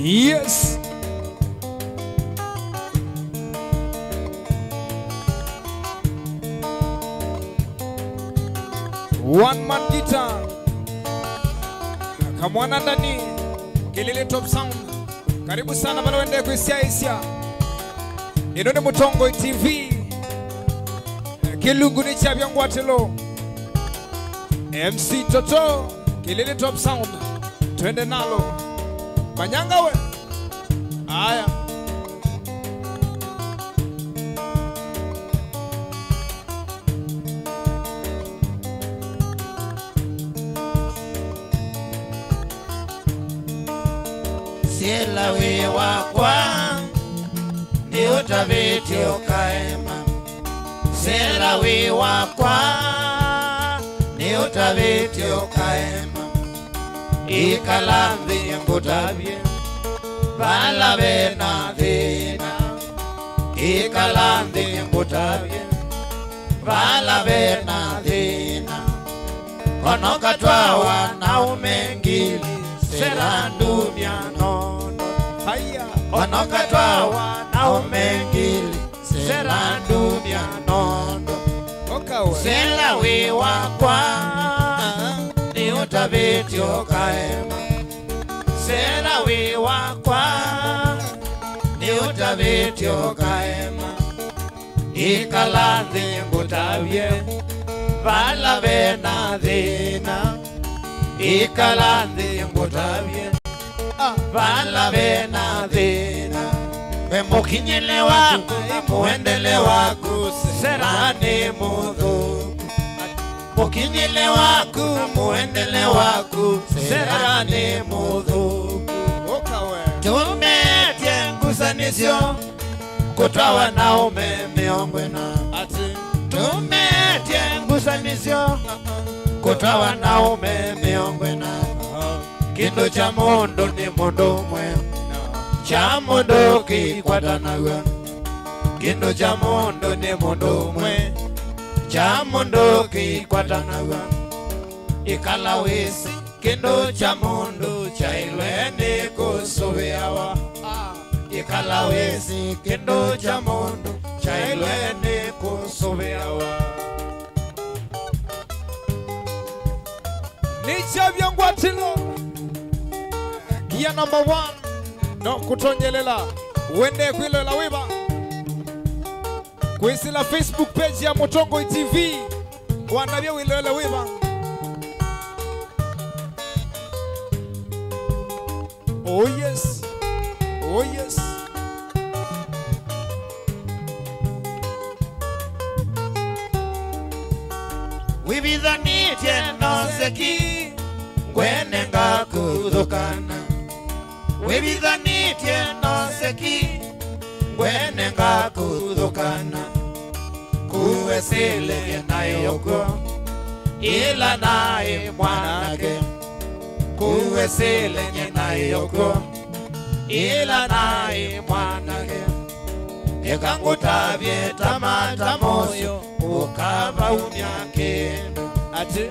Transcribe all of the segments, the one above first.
Yes. One man guitar. Kamwana ndani. Kelele top sound. Karibu sana bana wende kuisia isia. Inone Mutongo TV. Kilungu ni chabya ngwatelo. MC Toto. Kelele top sound. Twende nalo. Banyanga we. Aya. Sela we wakwa ni utaviti ukaema. Sela we wakwa ni utaviti ukaema. Ikalambi mbutavye vala vena vina. Ikalambi mbutavye vala vena vina. Konoka twawa na umengili serandu mianono. Haya. Konoka twawa na umengili serandu mianono. Okawe. Sela we wakwa ni utaviti ukaema. Sela we wakwa ni utaviti ukaema. Ikalandhi mbutavye vala vena dhina. Ikalandhi mbutavye vala vena dhina. Mukinyele waku muendele waku serani mudhu. Mukinyele waku muendele waku serani mudhu. Okawe. Tumetie ngusanisyo kutwawa na umemiongwena. Ati. Tumetie ngusanisyo kutwawa na umemiongwena. Kindu cha mundu ni mundu mwe. Cha mundu kikwatanawa. Kindu cha mundu ni mundu mwe. Cha mundu kikwatanawa. Ikalawisi kindu cha mundu cha ilweni kusuviawa. Ikalawisi kindu cha mundu cha ilweni kusuviawa. Ni chabya ngwatelo. Gia number 1. No kutonyelela. Wende kwilela wiba. Kuisila Facebook page ya Mutongo TV. Wanabia wilela wiba. Oh yes. Oh yes. Wibidhanitie noseki ngwene ngakudhukana. Wibidhanitie noseki ngwene ngakudhukana. Kuwesile nayoko ila nae mwanake. Kuwesile nayoko ila nae mwanake. Ekangutavye tamata moyo ukava umyakeno. Ati.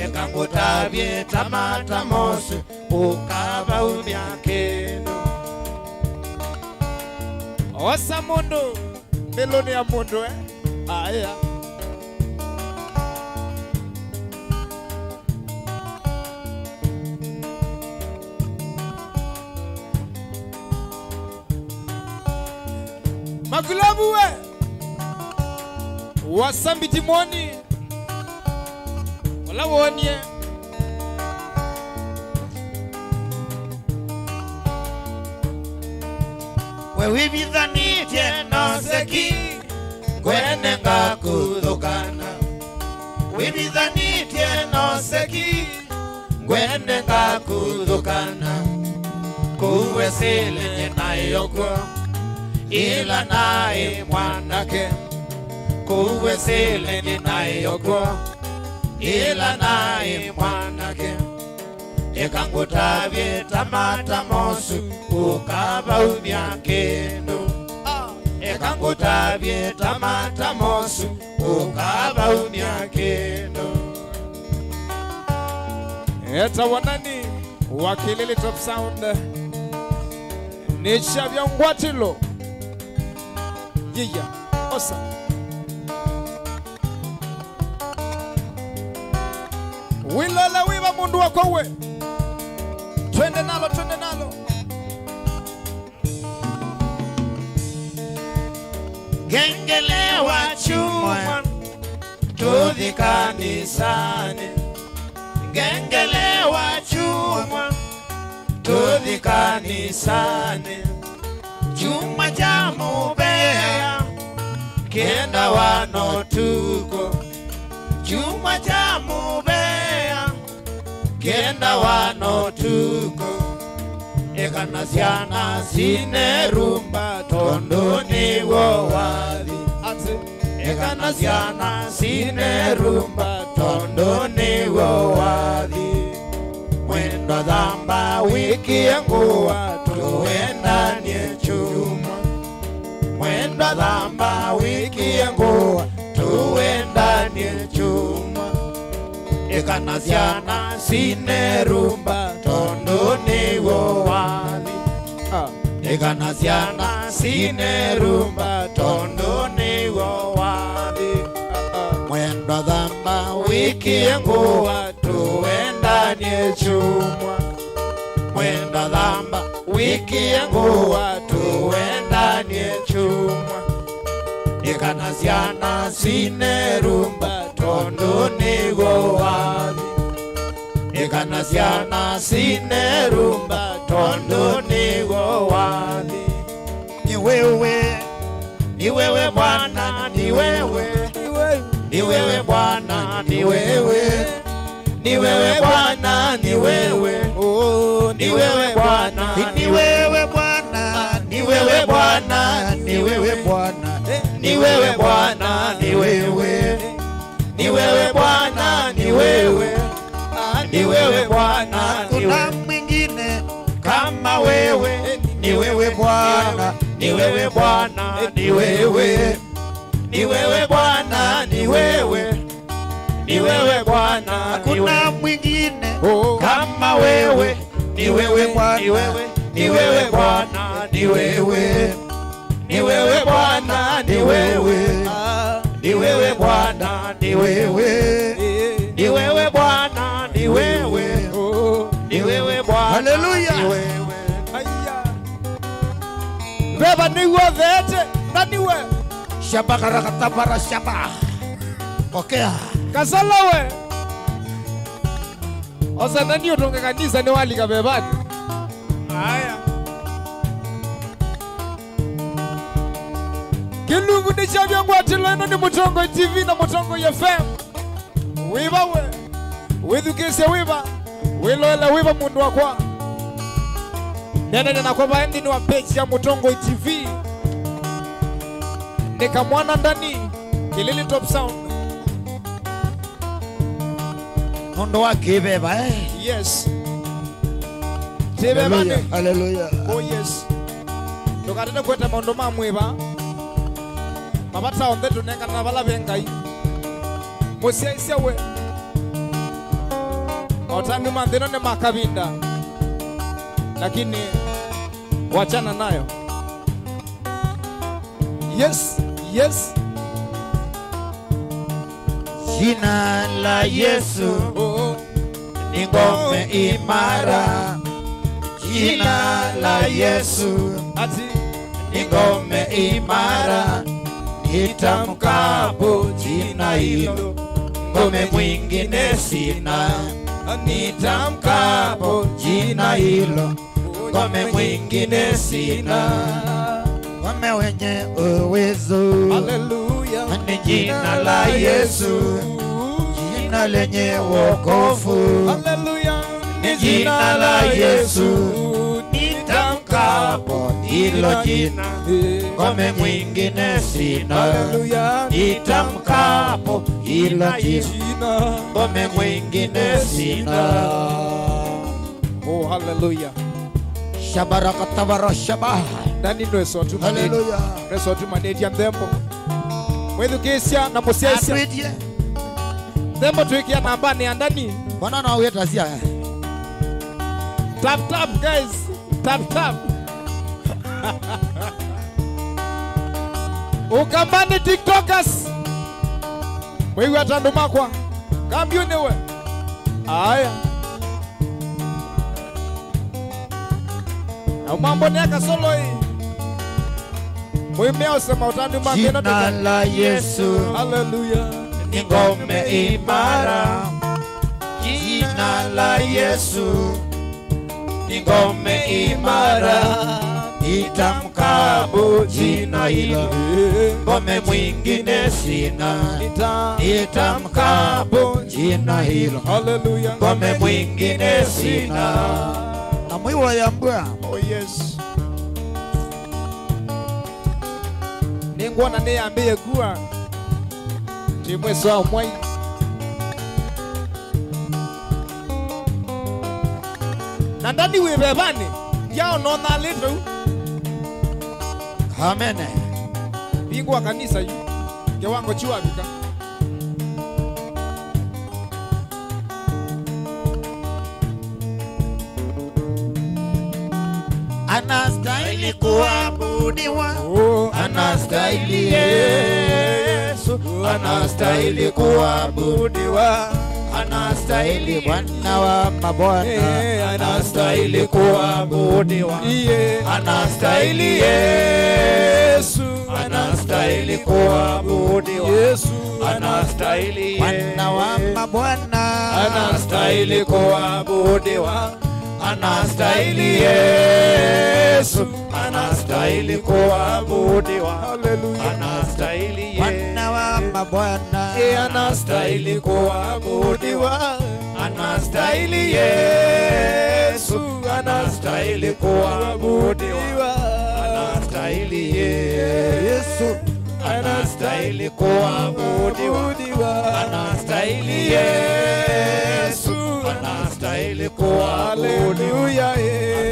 Ekangutavye tamata moyo ukava umyakeno. Osa mundu. Meloni ya mundu Aya. Magulabu we. Wasambi timoni. Wala wonye. We wibidhanitie noseki ngwene ngakudhukana. Wibidhanitie noseki ngwene ngakudhukana. Kuwesile nayoko ila nae mwanake. Kuwesile nayoko ila nae mwanake. Ekangutavye tamata mosu ukava umyakeno. Ekangutavye tamata mosu ukava umyakeno. Eta wanani Wakilili top sound. Nisha vya ngwatilo. Yiya. Osa. Wilola wiva mundu wako we. Twende nalo, twende nalo. Gengele wa chuma tudhi kanisani. Gengele wa chuma tudhi kanisani. Chuma cha mubea kenda wano tuko. Chuma cha mubea kenda wano tuko. Ekanasiana sine rumba tondoni wo wali. Ekanasiana sine rumba tondoni wo wali. Mwendo dhamba wiki yanguwa tuenda nye chuma. Mwendo dhamba wiki yanguwa tuenda nye chuma. Ekanasiana sine rumba tondoni wo wali. Ekanasiana sine rumba tondoni wo wali. Mwendo dhamba wiki yanguwa tuenda nye chuma. Mwendo dhamba wiki yanguwa tuenda nye chuma. Ekanasiana sine rumba tondoni wo wali. Ekanasiana sine rumba tondoni wo wali. Ni wewe Bwana, ni wewe. Ni wewe Bwana, ni wewe. Ni wewe Bwana, ni wewe. Oh, ni wewe Bwana, ni wewe Bwana. Ni wewe Bwana, ni wewe Bwana. Ni wewe Bwana, ni wewe. Ni wewe Bwana, ni wewe. Ni wewe Bwana, kuna mwingine kama wewe. Ni wewe Bwana, ni wewe Bwana, ni wewe. Ni wewe Bwana, ni wewe. Ni wewe Bwana, kuna mwingine kama wewe. Ni wewe Bwana, ni wewe Bwana, ni wewe. Ni wewe Bwana, ni wewe. Ni wewe Bwana, ni wewe. Ni wewe Bwana, ni wewe. Ni wewe Bwana. Haleluya. Beba niwe vete, na niwe. Shaba karakata para shaba. Pokea. Kasala we. Osa nani utonge kanisa ni wali kabebani. Haya. Kilungu ni chavya ngwatilo eno ni Mutongo TV na Mutongo FM. Wiba we. Withukisya wiba. Wiloela wiba mundu wakwa. Nena kwa baendi ni wa page ya Mutongo TV. Nika mwana ndani Kilili Top Sound. Mundu wake beba Yes. Tibeba ni. Hallelujah. Oh yes. Tukatende kweta mondo mamweba. Mabata onde tunenga na bala bengai. Musia isia we. Otani mandino ni makabinda. Lakini wachana nayo. Yes, yes. Jina la Yesu ni ngome imara. Jina la Yesu ni ngome imara. Nitamkapo jina hilo, ngome mwingine sina. Nitamkapo jina hilo, ngome mwingine sina. Ngome wenye uwezo. Hallelujah. Ni jina la Yesu, jina lenye wokovu. Hallelujah. Ni jina la Yesu, nitamkapo hilo jina, ngome mwingine sina. Hallelujah. Nitamkapo hilo jina, ngome mwingine sina. Oh, hallelujah. Shabarakatavara shabah. Nani nweso tu manedi. Hallelujah. Nweso tu manedi ya mdembo. Wedu kisya na musesya. Atwetie. Mdembo tuikia nambani ya ndani. Bwana na uweta siya. Tap tap guys. Tap tap. Ukambani TikTokers. Wewe atandumakwa. Kambiune we. Aya. Na mambo neka solo hii. Mwimea usema utanduma Jina la Yesu. Hallelujah. Ni ngome imara. Jina la Yesu. Ni ngome imara. Nitamkapo jina hilo, ngome mwingine sina. Nitamkapo jina hilo, Hallelujah. ngome mwingine sina. Na mwiwa ya mbwa. Oh yes. Ningwana niambie kuwa timwe sawa mwai. Na ndani webebani yao nona letu. Amen. Bingwa kanisa yu kiwango chua bika. Anastahili kuabudiwa. Oh, Anastahili Yesu. Anastahili kuabudiwa. Anastahili Bwana wa mabwana. Anastahili kuabudiwa. Anastahili Yesu. Anastahili kuabudiwa. Anastahili Bwana wa mabwana. Anastahili kuabudiwa. Anastahili Yesu. Anastahili kuabudiwa. Hallelujah. Anastahili Bwana wa mabwana. Anastahili kuabudiwa. Anastahili Yesu. Anastahili kuabudiwa. Anastahili Yesu. Anastahili kuabudiwa. Anastahili Yesu. Anastahili kuabudiwa.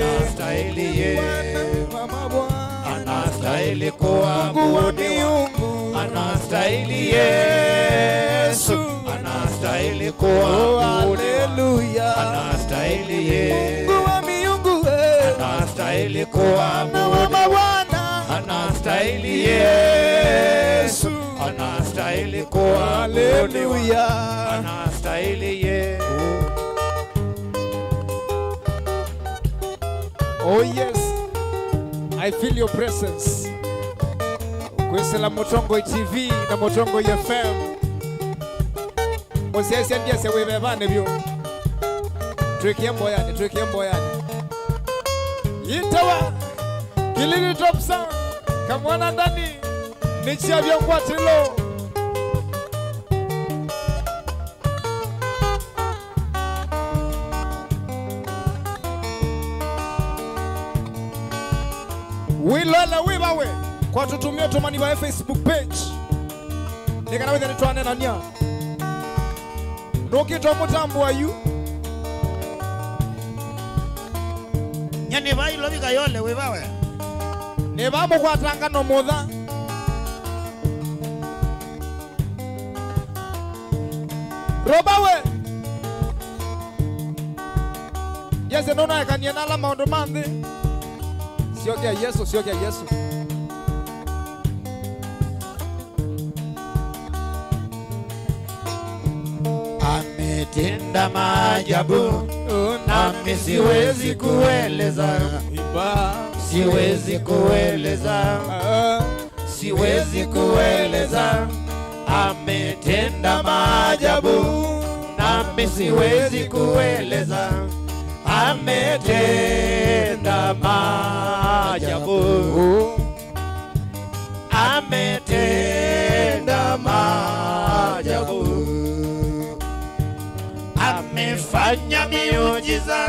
Anastahili Yesu. Anastahili kuabudiwa. Anastahili Yesu. Anastahili kuabudiwa. Anastahili Yesu. Anastahili kuabudiwa. Anastahili Yesu. Anastahili kuabudiwa. Anastahili Yesu. Oh yes. I feel your presence. Kwese la Motongo TV na Motongo FM. Osiasi ndia se webebane byo. Twekie mboyani. Yitawa. Kilili top sound. Kamwana ndani. Nichia vyongwa tilo. Wilola wibawe kwa tutumia tumani wa Facebook page. Nika naweza nitwane na nya. Nuki to mutambu wa yu. Nyani bai lobi kayole wibawe. Ne bamu kwa tanga no motha. Robawe. Yese nona yakaniena la maondo mande. Siokia Yesu. Ametenda maajabu, nami siwezi kueleza. Siwezi kueleza. Ametenda maajabu, nami siwezi kueleza. Ametenda maajabu. Ametenda maajabu. Amefanya miujiza,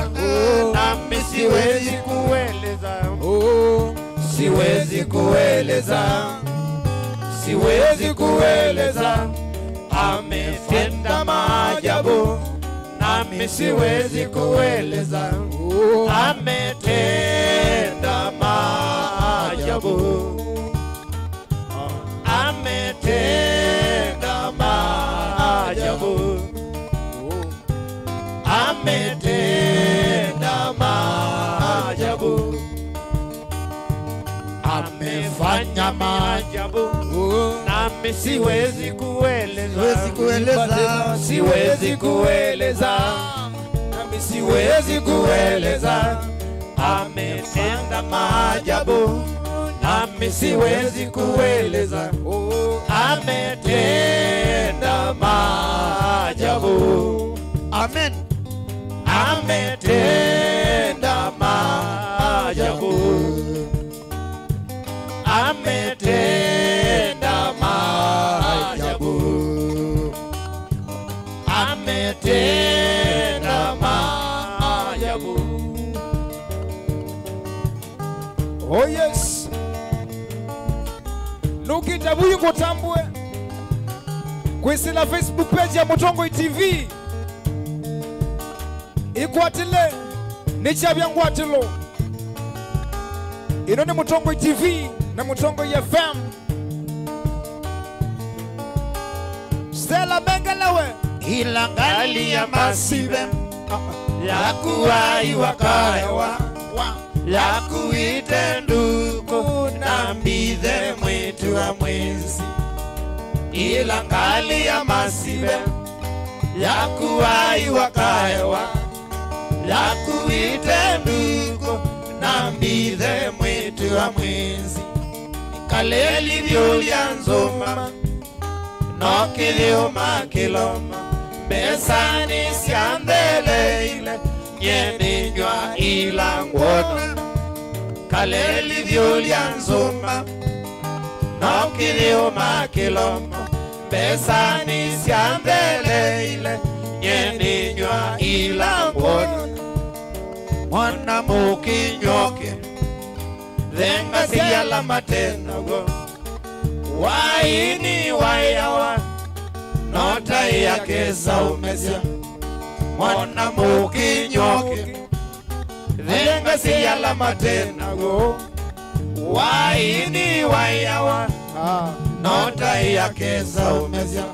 nami siwezi kueleza. Siwezi kueleza. Ametenda maajabu, nami siwezi kueleza. Ametenda maajabu. Ametenda maajabu. Ametenda maajabu. amefanya maajabu, nami siwezi kueleza, siwezi kueleza, nami siwezi kueleza. Ametenda maajabu, nami siwezi kueleza, ametenda maajabu. Amen. Ametenda maajabu, ametenda maajabu, ametenda maajabu. Oh yes. Nukitabuyu kutambue kwisila Facebook page ya Mutongo TV. Ikwatile nichabya ngwatilo. Ino ni Mutongo TV na Mutongo FM. Stella Bengalawe Ilangali ya masibe yakuwai wakayawa yakuite nduko na mbithe mwitu wa mwenzi. Ilangali ya masibe yakuwai wakayawa yakuite nduko na mbithe mwitu wa mwenzi. Kaleli vyolya nzoma nokilio makiloma besani siandele ile nyeninywa ila ngwona. Kaleli vyolya nzoma nokilio makiloma besani siandele ile nyeninywa ila ngwona. Mwana mukinyoke venga siyala matenago waini wayawa nota yake saumesya. Mwana mukinyoke venga siyala matenago waini wayawa nota yake saumesya.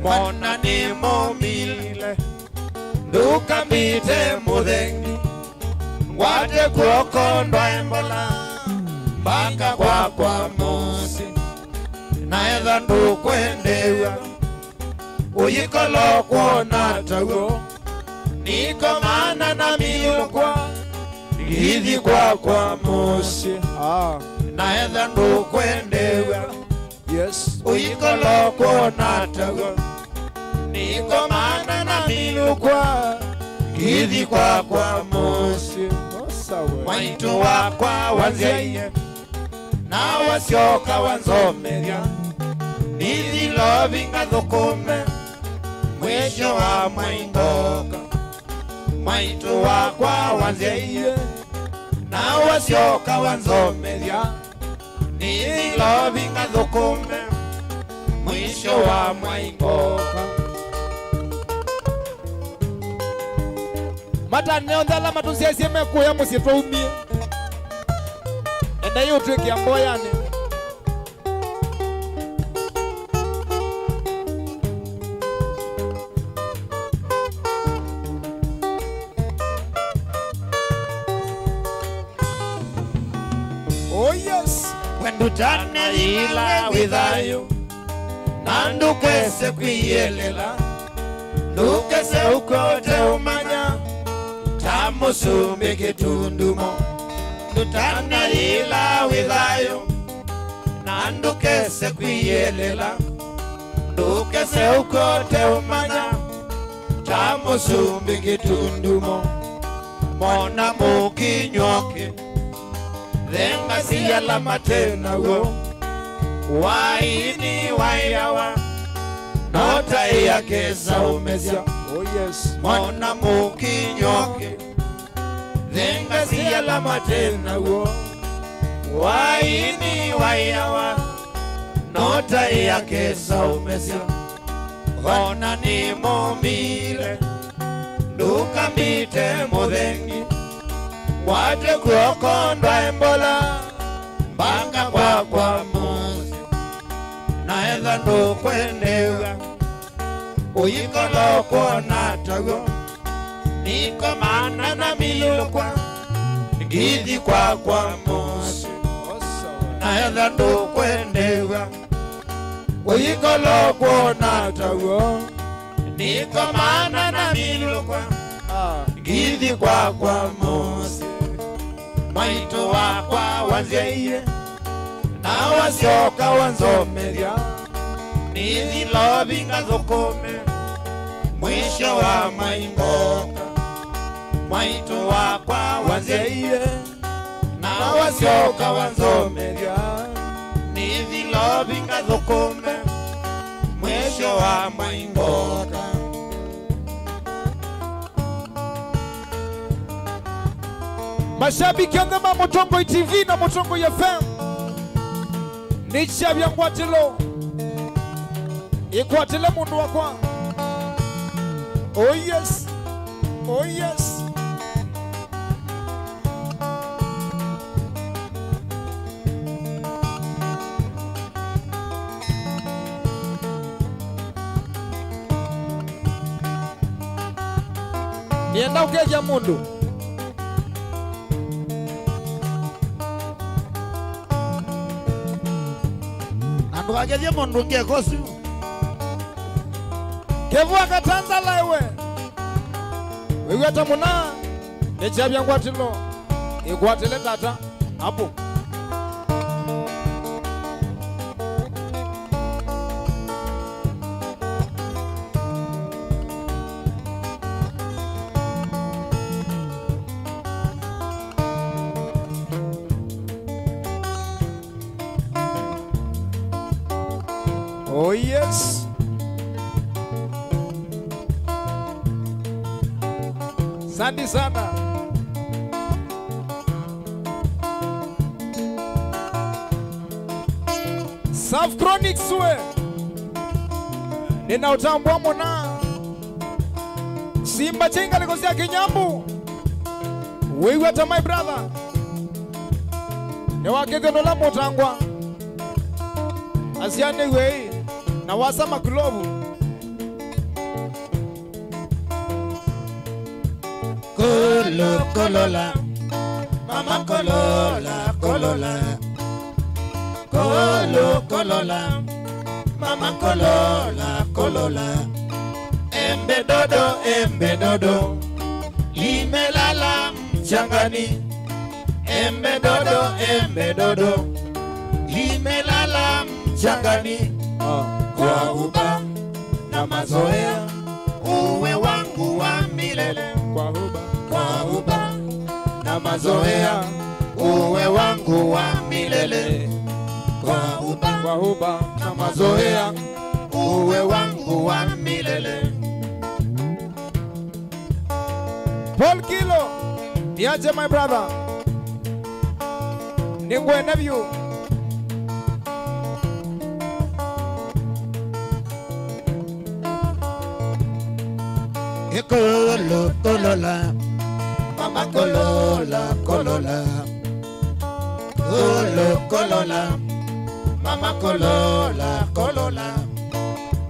Mwana ni momile nduka mbite mudhengi ngwate kuokondwa embola mbaka kwa mosi. Naedha ndukwendewa uyikolo kuona tago niko mana na milokwa hithi kwa mosi. Naedha ndukwendewa yes uyikolo kuona tago niko mana na milokwa hithi kwa mosi. Mwaitu wakwa wanzeye na wasioka wanzomerya nithilovinga thukume mwisho wa mwaingoka. Mwaitu wakwa wanzeye na wasioka wanzomerya nithilovinga thukume mwisho wa mwaingoka. Mata neondala matusiasie mekuya musitwa umie enda yu twiki ya mboyani. Oh yes. Wendutane ila withayo na ndukese kwiyelela ndukese ukote umanya tamusumbi kitundumo. Ndutane ila withayo na ndukese kwiyelela ndukese ukote umanya tamusumbi kitundumo. Mona mukinyoke venga siyala matenago waini wayawa nota yake saumesya. Oh yes. Mona mukinyoke venga siyala matenago waini wayawa nota yake saumesya. Ona ni momile nduka mbite mudhengi wate kuokondwa embola mbaka kwa mosi. Naedha ndukwendewa uyikolo kuona tago niko mana na milokwa ngithi kwa mosi. naetha ndukwendewa uyikolo kuona tawo nikomana na milukwa githi kwakwa mosi maitu wakwa wanzieie na wasioka wanzomeria nithilovinga thukumi mwisho wa maingoka maitu wakwa wanzieie na wasioka wanzomeria nithilovinga thukumi mwisho wa maingoka. Mashabiki andema Mutongo TV na Mutongo FM nicha bya ngwatilo ikwatile mundu wakwa. Oh yes, oh yes. Nienda ukeja mundu Wageje mundu ngekosi Kevua katanza laiwe Weweta muna Nechabia ngwatilo Igwatile tata Hapo Oh yes. Sandi sana. South Chronics we. Nina utambua mona. Simba chinga likosia kinyambu. Wewe hata my brother. Ni wakete nola motangwa. Asiane wei. Na wasa makulovu Kolo kolola Mama kolola kolola Kolo kolola Mama kolola kolola Embe dodo Limelala mchangani Embe dodo Limelala mchangani Kwa uba na mazoea uwe wangu wa milele. Kwa uba na mazoea uwe wangu wa milele. Kwa uba na mazoea uwe wangu wa milele. Paul Kilo niaje my brother Ningwe nephew Kolo kolola Mama kolola kolola Kolo kolola Mama kolola kolola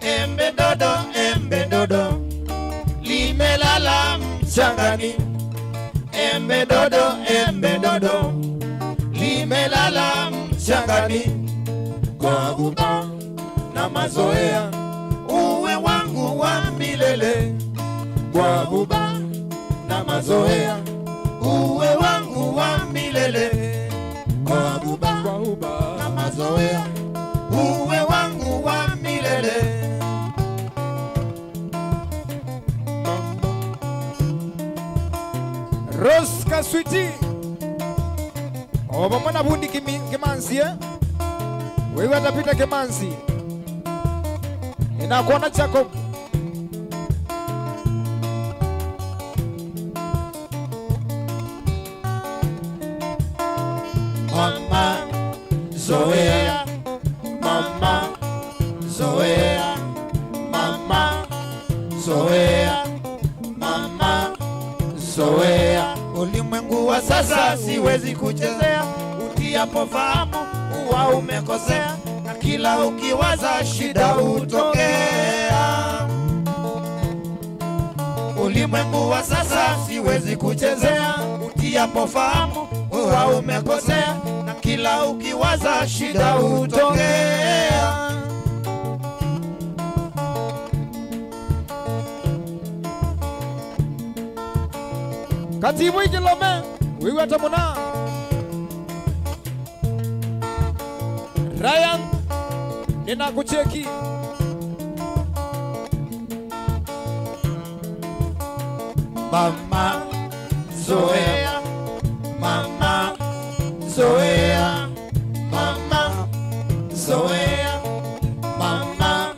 Embe dodo Limelala mchangani Embe dodo Limelala mchangani Kwa uba na mazoea uwe wangu wa milele. Kwa uba na mazoea uwe wangu wa milele. Kwa uba na mazoea uwe wangu wa milele. Rose Kaswiti Oba mwana bundi Kimanzi Wewe atapita Kimanzi Inakuona Jacob Mama zoea Mama zoea Mama zoea Mama zoea. Ulimwengu wa sasa siwezi kuchezea, utiapo fahamu huwa umekosea, na kila ukiwaza shida hutokea. Ulimwengu wa sasa siwezi kuchezea, utiapo fahamu huwa umekosea, na kila ukiwaza shida hutokea. Katibu Ikilome, wiwa tamuna Ryan, ninakucheki. Mama zoea, mama zoea, mama zoea, mama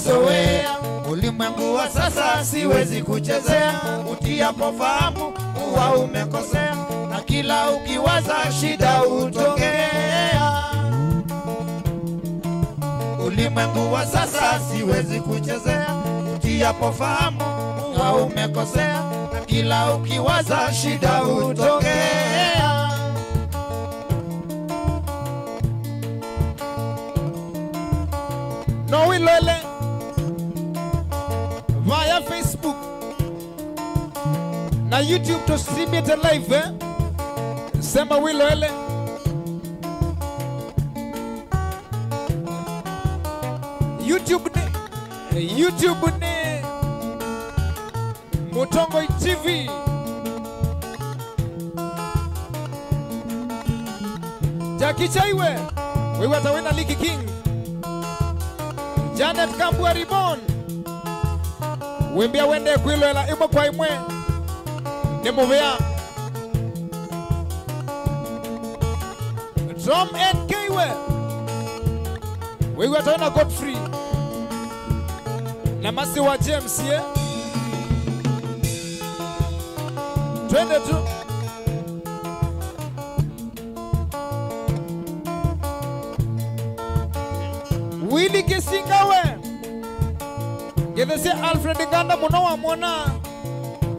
zoea. Ulimwengu wa sasa siwezi kuchezea, utiapo fahamu huwa umekosea, na kila ukiwaza shida hutokea. Ulimwengu wa sasa siwezi kuchezea, utiapo fahamu huwa umekosea, na kila ukiwaza shida hutokea. No Wilole via Facebook na YouTube to stream it live, eh? Sema Wilole. YouTube ni Mutongo TV. Jackie Chaiwe, wewe atawena Liki King. Janet Kambua Ribon, wembia wende Kwilwela imo kwa imwe ni muvea. Drum and Kaiwe, wewe atawena Godfrey na masi wa James, ye twende tu. Willy Kisingawe Gethese Alfred Nganda muno wa mwana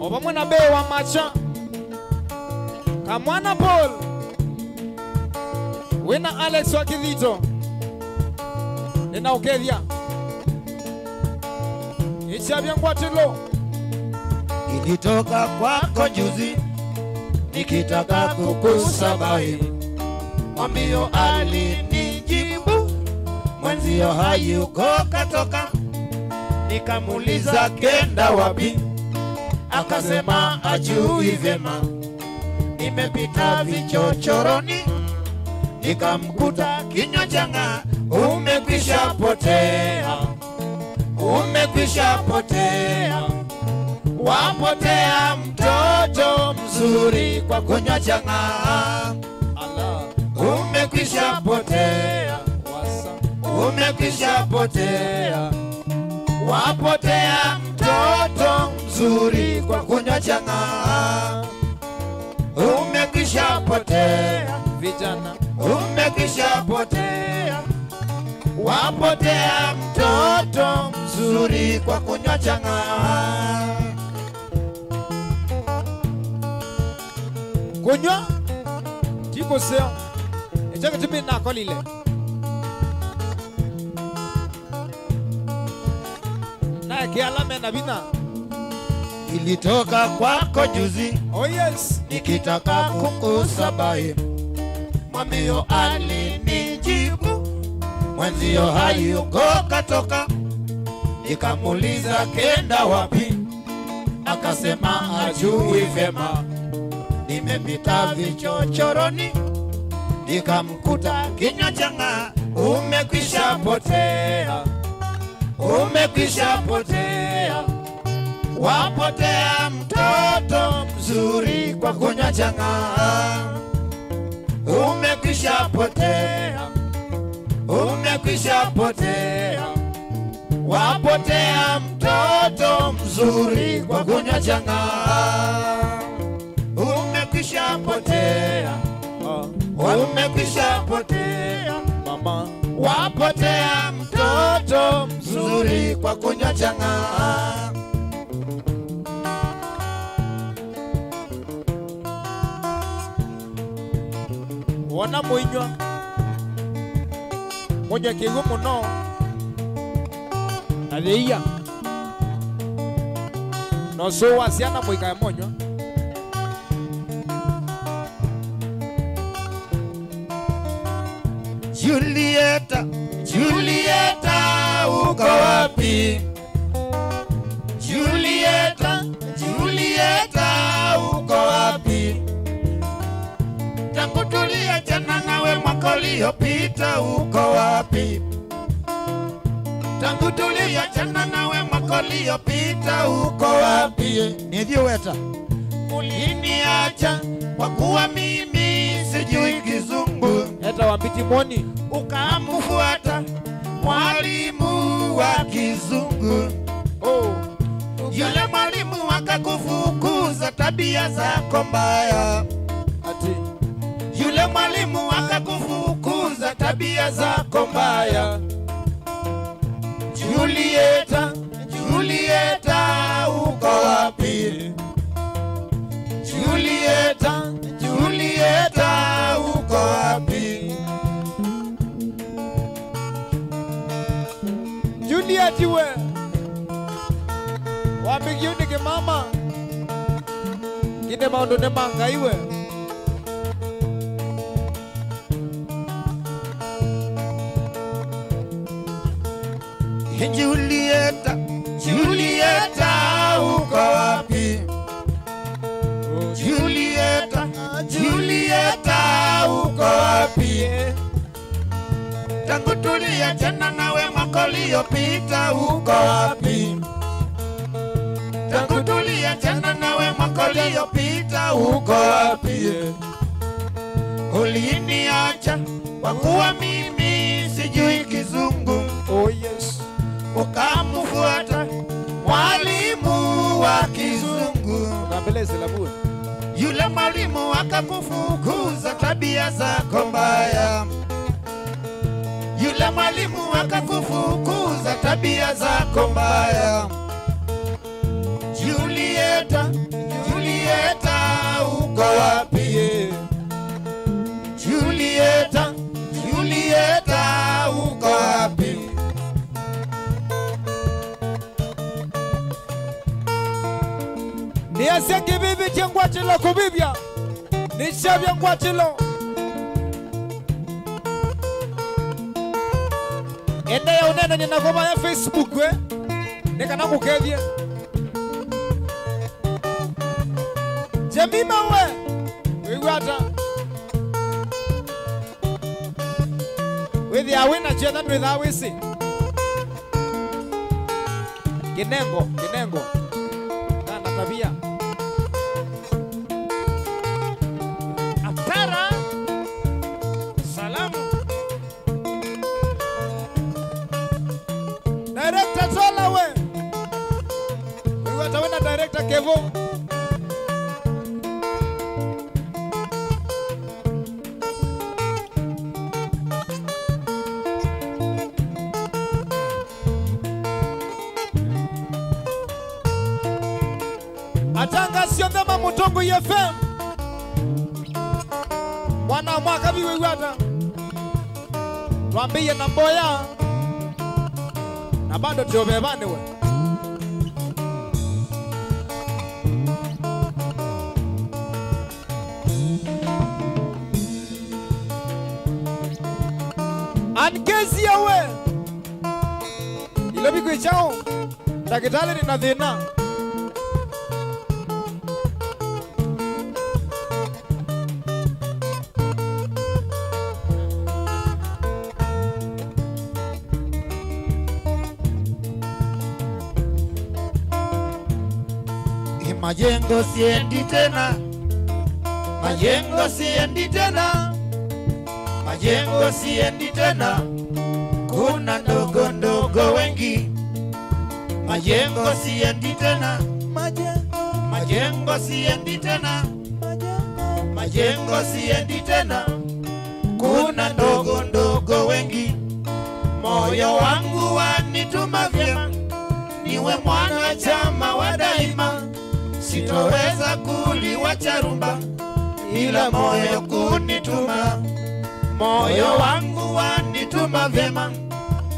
oba mwana be wa macha Kamwana Paul wina Alex wa Kidhito nina ukethia Ichabia Ngwatilo. Ilitoka kwako juzi nikitaka kukusabahi, mwambio alinijibu mwenzio hayuko katoka. Nikamuliza kenda wapi, akasema ajui vyema. Nimepita vichochoroni, nikamkuta kinywa changa. Umekwisha potea, umekwisha potea, wapotea mtoto mzuri kwa kunywa changa. Umekwisha potea, umekwisha potea, wapotea mtoto mzuri kwa kunywa changa. Umekwisha potea Vijana, umekwisha potea, wapotea mtoto mzuri kwa kunywa changa. kunywa tiko seo echaka tibi na kolile na kiala mena bina. Ilitoka kwako juzi Oh yes, nikitaka kukusabahi, mwambio alinijibu mwenzio hayuko katoka. Nikamuliza kenda wapi, akasema ajui vyema. Nimepita vichochoroni, nikamkuta kinywa changa. Umekwisha potea, umekwisha potea, wapotea mtoto mzuri kwa kunywa changa. Umekwisha potea, umekwisha potea, wapotea mtoto mzuri kwa kunywa changa. Umekwisha potea, umekwisha potea, mama wapotea mtoto mzuri kwa kunywa changa. wana muinywa moja kigumu no aliya no so wasiana muika ya monywa Julieta, Julieta, uko wapi? Julieta, Julieta, uko wapi? Tangu tuliachana nawe mwaka uliopita, uko wapi? Tangu tuliachana nawe mwaka uliopita, uko wapi? Nijiweta, uliniacha kwa kuwa mimi sijui Kizungu. Eta wambiti moni. Ukamfuata mwalimu wa Kizungu. Oh. Yule mwalimu akakufukuza tabia zako mbaya. Ati. Yule mwalimu akakufukuza tabia zako mbaya. Julieta, Julieta, uko wapi? Julieta, Julieta, uko wapi? Juliet we. Wambigiuni ke mama. Kine maondo ne manga iwe. Julieta, Julieta, uko wapi? Julieta, Julieta, uko wapi? Tangu tuliachana nawe mwaka uliopita, uko wapi? Tangu tuliachana nawe mwaka uliopita, uko wapi? Uliniacha kwa kuwa mimi sijui Kizungu. Oh yes. Ukamfuata mwalimu wa Kizungu. Nambeleze la bure. Yule mwalimu akakufukuza tabia zako mbaya. Yule mwalimu akakufukuza tabia zako mbaya. Julieta, Julieta, uko wapi? Julieta, Julieta, uko wapi? Ni asenge bibi chengwa chilo kubibia. Ni shabia ngwa chilo. Ende ya unena nina goma ya Facebook we. Nika na mukevye. Jemima we. Wigwata. With ya wina chena with ya wisi. Kinengo, kinengo. Kana tabia. Apara. Salamu. Director Zola we. Wigwata wina director Kevo. Atanga siondema Mutongo FM. Mwana mwaka biwe wata. Twambie na mboya. Na bado tuobebane we. Ankezi ya we. Ilobi kuichao. Takitali ni nadhina. Majengo siendi tena, majengo siendi tena, majengo siendi tena, kuna ndogo ndogo wengi. Majengo siendi tena, majengo siendi tena, majengo siendi tena, kuna ndogo ndogo wengi. Moyo wangu wanituma vyema, niwe mwanachama wa daima. Sitoweza kuliwacha rumba ila moyo kunituma. Moyo wangu wanituma vyema,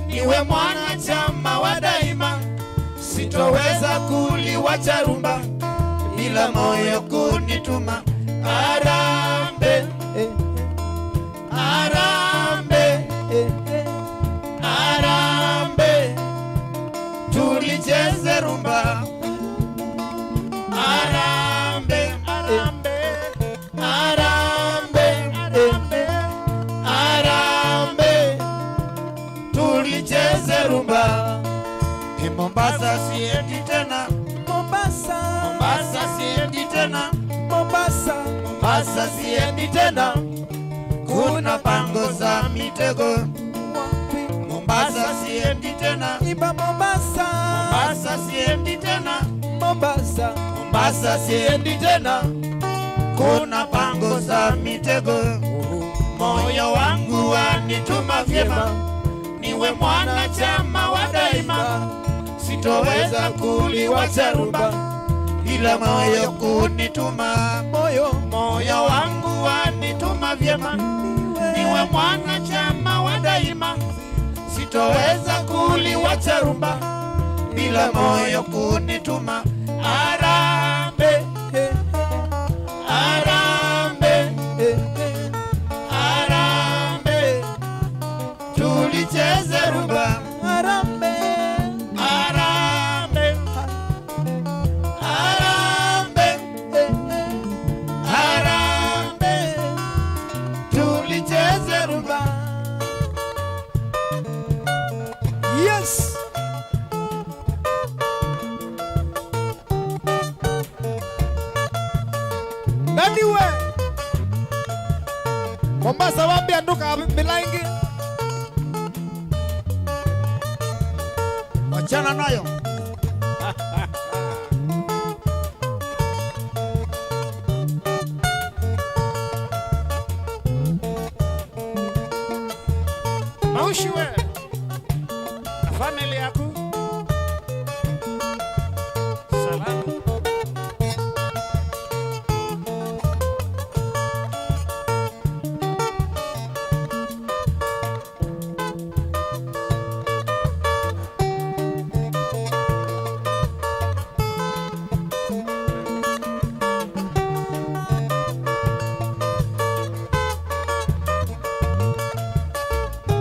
niwe mwanachama wa daima. Sitoweza kuliwacha rumba ila moyo kunituma. Arambe, arambe, Mombasa siendi tena, Mombasa, Mombasa siendi tena, Mombasa, Mombasa siendi tena, kuna pango za mitego. wapi? Mombasa siendi tena, Iba Mombasa, Mombasa siendi tena, Mombasa, Mombasa siendi tena, kuna pango za mitego. Moyo wangu wanituma vyema, niwe mwanachama wa daima, sitoweza kuliwacha rumba, ila moyo kunituma. Moyo wangu wanituma vyema, niwe mwanachama wa daima, sitoweza kuliwacha rumba, bila moyo kunituma. Arambe, arambe, arambe, tulicheze rumba. Arambe, Arambe, arambe, arambe, tulicheze rumba. yes. Naniwe Mombasa wapi anduka milaingi Wachana nayo. Maushiwe na family yako. Salama.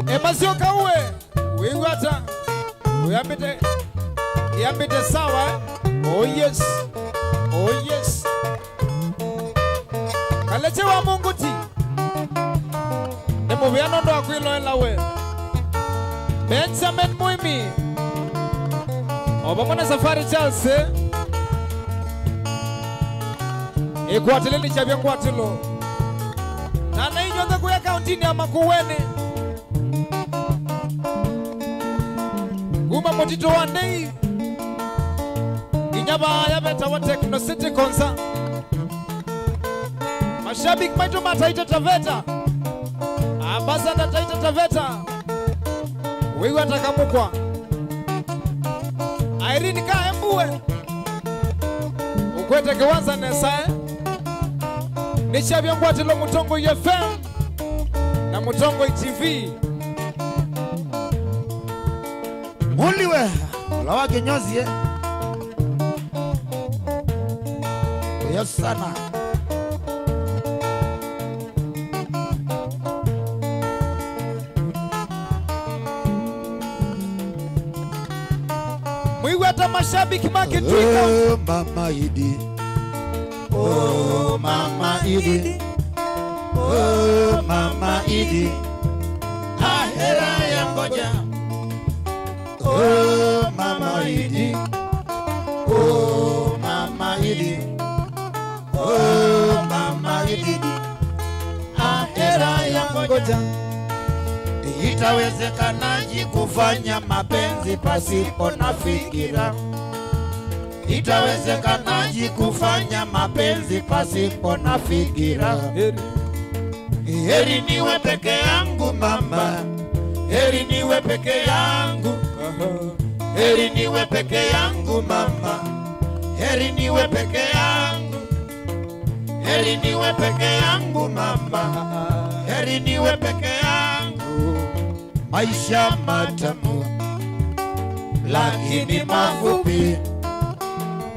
Emasioka uwe wigwata uyambite sawa. Oh yes, oh yes. Kaleche wa Mungu ti nemuvyano ndo akwiloela we Benjamin Muimi obamona Safari Charles ikwateleni chavya nkwatilo nana inyonze kuya kauntini ya Makueni Guma motito wandei Inyaba yabeta wa Techno City Konsa Mashabik maitu mataita Taveta Ambassador Taita Taveta Wiwa takamukwa Irene ka embuwe Ukwete kiwanza nesae Nishabia ngwatilo Mutongo FM na Mutongo TV Muliwe lawa kinyozi Yes sana. Mwiwata mashabiki makitwika Oh Mama Idi, oh Mama Idi, oh Mama Idi, ahera ya ngoja. Oh Mama Idi, oh Mama Idi, oh Mama Idi, ahera ya ngoja. Itawezekanaje kufanya mapenzi pasipo na fikira? Itawezekanaje kufanya mapenzi pasipo na fikira? Heri niwe peke yangu mama, heri niwe peke yangu, heri niwe peke yangu mama, heri niwe peke yangu, heri niwe peke yangu mama, heri niwe peke yangu. Maisha matamu lakini mafupi.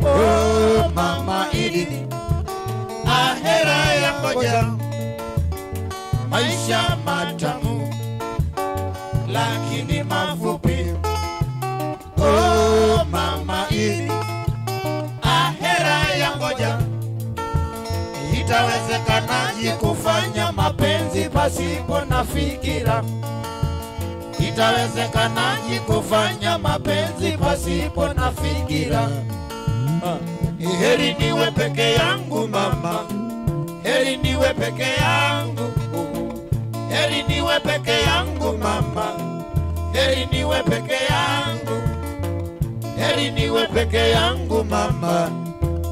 Oh Mama Idi, ahera ya ngoja. Maisha matamu lakini mafupi. Oh Mama Idi, ahera ya ngoja. Itawezekanaje kufanya mapenzi pasipo na fikira? itawezekanaje kufanya mapenzi pasipo na fikira? Heri niwe peke yangu mama, heri niwe peke yangu, heri niwe peke yangu mama, heri niwe peke yangu, heri niwe peke yangu mama,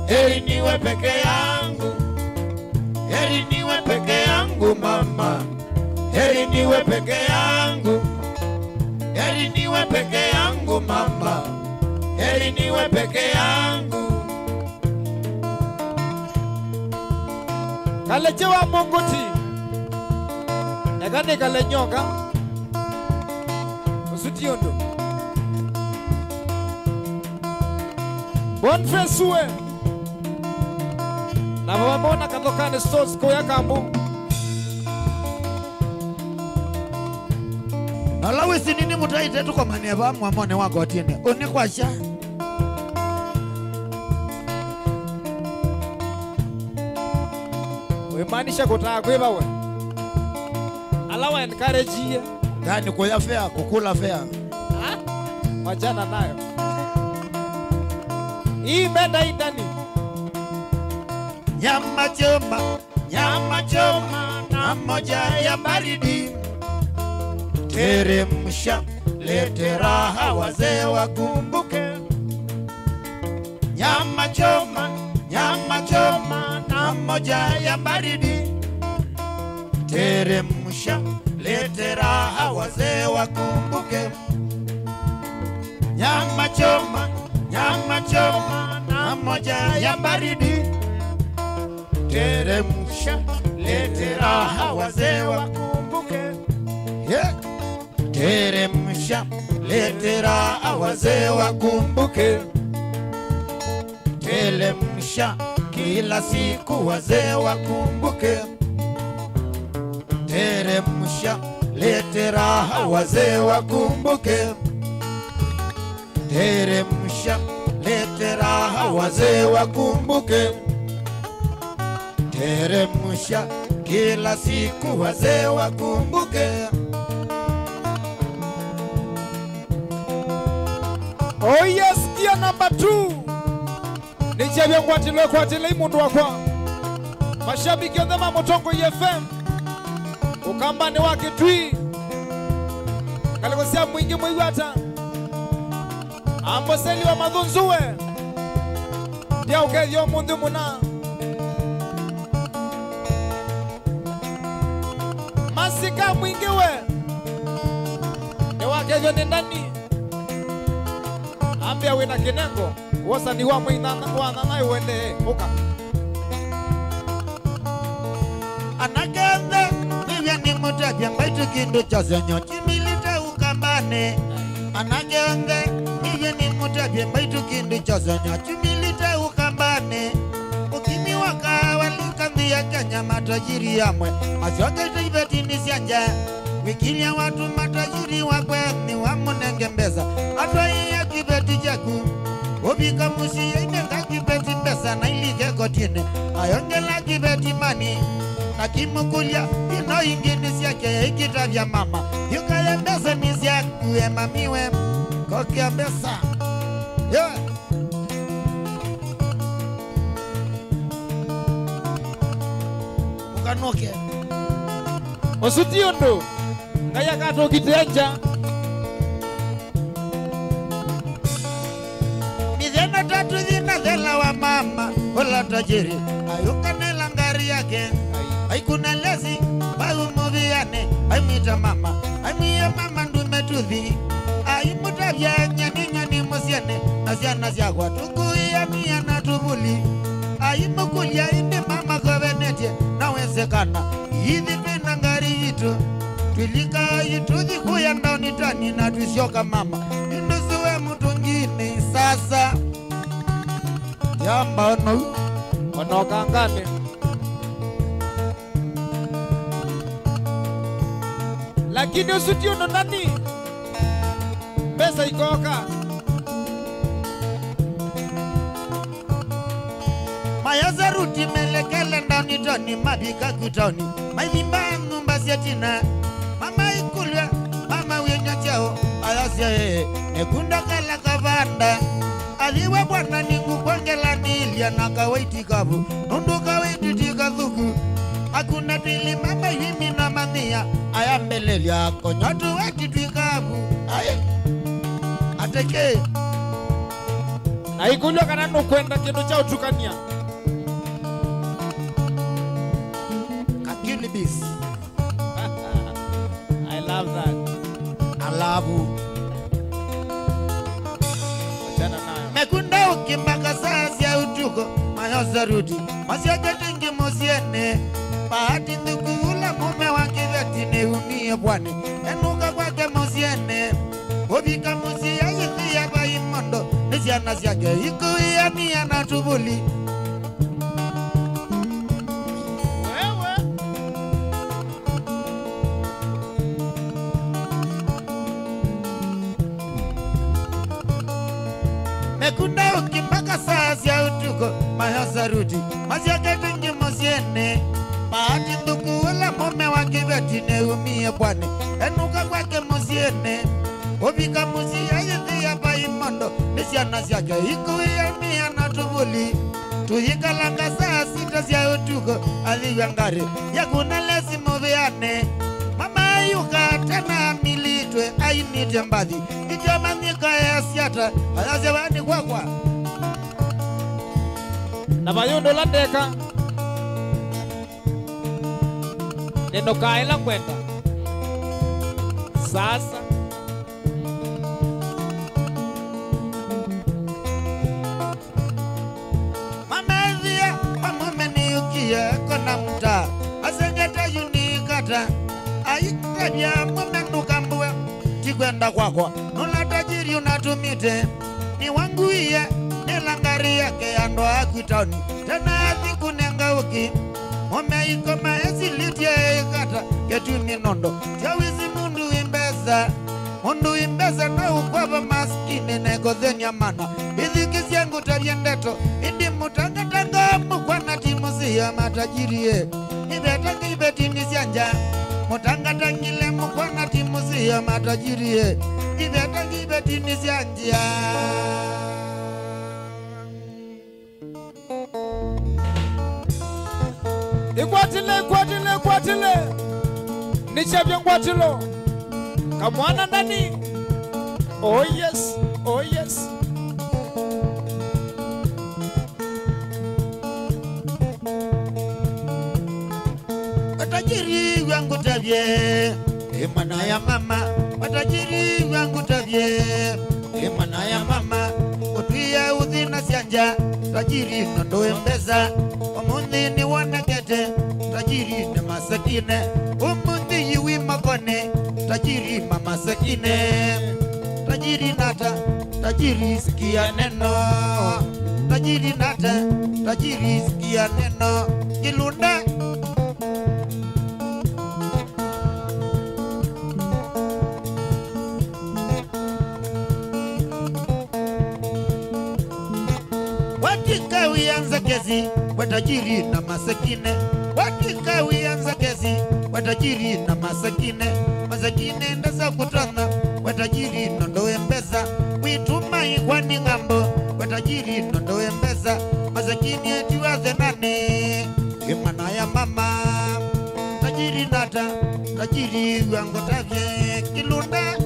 heri niwe peke yangu, heri niwe peke yangu mama, heri niwe peke yangu, heri niwe peke yangu mama, heri niwe peke yangu. Kalechewa Mongoti Negane kale nyoka Usutiondo Bonface uwe na wabona katokane stores kwa ya kambu Alawe sinini mutaite tuko maneva mwamone wako watine Unikwasha Wemanisha kutaa kweba we Alawa encourage ye Gani kuya fea, kukula fea Wajana nayo Hii benda indani Nyama choma na moja ya baridi Teremsha lete raha wazee wakumbuke Nyama choma na moja ya baridi Teremsha lete raha wazee wakumbuke Nyama choma na moja ya baridi Teremsha lete raha wazee wakumbuke yeah. Teremsha lete raha wazee wakumbuke Teremsha kila siku wazee wakumbuke Teremsha lete raha wazee wakumbuke Teremsha lete raha wazee wakumbuke Teremsha kila siku wazee wakumbuke Oh yes, dear number 2 Nichebe kwa tile imundu wakwa Mashabiki ya dhema Mutongo FM Ukambani wake tui Kalikosia mwingi mwiwata Amboseli wa madhunzuwe Dia ukedhio mundu muna Masika mwingiwe Ni wakedhio nindani Ambia wina kinengo Wasa ni wa mwananae wende Uka Anagenda Nivya ni mutabia mbaitu kindu cha zenyo Chimilite ukambane Anagenda Nivya ni mutabia mbaitu kindu cha zenyo Chimilite ukambane Ukimi waka walikandi ya Kenya matajiri yamwe Masioke taibeti nisianje Wikilia watu matajiri wakwe ni wamunengembeza Atwa iya kibeti jaku Obika musi yenga kibeti pesa na ilike kotine Ayongela kibeti mani na kimukulia ino ingini siyake ikita vya mama Yuka ya mbesa nisiakue mamiwe kokia mbesa yeah. Mukanoke Osutiondo Kaya kato kitenja Mizena tatu zina zela wa mama Ola tajiri Ayuka nela ngari yake Aikuna lezi Baumuviane Aimita mama Aimia mama ndumetuthi Aimuta vya nyani musiane Nasiana siagwa Tukuia miana tubuli Aimukulia indi mama kovenetie Nawezekana Hithi pina ngari yitu Twilika ituthi kuya ndaoni tani na tusioka mama Indusuwe mutungini sasa Yamba Ono kangane Lakini Osutiondo nani Pesa ikoka Mayaza ruti melekele ndaoni tani Mabika kutoni Maimba ngumba siatina Mama ikulya Mama uyenyatia yao ayasye nekunda kala kavanda aliwe bwana ningu kwangela nilia na kawaiti kabu nundu kawaiti tikathuku akuna tili mama himi na mamia ayambelelia konyotu waki twikabu aye ateke na ikulwa kana nukwenda kindu cha utukania kakilibis. I love that. Alabu Achana nayo. mekunda ukimbaka sasi ya utuko mayoza rudi masiaketingi musiene bahati ndukula mume wake vetine unie bwane enuka kwake musiene obika musia yithia baimondo nisiana siake ikuia mia na tubuli mekunda ukimbaka sasi ya utuko mayoza rudi masiaketingi musiene bahati ndukula mume wake vetine umie bwane enuka kwake musiene obika musia yithia baimondo nisiana siake ikuia mia na tubuli tuyikalanga saa sita sia utuko aliwangari yakuna lesi muviane mama yuka tena militwe ainite mbadhi ijomanyika ya siata ayazewani kwakwa Na bayundo landeka nendo kaela kwenda sasa mamezia mamumeniukia kona mta asengeta yunikata aitabia mumenukambue tikwenda kwakwa nula tajiri unatumite ni wanguiye nilangari yake ando akwitaoni tena athikunengauki mumeiko maesilitie ikata ketumi nondo tiawizi mundu imbeza na ukwava maskini negothenia mana ithikisyangu taviendeto indi mutangatanga mukwana timusia matajirie ivetanga ivetinisya mutangatangile mukwana timusia matajirie ivetanga ivetinisya njia ikwatile nichavya ngwatilo kamwana ndani. Oh yes, oh yes. Watajiri wangu tavye imana ya mama, watajiri wangu tavye imana ya mama, utwia udhina sianja tajiri nondo mbeza omundi ni wanakete tajiri na masakine omundi yiwi makone tajiri mama sakine tajiri nata tajiri sikia neno tajiri nata tajiri sikia neno kilunda watika wianza kezi watajiri na masakine watika wianza kezi watajiri na masakine masakine ndasa kutana watajiri nondoe mbeza wituma ikwani ngambo watajiri nondoe mbeza masakini etiwa thenane imana ya mama tajiri nata tajiri wango tavye kilunda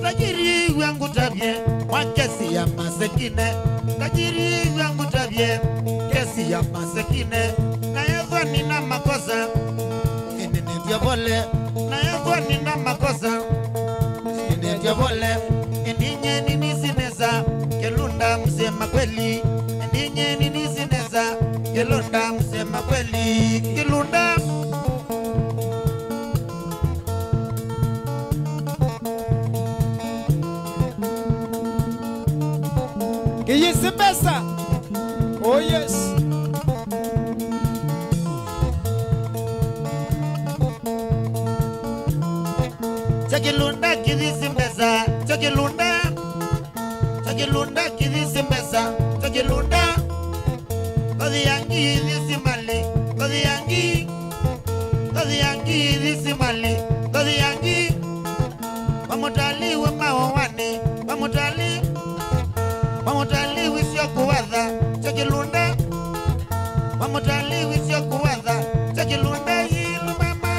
tajiri wangu tabye wa kesi ya masekine tajiri wangu tabye kesi ya masekine na yezo nina makosa inene diabole na yezo nina makosa inene diabole indinye nini sineza kelunda msema kweli indinye nini sineza kelunda msema kweli kelunda Kiyisi pesa. Oh yes. chakilunda kidhisi mbesa chakilunda chakilunda kidhisi mbesa chakilunda kodi yangi dhisi mali kodi yangi dhisi mali kodi yangi pamutali we mahowane pamutali wisio kuwadha chakilunda pamutali wisio kuwadha chakilunda yilu mama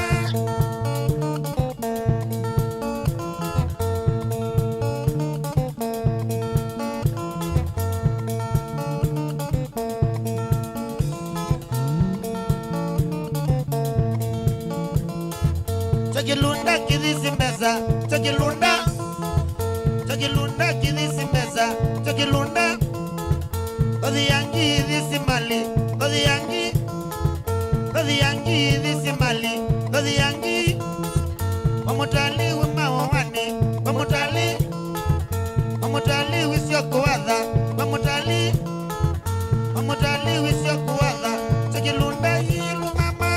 chakilunda kidhisi mbesa chakilunda kidhisi mbesa chakilunda kodi yangi dhisi mali kodi yangi dhisi mali kodi yangi pamutali we mahowane pamutali wisio kuwadha pamutali wisio kuwadha chakilunda yilu mama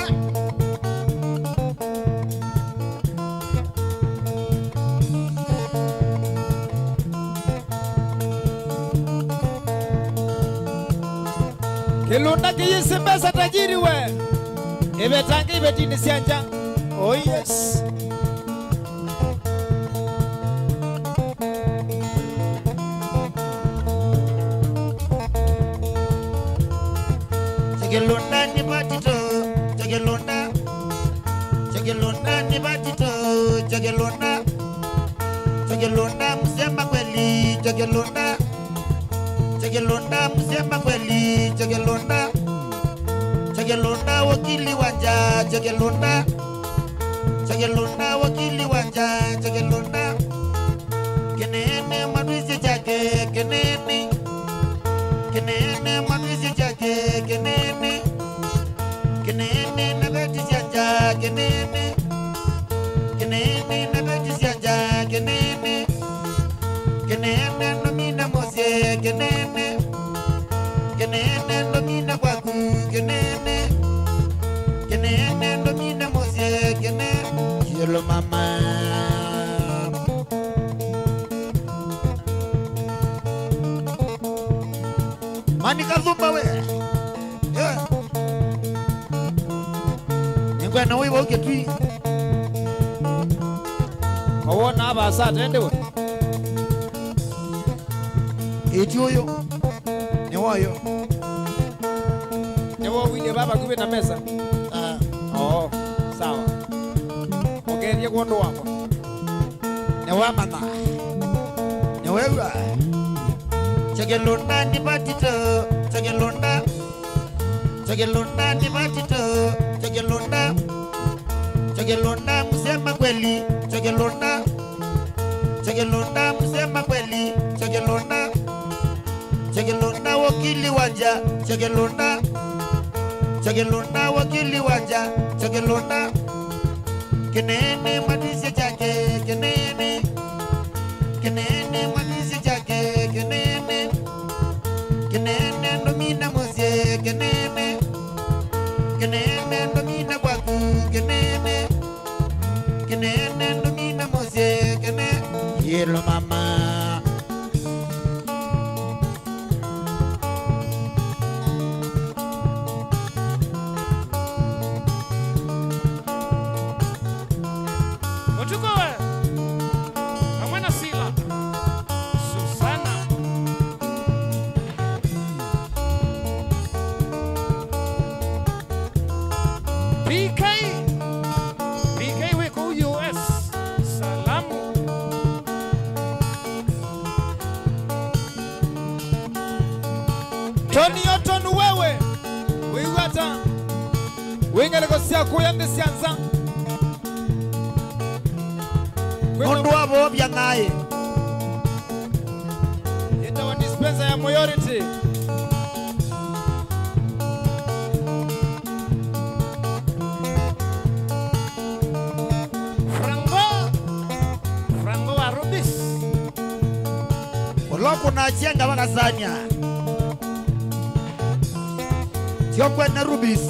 Kilunda kiyisi mbesa tajiri we ibetangi ibetini sianja. Oh yes. chakilunda ni batito chakilunda ni batito chakilunda msema kweli chakilunda msema kweli chakilunda wakili wanja chakilunda wakili wanja chakilunda kenene madwisi chake kenene madwisi chake kenene na beti chanja kenene na beti chanja kenene no mina mose kenene no mina kwaku kenene no mina mose kenene yelo mama mani kazumba we yeah ngwana wewe uketwi Owona abasa tende we eti oyo ni wayo Ewo wile baba kube na mesa. Oh, sawa. Ogerie gwondo wako. ni wamana ni wewe chakilunda ni batito chakilunda ni batito chakilunda msema kweli chakilunda msema kweli chakilunda wakili wanja chakilunda wakili wanja chakilunda kenene madisi chake kenene madisi chake kenene ndo mina mose kenene ndo mina kwaku kenene ndo mina mose kenene yelo mama PK weko US. Salamu. Tony Otonu wewe. Wiwata. Wingele kosia kuyande sianza. Kondo abo bya naye Yenda wa dispenser ya Mayority. Frango wa Rubis. oloko na chenga bakasanya sio kwenda Rubis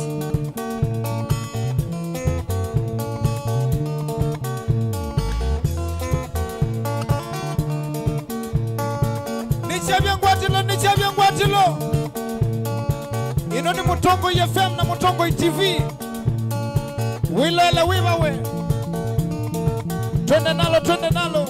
nichavya ngwatilo. Ino ni Mutongo FM na Mutongo TV. Wilele wibawe. Twende nalo.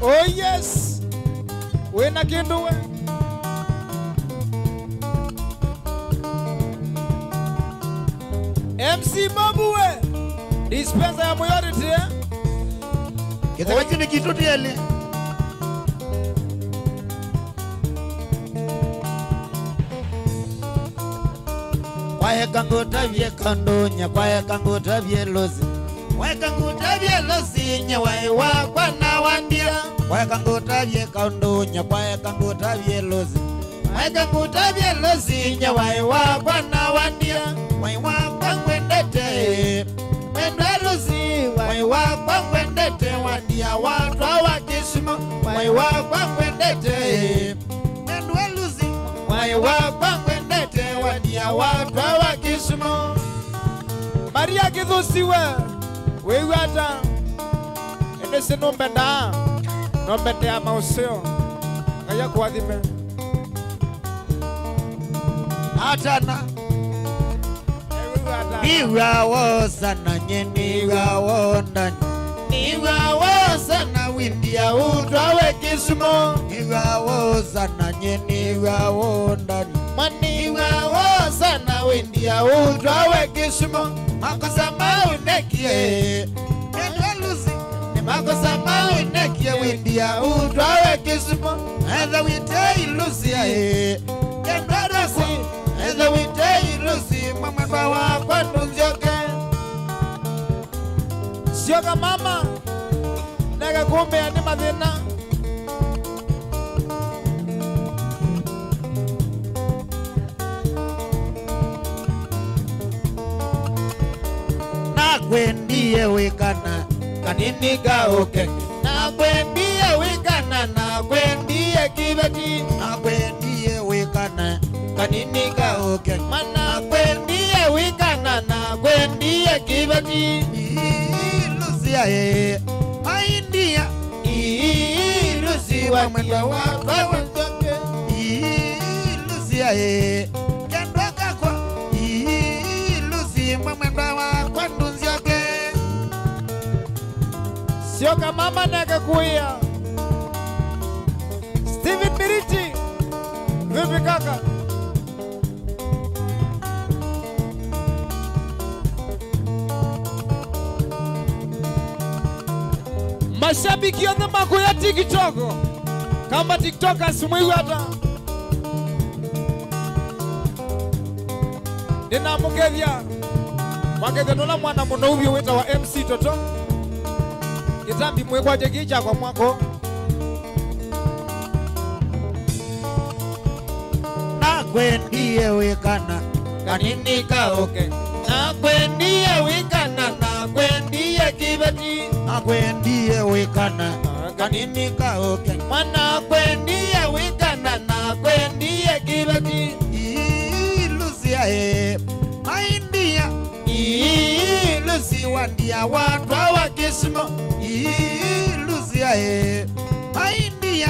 Oh yes, wena kindu we. MC Babu we, dispenser ya mayority eh. Kitaka chini kitu tiele. Kwae kanguta vye kandonya, kwae kanguta vye lozi. Kwae kanguta vye lozi nyewae wakwa na wandia. Kwae kanguta vye kandonya, kwae kanguta vye lozi. Kwae kanguta vye lozi nyewae wakwa na wandia. Kwae wakwa ngwendete, mwendwe lozi. Kwae wakwa ngwendete wandia watu wa Kisumu. Kwae wakwa ngwendete, mwendwe lozi. Kwae wakwa ngwendete wandia watu wa Kisumu. Maria Githusiwe, wewe hata ende sinombenda. Nombete ya mauseo kaya kuadhime Atana Niwa sana niwa wondani. Niwa sana windia utwawe Kisumu. Niwa sana niwa wondani. Maniwa sana windia utwawe Kisumu. Makosa maunekie Engaluzi Makosa maunekie windia utwawe Kisumu. Eza wite ilusia Engaluzi Eza wite ilusi Mama wakwa nunzioke. sioka mama nega kumbe ani madhina. Nakwendie wikana kanini gaoke. Nakwendie wikana nakwendie kibeti. Nakwendie wikana kanini gaoke. Nakwendie wikana nakwendie kibeti. Lucia Maindia Lucia wa mwenda wakwa wendoke. Lucia Kendoka kwa Lucia mwenda wakwa ndunzioke. Sioka mama nega kuia. Steven Miriti, vipi kaka? Mashabiki yote mako ya TikTok. Kama TikTokers mwiwe hata. Nina mugethia. Magethia nola mwana muno ubi weta wa MC Toto. Kitambi mwe kwa jegicha kwa mwako. Nakwendie wikana kanini kaoke. Nakwendie wikana nakwendie kibeti. Nakwendie wikana kanini kaoke. Nakwendie wikana nakwendie kibeti. Lucia Maindia Lucia wandia watu wa Kisumu. Lucia Maindia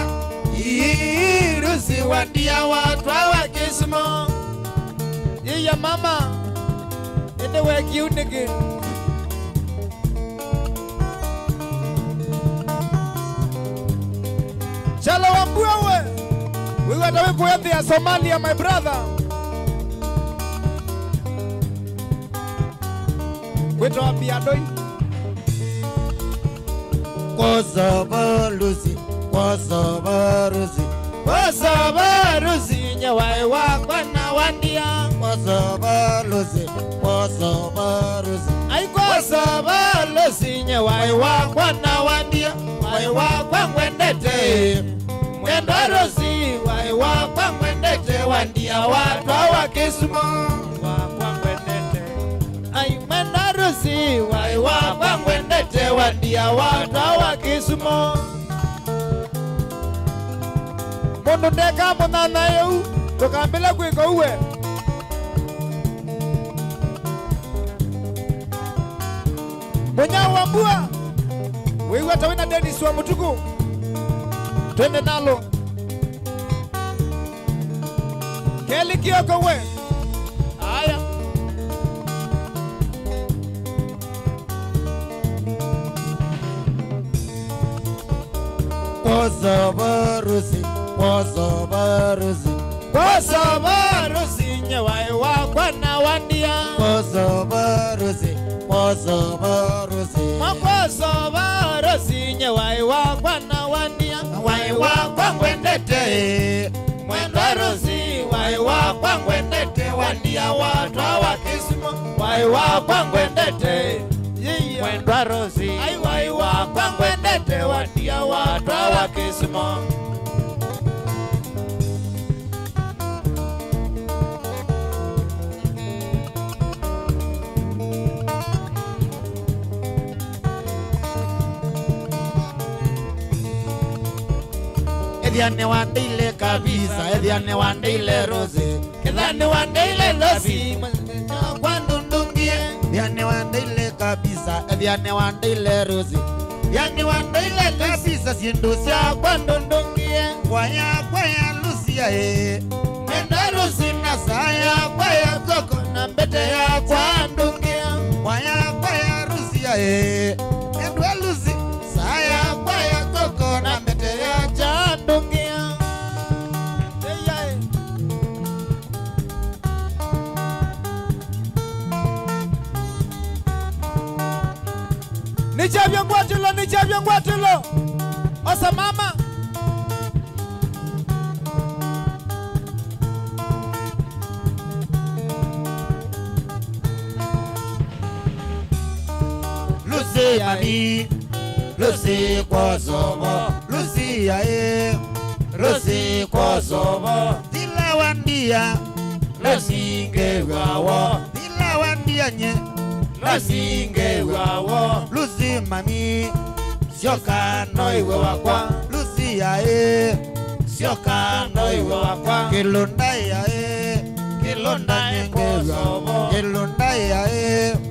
Lucia wandia watu wa Kisumu. Iya mama ende weki unege. Chala wambuwe wewe atawe kuyathi ya Somalia my brother. Weto wapi adoi Kosovarusi Kosovarusi Kosovarusi nyewae wakwa na wandia. Kosovarusi Kosovarusi Ai Kosovarusi nyewae wakwa na wandia. Wae wakwa ngwendete Mwendarusi wae wakwa ngwendete wandia watu wa Kisumu. Wakwa ngwendete Ai Mwendarusi wae wakwa ngwendete wandia watu wa Kisumu. Mundu ndeka munana yeu tukambila kwiko uwe Munyao wa mbua wiwa tawina Dennis wa Mutuku twende nalo Keli Kioko we aya Kosovarusi Kosovarusi nyewai wakwa na wandia Kosovarusi Kosovarusi nyewai wakwa na wandia Wai wakwa ngwendete Mwendarusi wai wakwa ngwendete Wandia watu wa Kisumu Wai wakwa ngwendete Mwendarusi Ai wai wakwa ngwendete Wandia watu wa Kisumu Edhiane wandile kabisa Edhiane wandile Rosi Edhiane wandile Rosi Kwandundungie Edhiane wandile kabisa Edhiane wandile Rosi Edhiane wandile kabisa Sindusia kwandundungie Kwaya Lucia Mwenda Rosi na saya Kwaya koko na mbete ya kwandungie Kwaya Rusia Edwa Lucy saya Kwaya koko na mbete ya Chandungia Nichavya ngwatilo Osa mama Lucy mami Lucy Kosovo Lucy Lucy Kosovo Dila wandia Lucy ngewawo Dila wandia nye Lucy ngewawo Lucy mami Sioka no iwe wakwa Lucy Sioka no iwe wakwa Kilonda Kilonda ngewawo Kilonda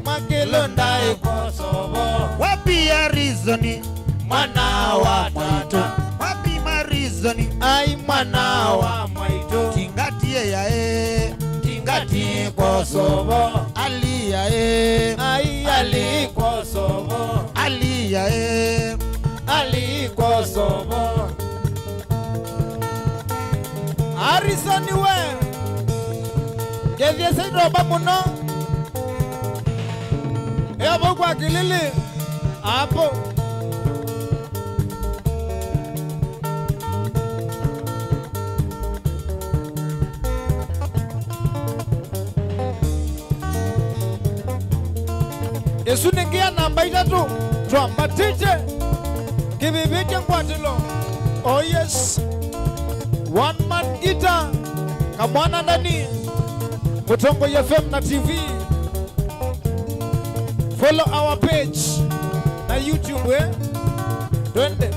Makilonda Kosovo Wapi ya rizoni Mwana wa Mwaitu Wapi marizoni Ai Mwana wa Mwaitu Tingatie Tingati Kosovo Ali Ai Ali Kosovo Ali Ali Kosovo Arizoni we Gedhie saidoba muno Ebo kwa kilili Apo Yesu ningia namba itatu Tuamba tiche Kibibike ngwatilo Oh yes One man guitar Kamwana ndani Mutongo FM na TV Follow our page na YouTube Twende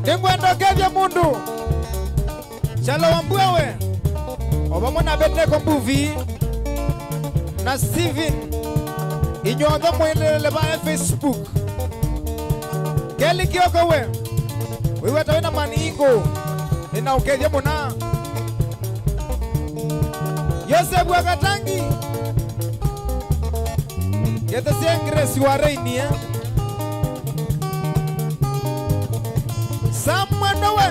Ningwendo kevya mundu Chalo wambwewe Obamona Beteko Mbuvi Na Steven Inyodho mwelele ba Facebook Keli Kioko we Wiweta wena maniingo Nina ukevya muna Yosef Wakatangi Yete siengresi wa reini Samwana we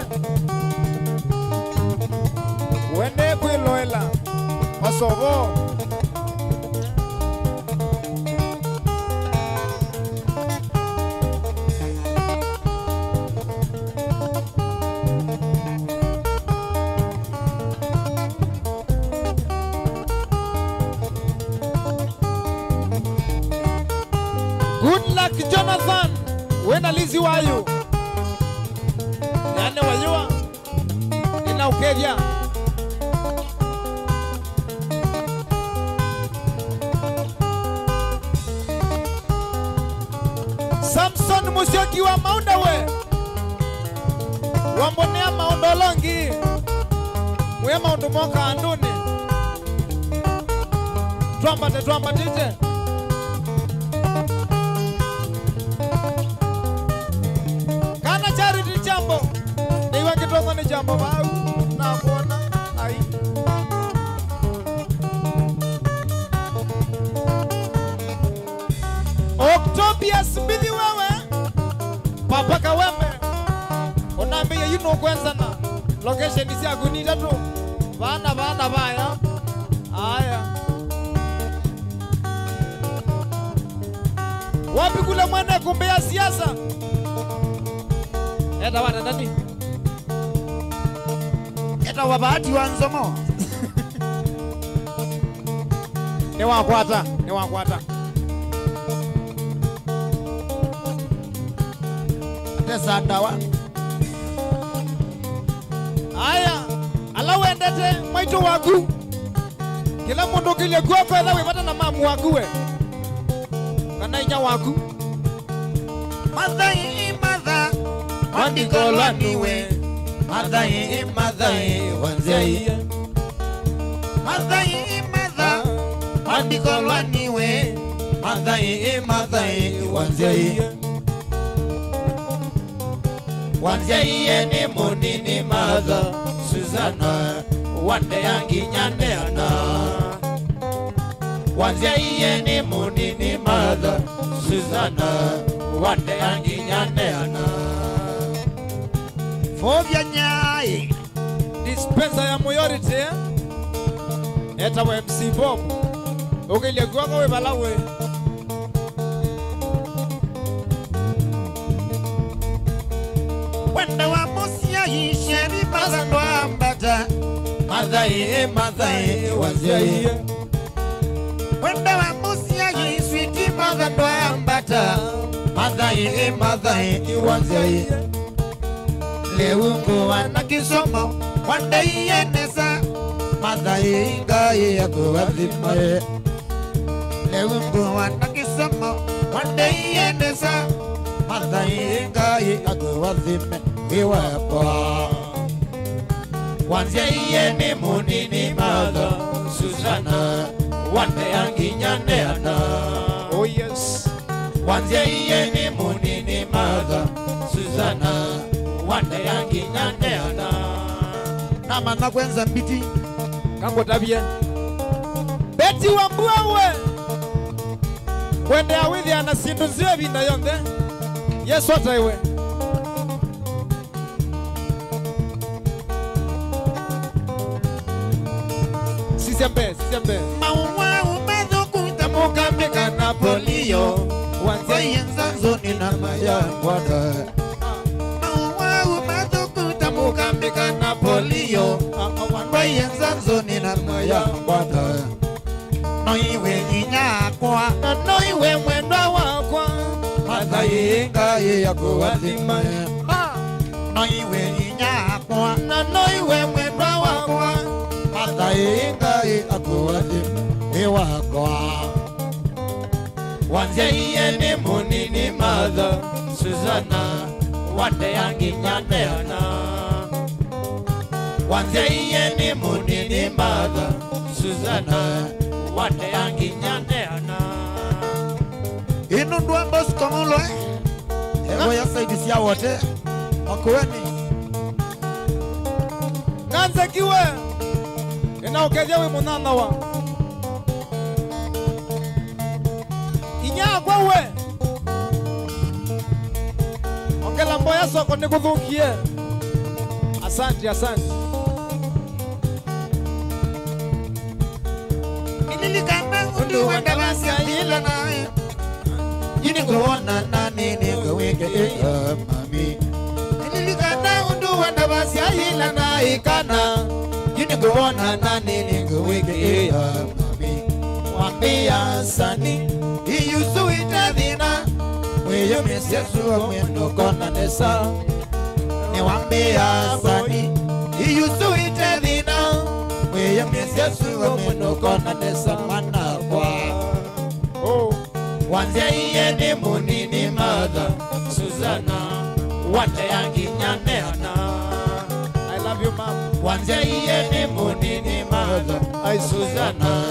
Wende kwiloela Kosovo Good luck Jonathan. Wena lizi wayu. Yane wayua. Ina ukedia. Samson Musyoki wa Maunda we. Wambonea maondolongi. Mwe maundu moka anduni. Twambatite. Kana Charity jambo. Niwe kitongo ni jambo bau. Na kuona. Ai. Octopius Bithi wewe. Papa Kawembe. Unaambia yuno kwanza na location isi agunita tu. Bana baya. Aya. Wapi kule mwana kumbea siasa? Eta wana nani? Eta wabahati wa Nzomo. Ni wakwata. Tesa dawa. Aya, ala wendete mwaito waku. Kila mundu kile kwako ala wepata na mamu waku we. Kana ija waku. Madha. Wandikolwa niwe. Madha. Wanzei. Madha. Wandikolwa niwe. Madha. Wanzei. Wanzei ni munini madha. Susana. Wande yangi nyandeana. Wanzei ni munini madha. Susana. Wande yangi nyandeana. Fovya nyai. Dispenser ya mayority. Eta wa MC Bob. Ukile kwako we balawe. Wanda wa musia yisheri mazando ambata. Madhae wanzei. Wanda wa musia yiswiti mazando ambata. Madhae wanzei. Leungo wana kisomo. Wanda yenesa. Madhae ingaye ya kuwadhima. Leungo wana kisomo. Wanda yenesa. Madhae ingaye ya kuwadhima. Iwapo Wanzei ni munini madha. Susana. Wande yangi nyandeana. Oh yes. Wanzei ni munini madha. Susana. Wande yangi nyandeana. Nama na kwenza mbiti. Kango tabie. Beti wambuawe. Wende awithi anasindu ziwe binda yonde. Yesu ataiwe. Sisembe. Maua umedhukuta mukambika na polio. Wanzei nzanzo ni na maya kwata. Maua umedhukuta mukambika na polio. Wanzei nzanzo ni na maya kwata. Noiwe inyakwa. Noiwe mwendwa wakwa. Madhae ngaye ya kuwadhima. Noiwe inyakwa. Noiwe mwendwa wakwa. Madhae ngaye ya kuwadhima. Iwakwa. Wanzei ni munini madha. Susana. Wande yangi nyandeana. Wanzei ni munini madha. Susana. Wande yangi nyandeana. Inu ndua Bosco Mulo. Ewa ya saidisia wote. Wakuweni. Nganze kiwe. Inaokejewe munana wa. Inyakwa we. Ongela mboya soko nikuthukie. Asante. Inilikana undu wanda basi ajila nae. Yini kuona nani nikaweke mami. Inilikana undu wanda basi ajila nae kana. Yini kuona nani nikaweke mami. Wambia sani iyusu itadhina. Mweyo mesiesu wa mwendo kona nesa Niwambia sani Iyusu itedhina Mweyo mesiesu wa mwendo kona nesa Mana kwa Wanzia iye ni munini mother Susanna Wate yangi nyaneana I love you, mom. Wanzia iye ni munini mother Ay Susanna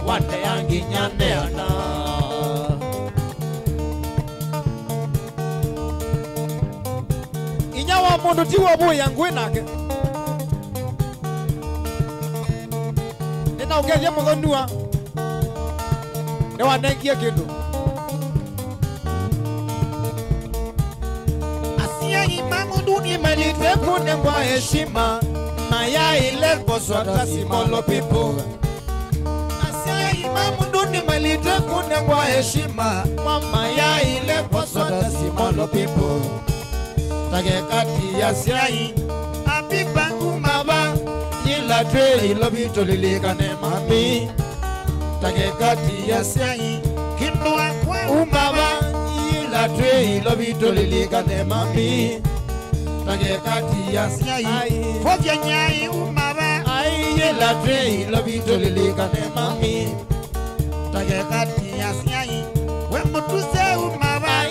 Wate yangi nyaneana Inyawa mundu tiwa bui yangu inake. Nina ugeria mugonua. Newa nengia kindu. Asia imamu duni malite kune kwa heshima Maya ile koswata simolo people Asia imamu duni malite kune kwa heshima Maya ile koswata simolo people Tage kati ya siai Apipa umaba Yila twe ilo bito lilikane mami Tage kati ya siai Kindua kwa umaba Yila twe ilo bito lilikane mami Tage kati ya siai Fovya nyai umaba Yila twe ilo bito lilikane mami Tage kati ya siai Wemutuse umaba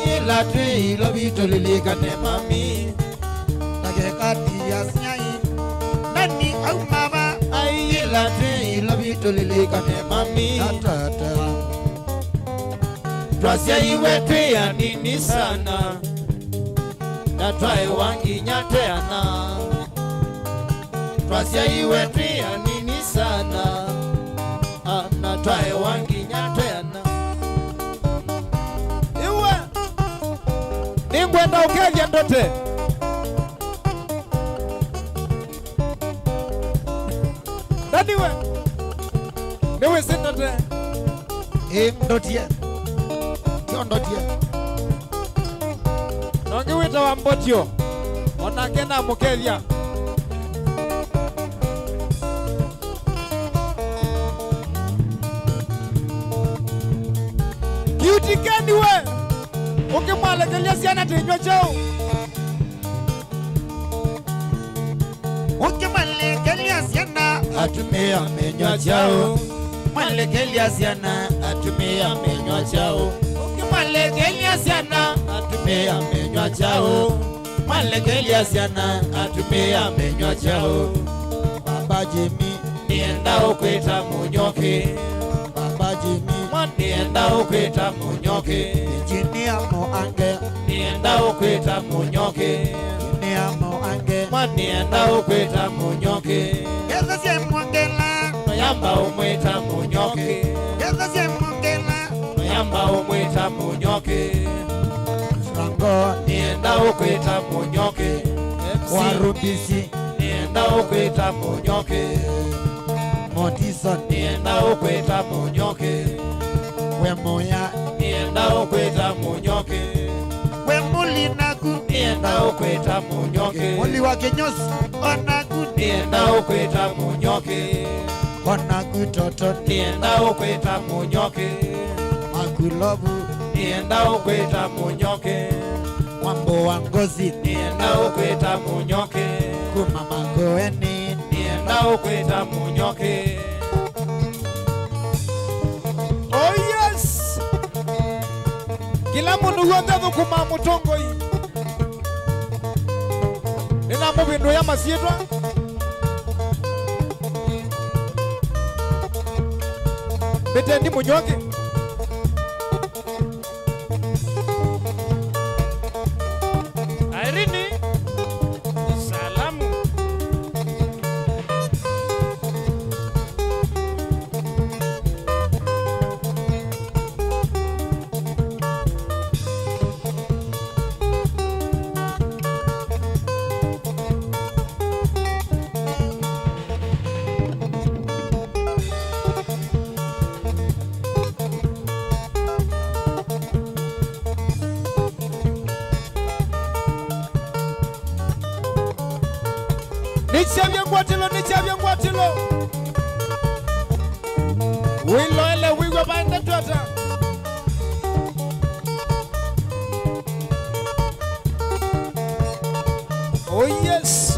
Yila twe ilo bito lilikane mami Tage kati ya siai Nani umaba Yila twe ilo bito lilikane mami Tatata Twasia iwe twe ya nini sana Na twae wangi nyateana Twasia iwe twe ya nini sana Na twae wangi nyateana Iwe. Ningwenda ukeria ndote. Dadiwe. Niwe sindote. Ndotie Kyo ndotie Nongi wita wa mbotio. Onake na mukeria. Kiutikeni we. Ukimwalekelia siana tinywa chao. Ukimwalekelia siana Atumia menywa chao Mwalekelia siana Atumia menywa chao Ukimwalekelia siana Atumia menywa chao Mwalekelia siana Atumia menywa chao Baba Jimmy Nienda ukwita munyoke Baba Jimmy Nienda ukwita munyoke Engineer Moange Nienda ukwita munyoke Engineer Moange Nienda ukwita munyoke Geza sie mwangela Noyamba umwita munyoke Geza sie mwangela Noyamba umwita munyoke Frango Nienda ukwita munyoke Warubisi Nienda ukwita munyoke Motison Nienda ukwita munyoke Wemoya Nienda ukwita munyoke Wemulinaku Nienda ukwita munyoke Muli wake nyosi Onaku Nienda ukwita munyoke Onaku toto Nienda ukwita munyoke Makulobu Nienda ukwita munyoke Wambo wangozi Nienda ukwita munyoke Kumama koeni Nienda ukwita munyoke Oh yes. Kila mundu wote thukuma mutongo hii. Nina mubindu ya masietwa. Betendi munyoke. Irene Salamu. Nichavye ngwatilo. Wilo ele wigo baende tuata. Oh yes.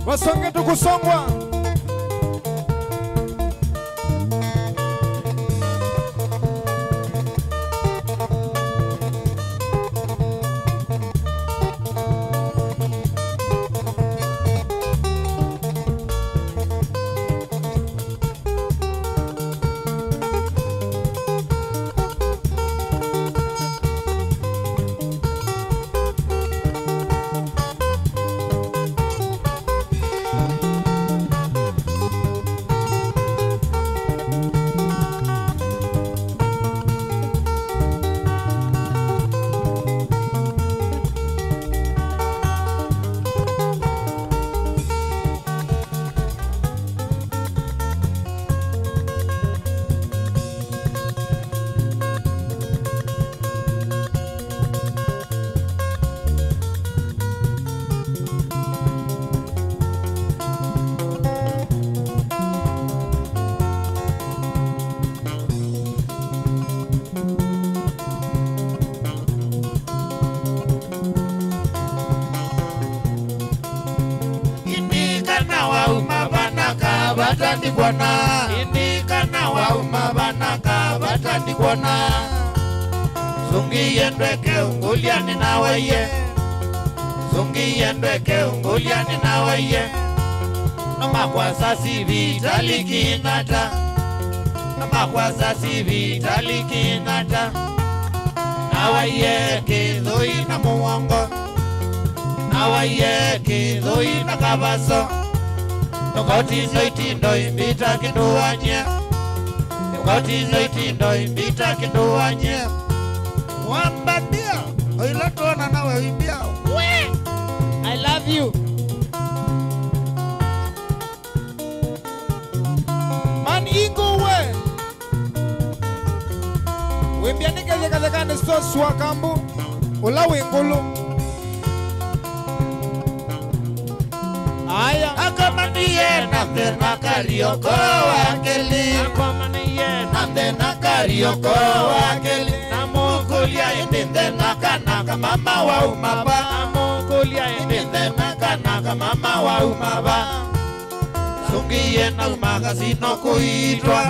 Wasonge tukusongwa. Batandikwana indikana wauma banaka batandikwana Zungi yendweke unguliani nawaye Zungi yendweke unguliani nawaye Nama kwa sasi vitali kinata Nama kwa sasi vitali kinata Nawaye kidhui na muongo Nawaye kidhui na kabaso Ngotizo itindo imbita kinduanye Ngotizo itindo imbita kinduanye Wambadia Oilatona nawe imbia I love you. Man ingo we. Wimbia nikeze kazekane so swakambu. Ula wingulu. Aya. Akamaniye nandena karioko wakeli Akamaniye nandena karioko wakeli Namukulia indindena kanaka mama wa umaba Namukulia indindena kanaka mama wa umaba Zungiye na umaga sino kuitwa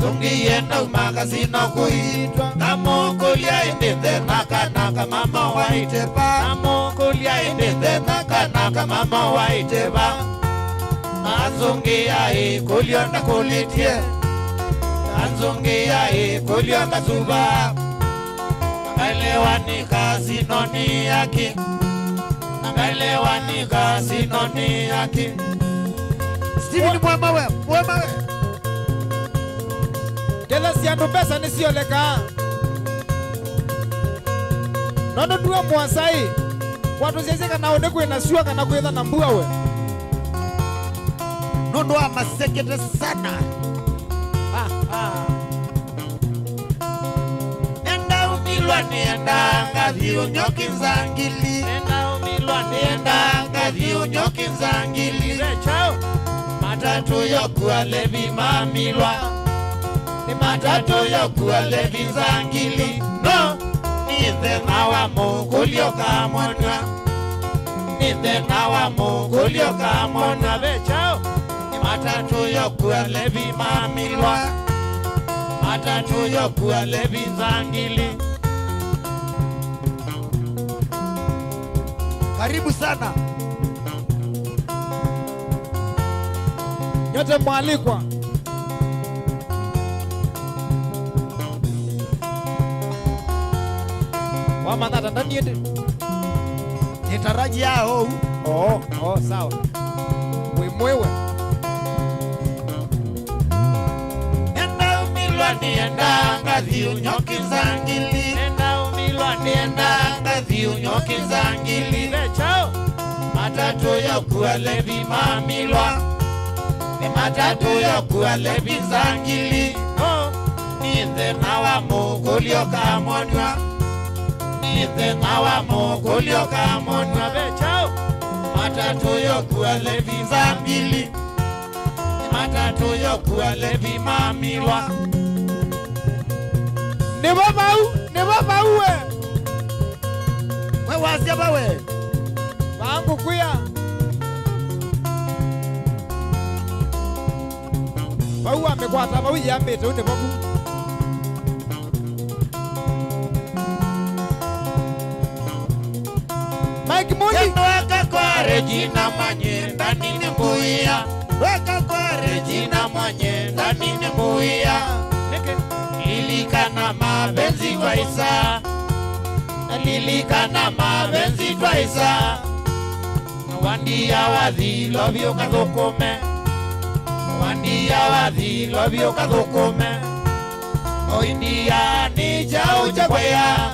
Zungiye na umaga sino kuitwa Namukulia indindena kanaka mama wa itepa Namukulia indindena kanaka mama wa itepa Anzungia kulionda kulitie Anzungia kulionda suba Nangailewa sinoni yaki Nangailewa sinoni yaki Steven mwemawe Kela siyandu pesa nisiyoleka Nono duwe mwasai Watu zezeka na onekwe na suwa kana kuweza na mbuwa we Nono wa masekete sana Nenda umilwa nienda ngazi unyoki nzangili Nenda umilwa nienda ngazi unyoki nzangili Matatu yoku alevi mamilwa Ni matatu yoku alevi nzangili No Ninde nawa mungulio kamonwa Ninde nawa mungulio kamonwa Vechao Matatu yoku alevi mamilwa Matatu yoku alevi nzangili Karibu sana Nyote mwalikwa Wamandata ndani yende Nitaraji yao sawa Mwewe Nenda umilwa nienda ngazi unyoki nzangili Nenda umilwa nienda ngazi unyoki zangili Chao. matatu yokualevi mamilwa ni matatu yokualevi zangili nithe nawa mugulio kamonwa nithe nawa mugulio kamonwa Chao. matatu yokualevi zangili matatu yokualevi mamilwa Ni baba uwe. we wasia bawe Wangu kuya. Bau amekwata bau yambete une babu. Mike Mundi. Kendo waka kwa Regina Mwanyenda nini mbuia waka kwa Regina Mwanyenda nini mbuia lilikana mabenzi twaisa lilikana mabenzi twaisa wandia wathilo vyoka thukome wandia wathilo vyoka thukome oindia ni chao cha kwaya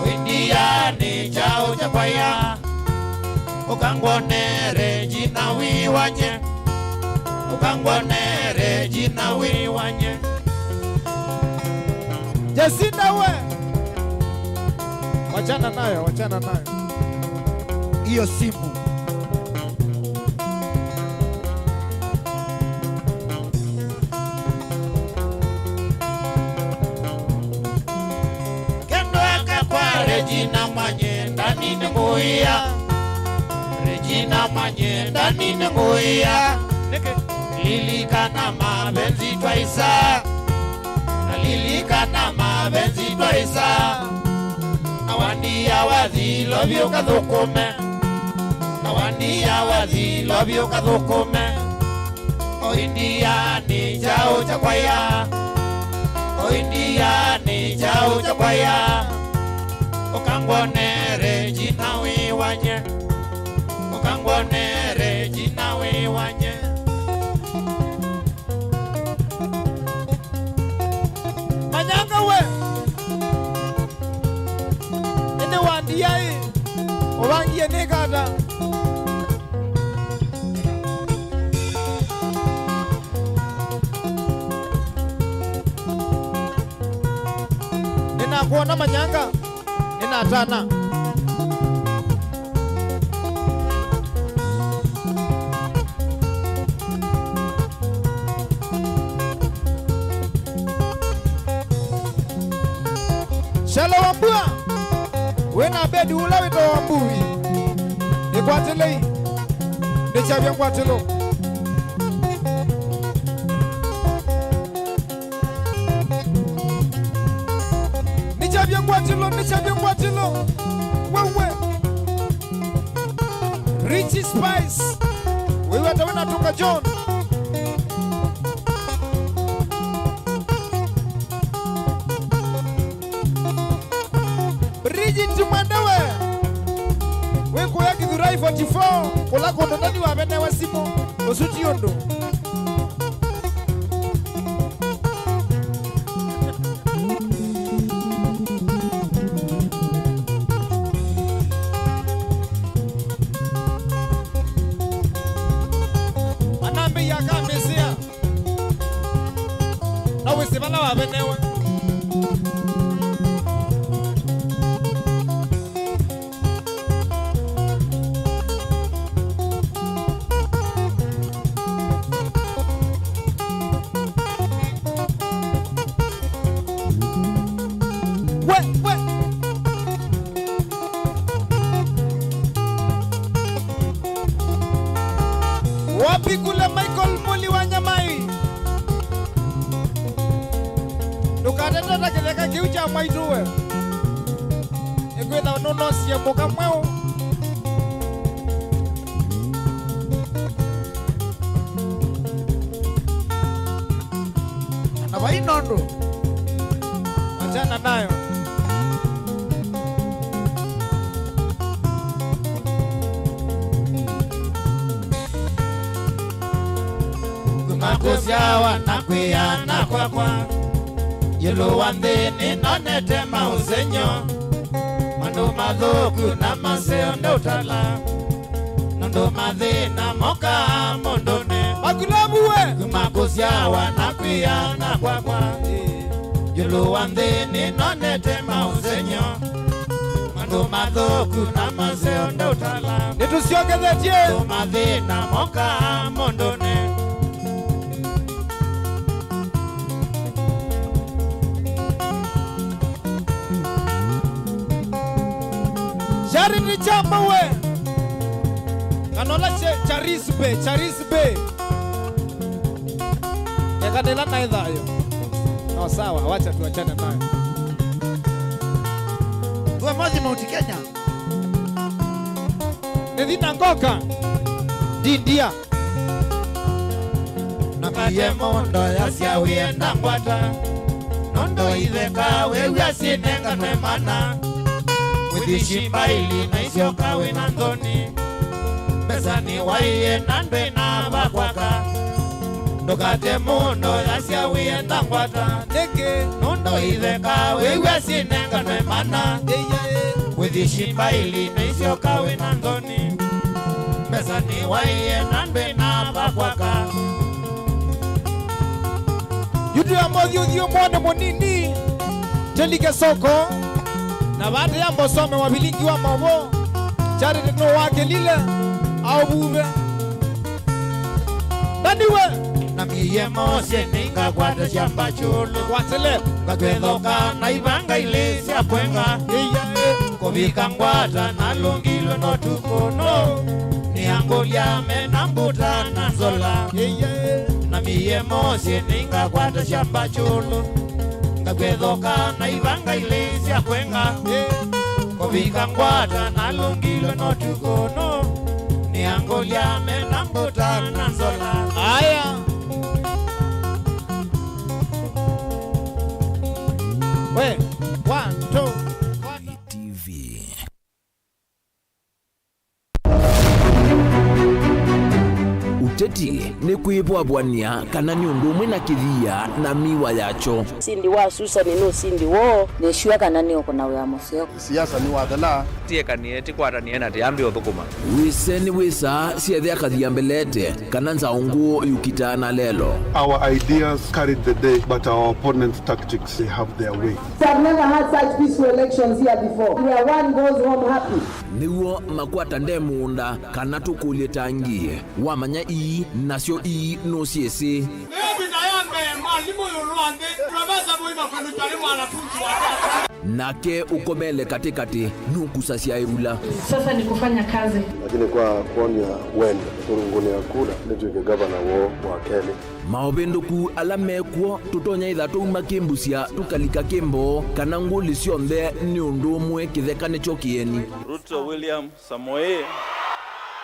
oindia ni chao cha kwaya ukangwone Regina wiwanye ukangwone Regina wiwanye Jacinda we. Wachana nayo. hiyo simu kendo aka kwa Regina Mwanyenda nini muia Regina Mwanyenda nini muia lilikana mabenzi twaisa lilikana mabenzi twaisa awandia wathilo vyoka thukome awandia wathilo vyoka thukome oindia ni chao cha kwaya oindia ni chao cha kwaya ukangwone Regina wiwanye ukangwone Regina wiwanye Manyanga we. Ene wandia hii. Owangie negada. Nina kuona manyanga. Nina atana. Shala wambua. Wena bedi ula wito wambui. Ni kwatile. Ni chabia kwatilo. Ni chabia kwatilo. Wewe. Richie Spice. Wewe atawena tunga John. Bridget Mwandewe. We kuya Githurai 44. Kula kondo nani wa benewe simo. Osuti yondo. Anambi ya kamesia. Na wesibana wa benewe. Wapi kule Michael Muli wa Nyamai. Tukateta keleka kiucha maituwe. Ekwenda nono siya moka mweo. Anabai nondo Wachana nayo. kumakuziawa na kwiana kwakwa yelo wandhini nonete mausenyo mandu mathuku na maseo neutala nundu mathina moka munduni Magulabu we kumakusya wanakwia na kwakwa yulu wa nthini nonete mausenyo mandu mathuku na maseo neutala nitusiogethetie nundu mathina moka munduni Charity chamba we kanola charisbe yakadela na idhayo. No, sawa, wacha tuachane nayo. tuwe moja Mount Kenya Nithina ngoka dindia namaye mondo yasyawie na ngwata nondo itheka wewia sinenga nemana withishimba ili na isyoka wina nthoni besani waiye na ndwe na bakwaka ndukate mundo yasyawie na ngwata neke nondo itheka wewia sinenga nemana withishimba ili na isyoka wina nthoni besani waiye na ndwe na bakwaka yudu ya mothi uthio mwone munini telike soko na baada ya mbosome wa bilingi wa mabo Charity no wake lile au buve daniwe na miye mose ninga kwata shamba chulu watele ngakethoka na ibanga ile cia kwenga kuvika ngwata na lungilo no tukono ni angolia mena mbuta na zola na miye mose ninga kwata shamba chulu ngakethoka na ibanga ile cia kwenga kuvika ngwata na lungilo no tukono ni angolia mena mbuta na zola aya we 1 2 TV. Uteti ni kwibwabwania kana ni undu umwe na kithia na miwa yacho. Sindi wa Susan no sindi wo ne shua kana ni okona wa museo siasa ni wathela tie kanie ti kwaranie na tiambi uthukuma Wise ni wisa siethe akathia mbelete kana nzaungu yukita na lelo. our ideas carried the day but our opponents tactics they have their way. We have never had such peaceful elections here before, where one goes home happy. Niwo makwata ndemunda kana tukulie tangie wamanya ii nasio ii no siesi nake ukomele katikati nukusa sia irula. Sasa ni kufanya kazi, Lakini kwa kuonia wende turunguni ya kura nituike gavana wa Kenya. Maobendoku alamekuo tutonya itha tuuma kimbusia tukalika kimbo kana nguli sionthe ni undu umwe kithekane chokieni. Ruto William Samoei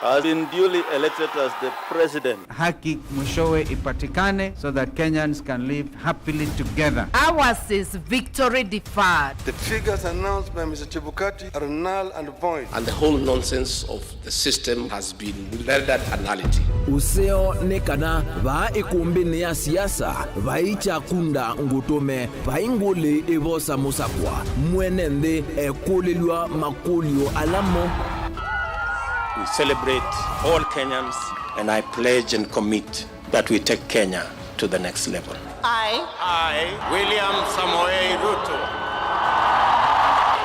has been duly elected as the president. Haki mwishowe ipatikane so that Kenyans can live happily together. ours is victory deferred. The figures announced by Mr. Chebukati are null and void. And the whole nonsense of the system has been rendered a nullity. Useo ne kana va ikumbini ya siasa vaicha kunda ngutume vainguli evosa musakwa mwenende ekulilwa makulio alamo. We celebrate all Kenyans and I pledge and commit that we take Kenya to the next level. I, William Samoei Ruto,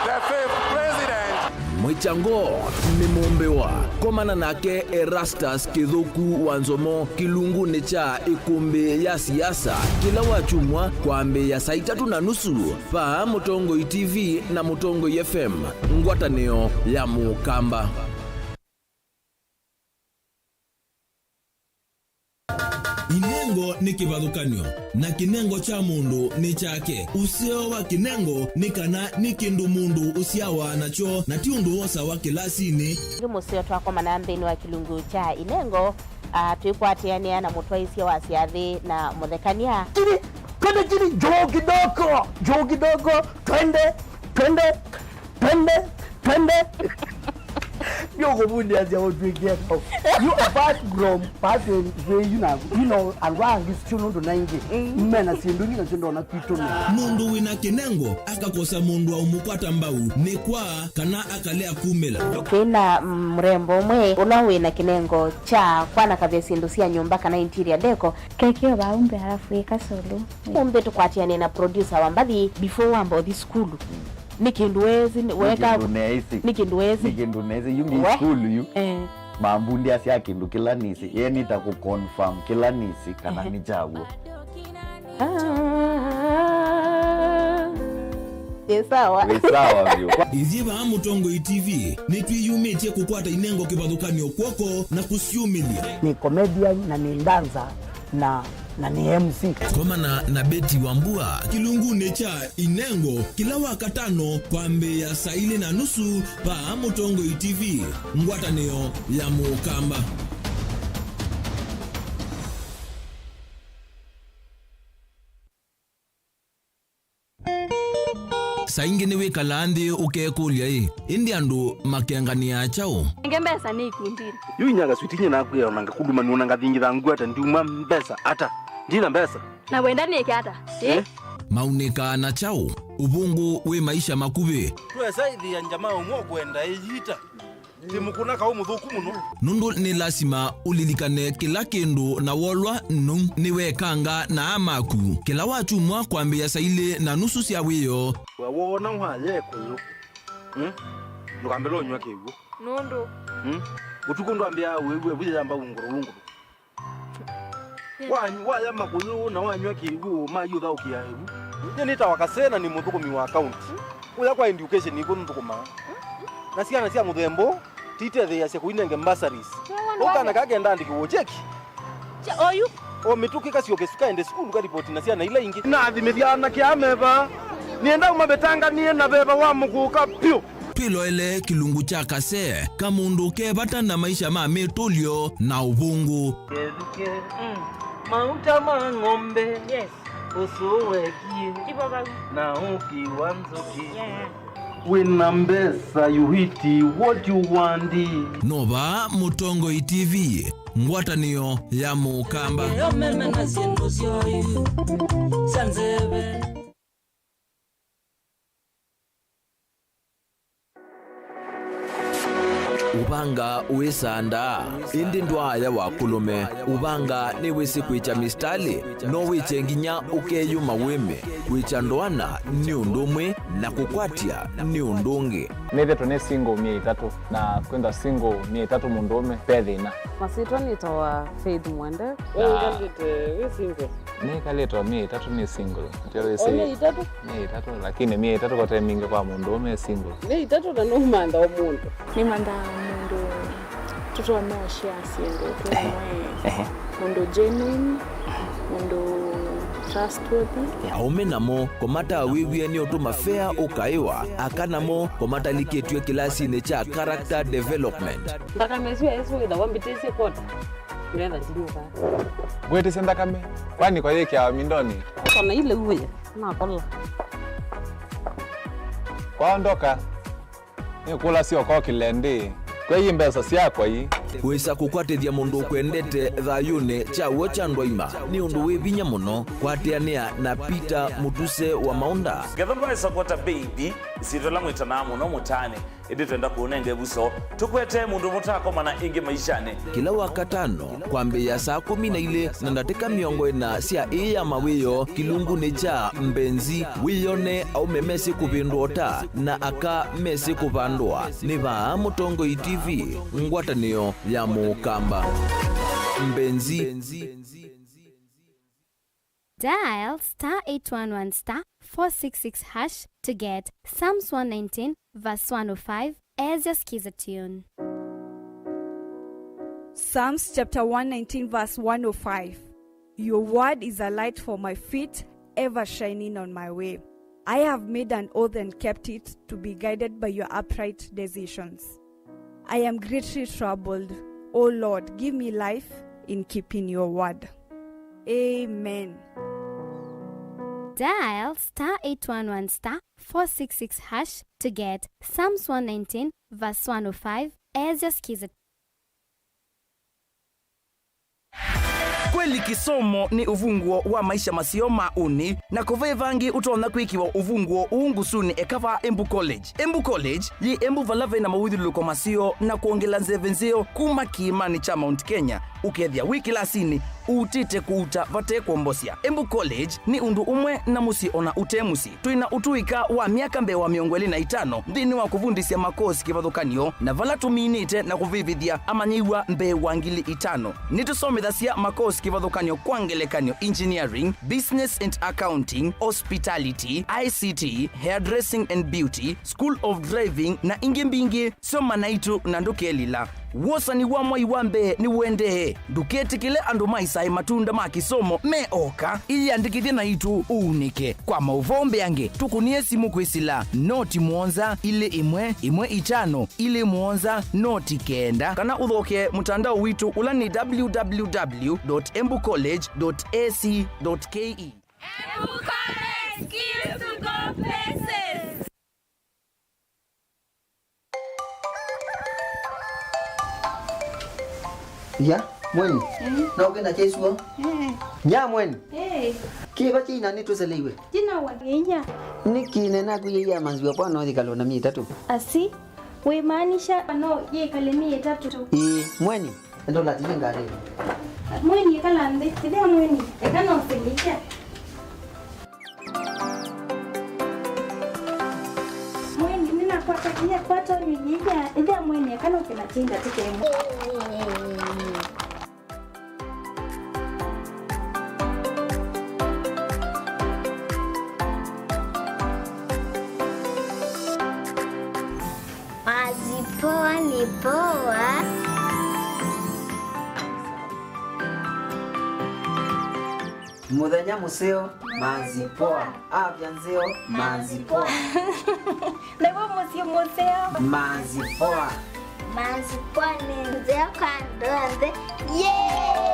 the fifth president. Mwichango ni mumbewa komana nake Erastus Kithuku Wanzomo kilungu ni cha ikumbi ya siasa kila wachumwa kwa mbe ya saa 3:30 pa Mutongo TV na Mutongo FM ngwatanio ya Mukamba. Inengo ni kivathukanio na kinengo cha mundu ni chake. Usio wa kinengo ni kana ni kindu mundu usiawa nacho na ti undu wosa wa kilasini. museo twako manambeni wa kilungu cha inengo tuikwatiania na mutwaisia wa siathi na muthekania Twende joo kidogo, twende. You go put there what we get. You apart from passing you know and wrong is chunu to 90. Mena sindu ni chindo na kitu. Mundu wina kinengo akakosa mundu wa umupata mbau ni kwa kana akalea kumela. Kina mrembo mwe unawe na kinengo cha kwana kabya sindu sia nyumba kana interior deco kekeo baumbe halafu ikasolo. Umbe tukwatiane na producer wambali before wambo this school. Nikinduwezi weka nikinduwezi yumi school yu mambundi asia kindu kila nisi yeni ta ku confirm kila nisi kana ni jawo Yesawa vyo Iziba Mutongo TV nitwiyumitie kukwata inengo kibadhukanio kwoko na kusiumilia ni comedian na ni dancer na ni MC komana na Beti Wambua kilungune cha inengo kila wakatano kwa mbe ya saa 4:30 pa Mutongo TV ngwatanio ya Mukamba. Saingi niwe kalandi ukekulia indi andu makengania chao ngembesa ni kundiri yu nyaga switinye na kuya onanga kuduma ni onanga thingi thangu ata ndiuma mbesa ata ndina mbesa na wenda ni kyata maunika na chao ubungu we maisha makube tuwe saidi ya njamaa umwo kwenda ejita timukuna ka umuthuku muno nundu ni lazima ulilikane kila kindu na wolwa nu niwe kanga na amaku kila watu mwa kwambia saa 4:30 cia wiyo wawona mwaje kuyo ndukambelo nywa kiwu nundu utuko ndambia wewe bujamba unguru wanya makuyu na wanywa kiwu mayutha ukiaibu nyeni tawakasena ni muthukumi wa account uya kwa education ni kunthukuma na ciana cia muthembo tite thia cia kuinenge bursaries ukana kagenda ndiki wocheki oyu o mitukika cio kesuka ende school ka report na ciana ila ingi na thimithana kiameva nienda umabetanga nie na beba wa muguka pio Piloele kilungu cha kase kamundu kebata na maisha mametolio na ubungu kezuke mauta mangombe usuwekie na ukiwanzoki wina mbesa yuhiti what you want Nova Mutongo TV ngwatanio ya Mukamba Ubanga uisanda indi ndwaya wakulume ubanga ni wisi kwicha mistali no wiche nginya ukeyuma wime kwicha ndwana ni undumwe na kukwatia ni undungi nithe tune single 3 na kwenda single 3 mundume pethina masito nitoa Faith Mwende we single nikaletwa 3 ni single ndio si 3 lakini 3 kwa time mingi kwa mundume single 3 na no manda omuntu ni manda mundu tutoa maisha single kwa mundu genuine mundu trustworthy aume namo komata wiwie ni otuma fair ukaiwa akanamo komata liketwe kilasi ne cha character development ndaka mezu yesu ida wambitese kota nenda tinuka gwete senda kame kwani kwa yake ya mindoni kona ile uwe na kola kwaondoka ni kula sio kwa kilende kwa hii mbesa sia kwa hii wisa kukwatithia mundu kwendete thayune cha wocha ndwaima ni undu wibinya muno kwatiania na Peter Mutuse wa Maunda Gavana Sokota baby sitola mwitana muno mutane idi twenda kuonenge buso tukwete mundu mutako mana ingi maishane kila wakatano kwambe ya saa 12 na ndateka miongo ina sia ya mawiyo kilungu ni cha mbenzi wiyone au memesi kupindota na aka mesi kupandwa ni ba Mutongo TV ngwatanio ya Mukamba mbenzi Dial *811*466# to get Psalms 119 verse 105 as your skiza tune. Psalms chapter 119 verse 105. Your word is a light for my feet, ever shining on my way. I have made an oath and kept it to be guided by your upright decisions. I am greatly troubled. O Lord, give me life in keeping your word. Amen. Dial *811*466# to get Psalms 119 verse 105 Ezra Skiza. Kweli kisomo ni uvunguo wa maisha masio mauni na kuvevangi utona kwikiwa uvunguo uungusuni ekava Embu College. Embu College yi Embu valave na mawithuluko masio na kuongela nzevenzio kuma kiimani cha Mount Kenya ukethia wiki lasini utite kuuta vate kuombosia. Embu College ni undu umwe na musi ona utemusi. Tuina utuika wa miaka mbe wa miongweli na 5 ndini wa kuvundisia makosi kivathukanio na vala tuminite na kuvivithia amanyiwa mbe wa ngili 5. Nitusomithasia makosi kivathukanio kwa ngelekanio engineering, business and accounting, hospitality, ICT, hairdressing and beauty, school of driving na ingi mbingi soma naitu na ndukelila. Wosa ni wa mwai wambe ni uendehe. Duketi kile andu maisai matunda makisomo meoka ili andikithia na itu uunike. Kwa mauvombe yange tukunie simu kwisila noti muonza ile imwe 5 ile muonza noti kenda. Kana uthoke mutandao witu ula ni www.embucollege.ac.ke. Embu College, skills to go places. Ya, mweni. Na ukenda chesua? Ya mweni. Kiva china ni tuseliwe. Jina wageja. Nikine na kuyeya manziwa bwana odikalo na 3. Asi, we maanisha no ye kalemi 3. Mweni. Ndo latini ngare. Mweni kala ande, tida mweni. Ekana oselika. Mweni nina kwata nijija. Ida mweni ekana oselachinda tikemu. Poa ni poa. Muthenya museo mazi poa. Afya nzeo mazi poa. Lewa museo mazi poa. Mazi poa ni nzeo kandonde. Yay!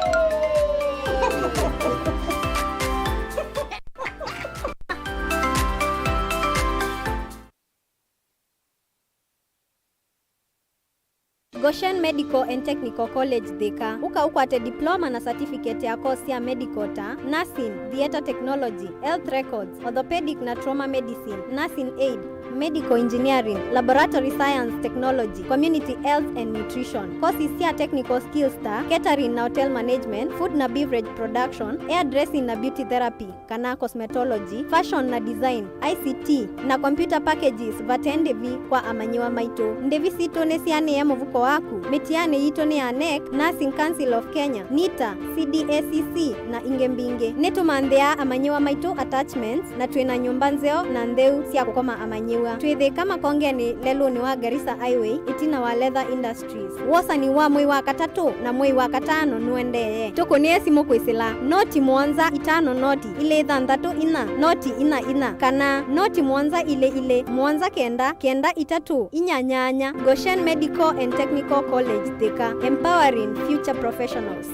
Goshen Medical and Technical College Thika. Ukwate diploma na certificate ya course ya medical ta, nursing, theater technology, health records, orthopedic na trauma medicine, nursing aid, medical engineering, laboratory science technology, community health and nutrition. Courses ya technical skills ta, catering na hotel management, food na beverage production, hairdressing na beauty therapy, kana cosmetology, fashion na design, ICT na computer packages vatendevi kwa amanyiwa maito. Ndevi sito nesiane ya muvuko waku. Metiane yito ni ya NEC, Nursing Council of Kenya, NITA, CDACC na ingembinge. Netu mandea amanyiwa maito attachments na tuena nyumba nzeo na ndeu siya kukoma amanyiwa. Tuethe kama konge ni lelu ni wa Garissa Highway, itina wa Leather Industries. Wosa ni wa mwei wa 3 na mwei wa 5 nuendeye. Toko ni esimu kwisila. Noti muonza 5 noti ile 6 ina. Noti ina. Kana noti muonza ile muonza kenda 3 inyanyanya. Goshen Medical and Technical College Thika, empowering future professionals.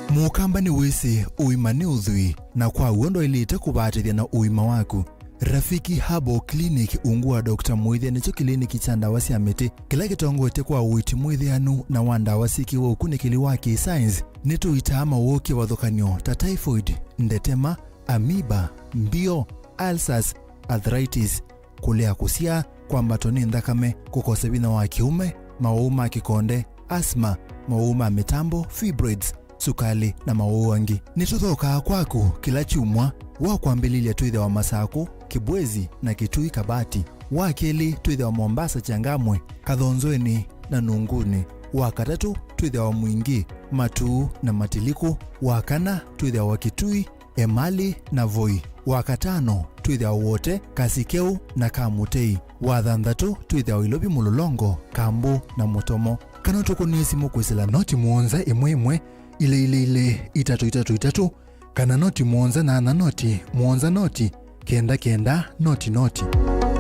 Mukamba ni wese uima ni uthui na kwa uondo ilite kubatithia na uima waku. Rafiki Herbal Clinic ungua Dr. Mwithia nicho kliniki cha ndawa cia miti kila gitongoete kwa uiti mwithianu na wa ndawa cikiwa ukunikili wa science nituitaa mauki wathukanio ta typhoid, ndetema, amoeba, mbio, ulcers, arthritis, kulea kusia, kwambato ni thakame, kukosa vina wa kiume, mauma kikonde, asthma, mauma mitambo, fibroids, sukali na mauangi. Nituthoka kwaku kila chumwa wa kwambililia tuithe wa Masako, Kibwezi na Kitui Kabati. Wa keli tuithe wa Mombasa Changamwe, Kathonzweni na Nunguni. Wa katatu tuithe wa Mwingi, Matuu na Matiliku. Wa kana tuithe wa Kitui, Emali na Voi. Wa katano tuithe wa wote, Kasikeu na Kamutei. Wa thanthatu tuithe wa Ilobi Mulolongo, Kambu na Mutomo. Kana tukunie simu kwisila noti muonza imwe ile 3 kana noti muonza na noti muonza noti kenda noti.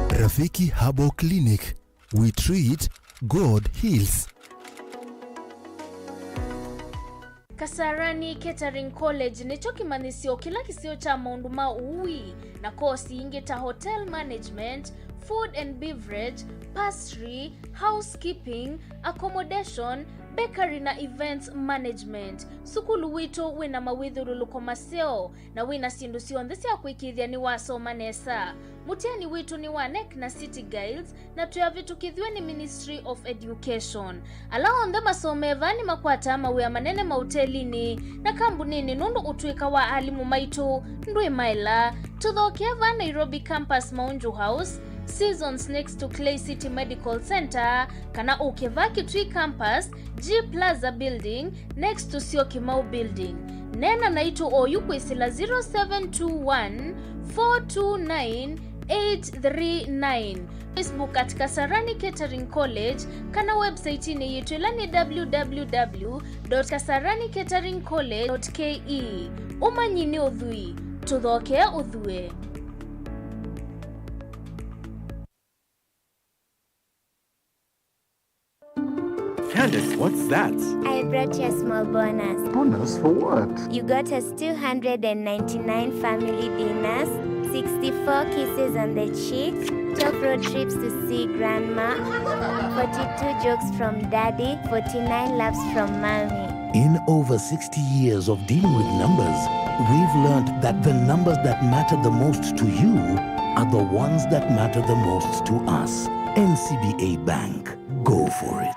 Rafiki Herbal Clinic, we treat, God heals. Kasarani Catering College nicho kimanisio kila kisio cha maunduma uwi na kosi inge ta hotel management, food and beverage, pastry, housekeeping, accommodation, bakery na events management. Sukulu wito wina mawithurulu komaseo na wina sindu cionthe cia kwikithia ni wasoma nesa. Mutiani witu ni wa NEC na City Guides na tuyavitukithwe ni Ministry of Education. Ala onthe masomeva ni makwata mawia manene mahotelini na kambunini nundu utwika wa alimu maitu ndui maila. Tuthokeva Nairobi Campus Maunju House, Seasons next to Clay City Medical Center, kana ukeva Kitui Campus, G Plaza Building, next to Syokimau Building. Nena naitu oyuku isila 0721 429 839. Facebook at Kasarani Catering College, kana website ni yetu ni www.kasaranicateringcollege.ke. Umanyini udhui, tuthoke udhue. Candace, what's that? I brought you a small bonus. Bonus for what? You got us 299 family dinners, 64 kisses on the cheek, 12 road trips to see grandma, 42 jokes from daddy, 49 laughs from mommy. In over 60 years of dealing with numbers, we've learned that the numbers that matter the most to you are the ones that matter the most to us. NCBA Bank. Go for it.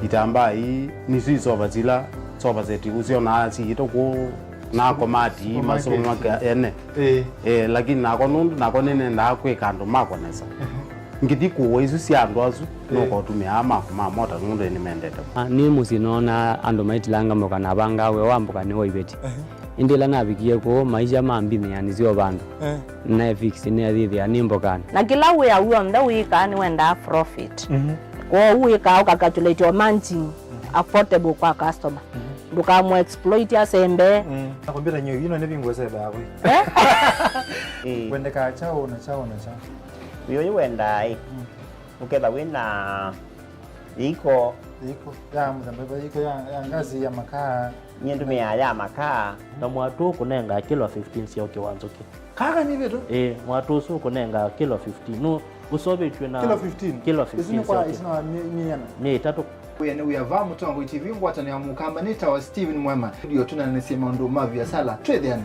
Itamba hii nisi soba zila soba zeti usio na si itoko na komati masomo maka ene lakini nako nundu nako nene ndakwe kando mako nesa ngiti kuwo isu si andu asu noko tumia ama mota nundu ni mendete ni musinona ando maitilanga moka na bangawe wambuka ni hoibeti indila nabikie ko maisha mambini yani sio bandu na fix ni adhithi ani mbokana na kila we awu nda we kan wenda profit ko we ka calculate your managing affordable kwa customer duka mo exploit ya sembe nakwambia nyo yino ne bingwese bawe wende ka chao na chao Yo wenda ukeba wina iko ya mzambeba iko ya ngazi ya makaa nyendu ya makaa na mwatu kunenga kilo 15 sio kiwanzo ki kaka ni vitu mwatu su kunenga kilo 15 no usobe chwe na kilo 15 isina ni tatu Uyane uyava mutongo TV ngwata ya mukamba nita wa Steven Mwema ndio tunanasema ndo mavi ya sala twedian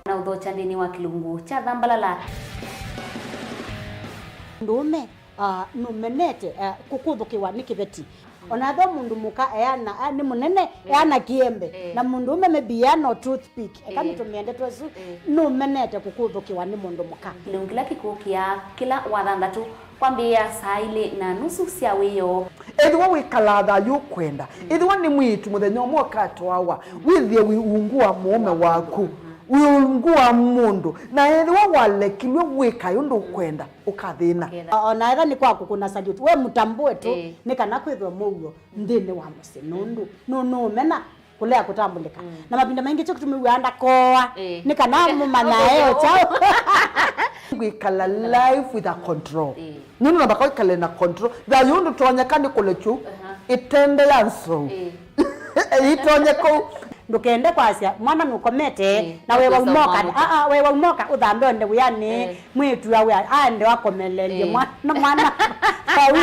na udhochandini wa kilungu cha dhambalala ndume numenete kukudhukiwa nikiveti onatho mundu muka eana ni munene eana kiembe na mundu ume mebiano toothpick ekani tumiende twasu numenete kukudhukiwa ni mundu muka kilungu kila kikukia kila wathandatu kwambia saa ile na nusu cia wiyo ethiwa wikalatha yukwenda ethiwa ni mwitu muthenya umwe katwawa withie wiungua mume waku wiungua mundu na ethiwa walekilwe wika yundu kwenda ukathina ona etha ni kwaku kuna salute we mutambue tu ni kana kwithwa mugo ndini wa musi nundu no mena kulea kutambulika na mapinda mengi cyo kutumiwanda koa ni kana mumana eo chao wikala life with a control nunu na bakoi kale na control da yundu tonya kandi kolechu itende yanso itonye ko ndukende kwasia mwana nukomete na wewe umoka wewe umoka udhambe onde uyani mwitu yawe ande wakomelelie mwana kawi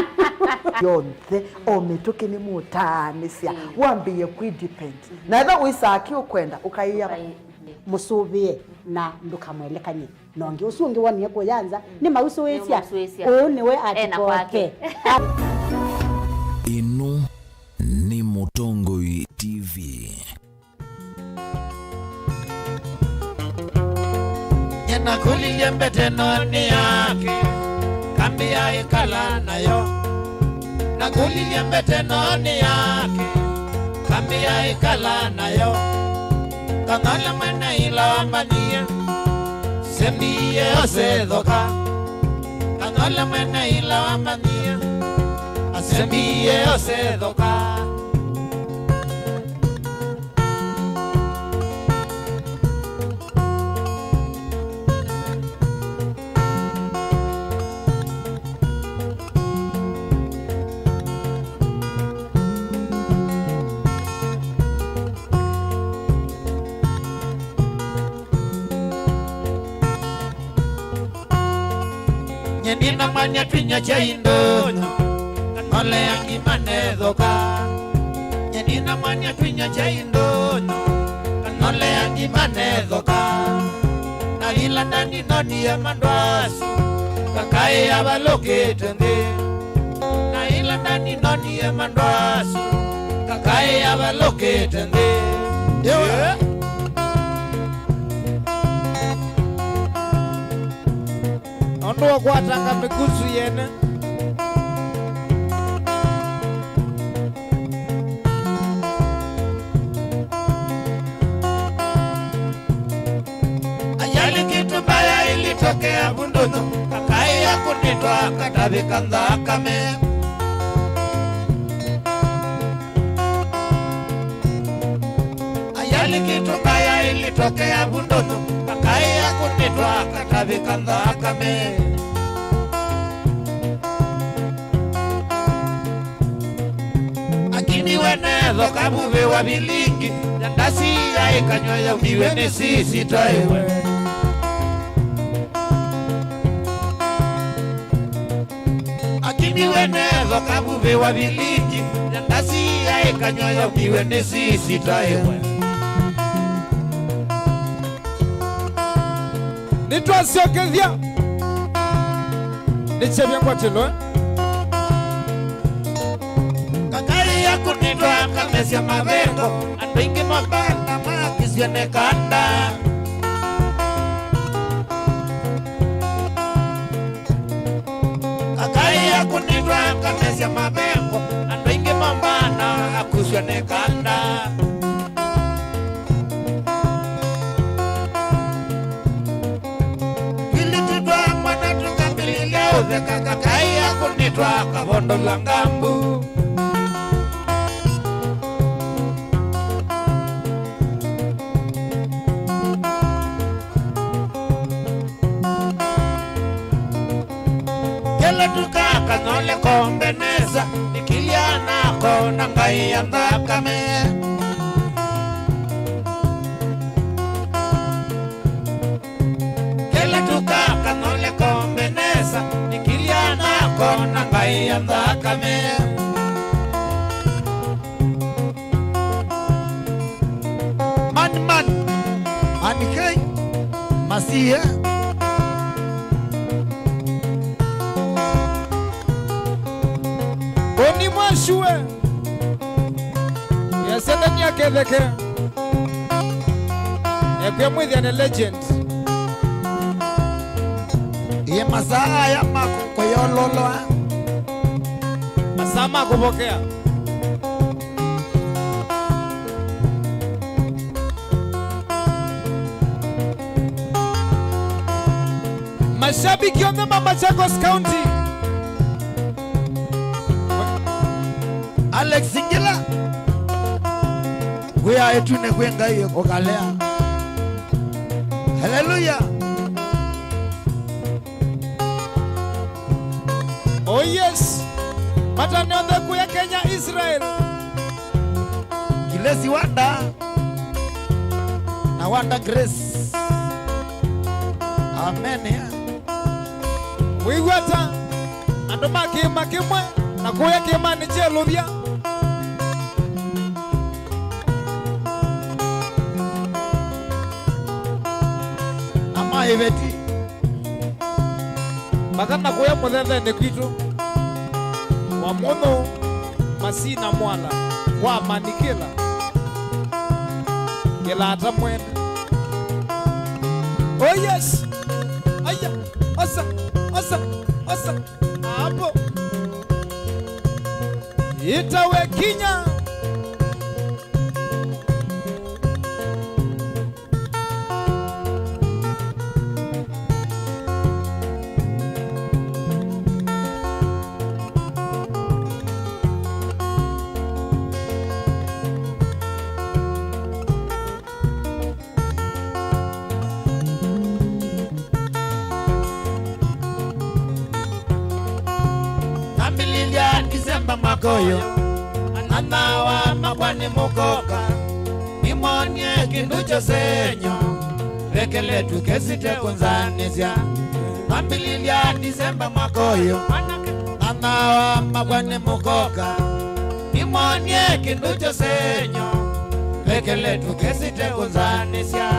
yonthe ometoke ni mutanisia wambiye ku depend na eba uisaki ukwenda ukaiya musubie na ndukamwelekanye nonge usungi woni yako yanza ni mauso wesia niwe atikoke ino ni Mutongoi TV. Nyena kuliye mbete noni yake kambia ikala nayo na kuliye mbete noni yake kambia ikala nayo kangala mwene ila mania sembiye osedhoka kangala mwene ila mania sembiye osedhoka Nyendina manya twinya chaindonyo Kanole yangi manedhoka Nyendina manya twinya chaindonyo Kanole yangi manedhoka Na ila ndani noni ya mandwasi Kakai ya baloke tende Na ila ndani noni ya mandwasi Kakai ya baloke tende yeah. Ondo wakwatanga mikusu yene Ajali kitu baya ilitokea Bundono Kakai ya kunitwa katabika ndakame Ajali kitu baya ilitokea Bundono Kakai ya kunitwa katabika ndakame Akini wenedho kabuve wa bilingi Yandasi ya ikanywa ya uniwe ni sisi taiwe Akini wenedho kabuve wa bilingi Yandasi ya ikanywa ya uniwe ni sisi taiwe Nitwa siokethia Nichebia kwa chilo Kakai ya kunitwa kamesia mavengo Andoingi mabanda makisione kanda Kakai ya kunitwa kamesia mavengo Andoingi mabanda akusione kanda Kakai ya kunitwa kabondo langambu Kela tuka kanole kombeneza Nikiliana kona ngai ya ndakame Kela tuka kanole kombeneza Nikiliana kona ngai ya ndakame Man Anikai Masiya Boni mwashue Yasenda nyake dheke Ekwe mwithia ni legend Iye masaa ya makuko yololoa Masaa makupokea Mashabiki yote Machakos County Alex Singila Wea etune kwenga hiyo kokalea Hallelujah Oh yes Matanionde kuya Kenya Israel Kilesi Wanda Na Wanda Grace Amen Wigwata Andoma kima kimwe Na kuya kima ni jelubia Ama eveti Bakana kuya muthethe ni kwitu Wa muno Masina mwala Wa manikila Kila hata mwene Oh yes Aya Asa Hapo Itawe Kinya Disemba makoyo Ananawa mabwani mukoka Nimonye kinducho senyo Vekele tukesite kunzanizya Wambililia Disemba makoyo Anawa mabwane mukoka Nimonie kinducho senyo Lekele tukesite kuzanisya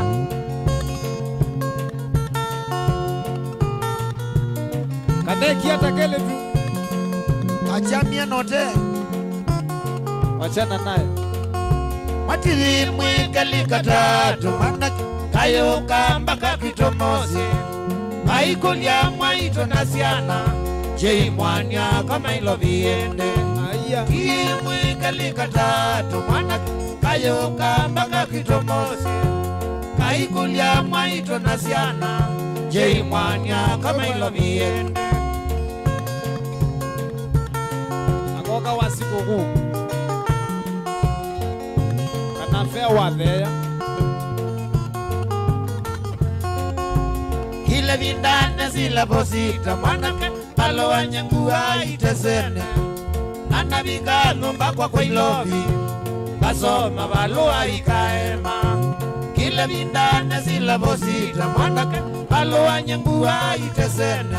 Kaneki hata kele tu Achamia note wachana naye Matiri mwikali katatu Mana kayo kambaka kitomozi Maikulia mwaito nasiana Jei mwanya kama ilo viende Kimwikali katatu Mana kayo kambaka kitomozi Maikulia mwaito nasiana Jei mwanya kama ilo viende Agoga wasiku huu Kanafea wathea Kile vindane zila posita Mwanake palo wanyangua itesene Nana vikalo mbakwa kwa ilovi Kasoma valua ikaema Kile vindane zila posita Mwanake palo wanyangua itesene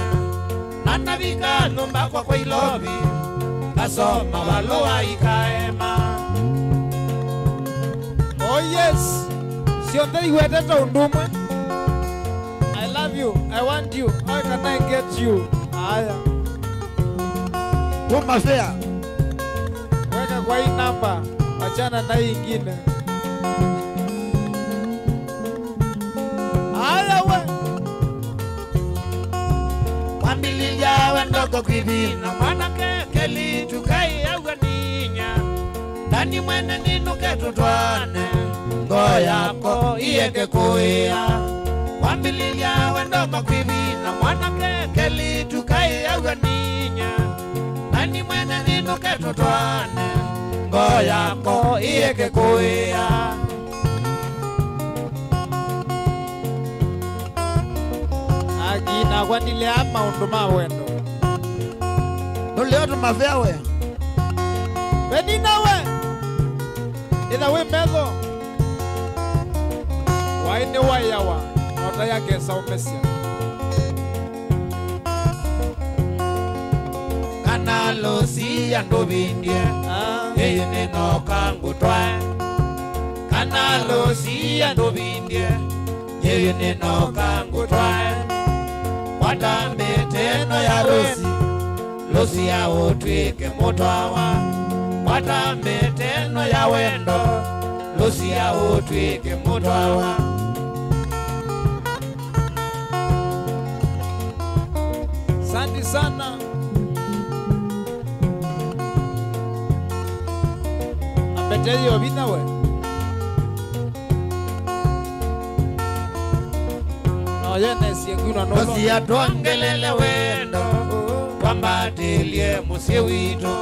Nana vikalo mbakwa kwa ilovi Kasoma valua ikaema Oh yes Sionde iweteta undumwe I love you, I want you, how can I get you? Aya Tuma fea Weka kwa hii namba wachana na hii ingine Aya we Wambililia wendoko kwivina Mwanake keli tukai ewe ninya Dani mwene ninuke tutwane Ngoyako iyeke kuya Wambililia wendoko kwivina Mwanake keli tukai ewe ninya Dani mwene ninuke tutwane Ngoyako iyeke kuya Agina kwa nile ama unduma wendo Nuleo tumafea we Benina we Ila we medho Waine wayawa Nota ya gesa umesia Kanalo siya ndobindye Yeye neno kangu twae Kanalo siya ndobindye Yeye neno kangu twae Watambe teno ya rosi Losi ya utwike mutwawa Watambe teno ya wendo Losi ya utwike mutwawa Santi sana Apete yo vina we No yene siengwino no Losi ya tuangelele wendo Kwamba tilie musie wito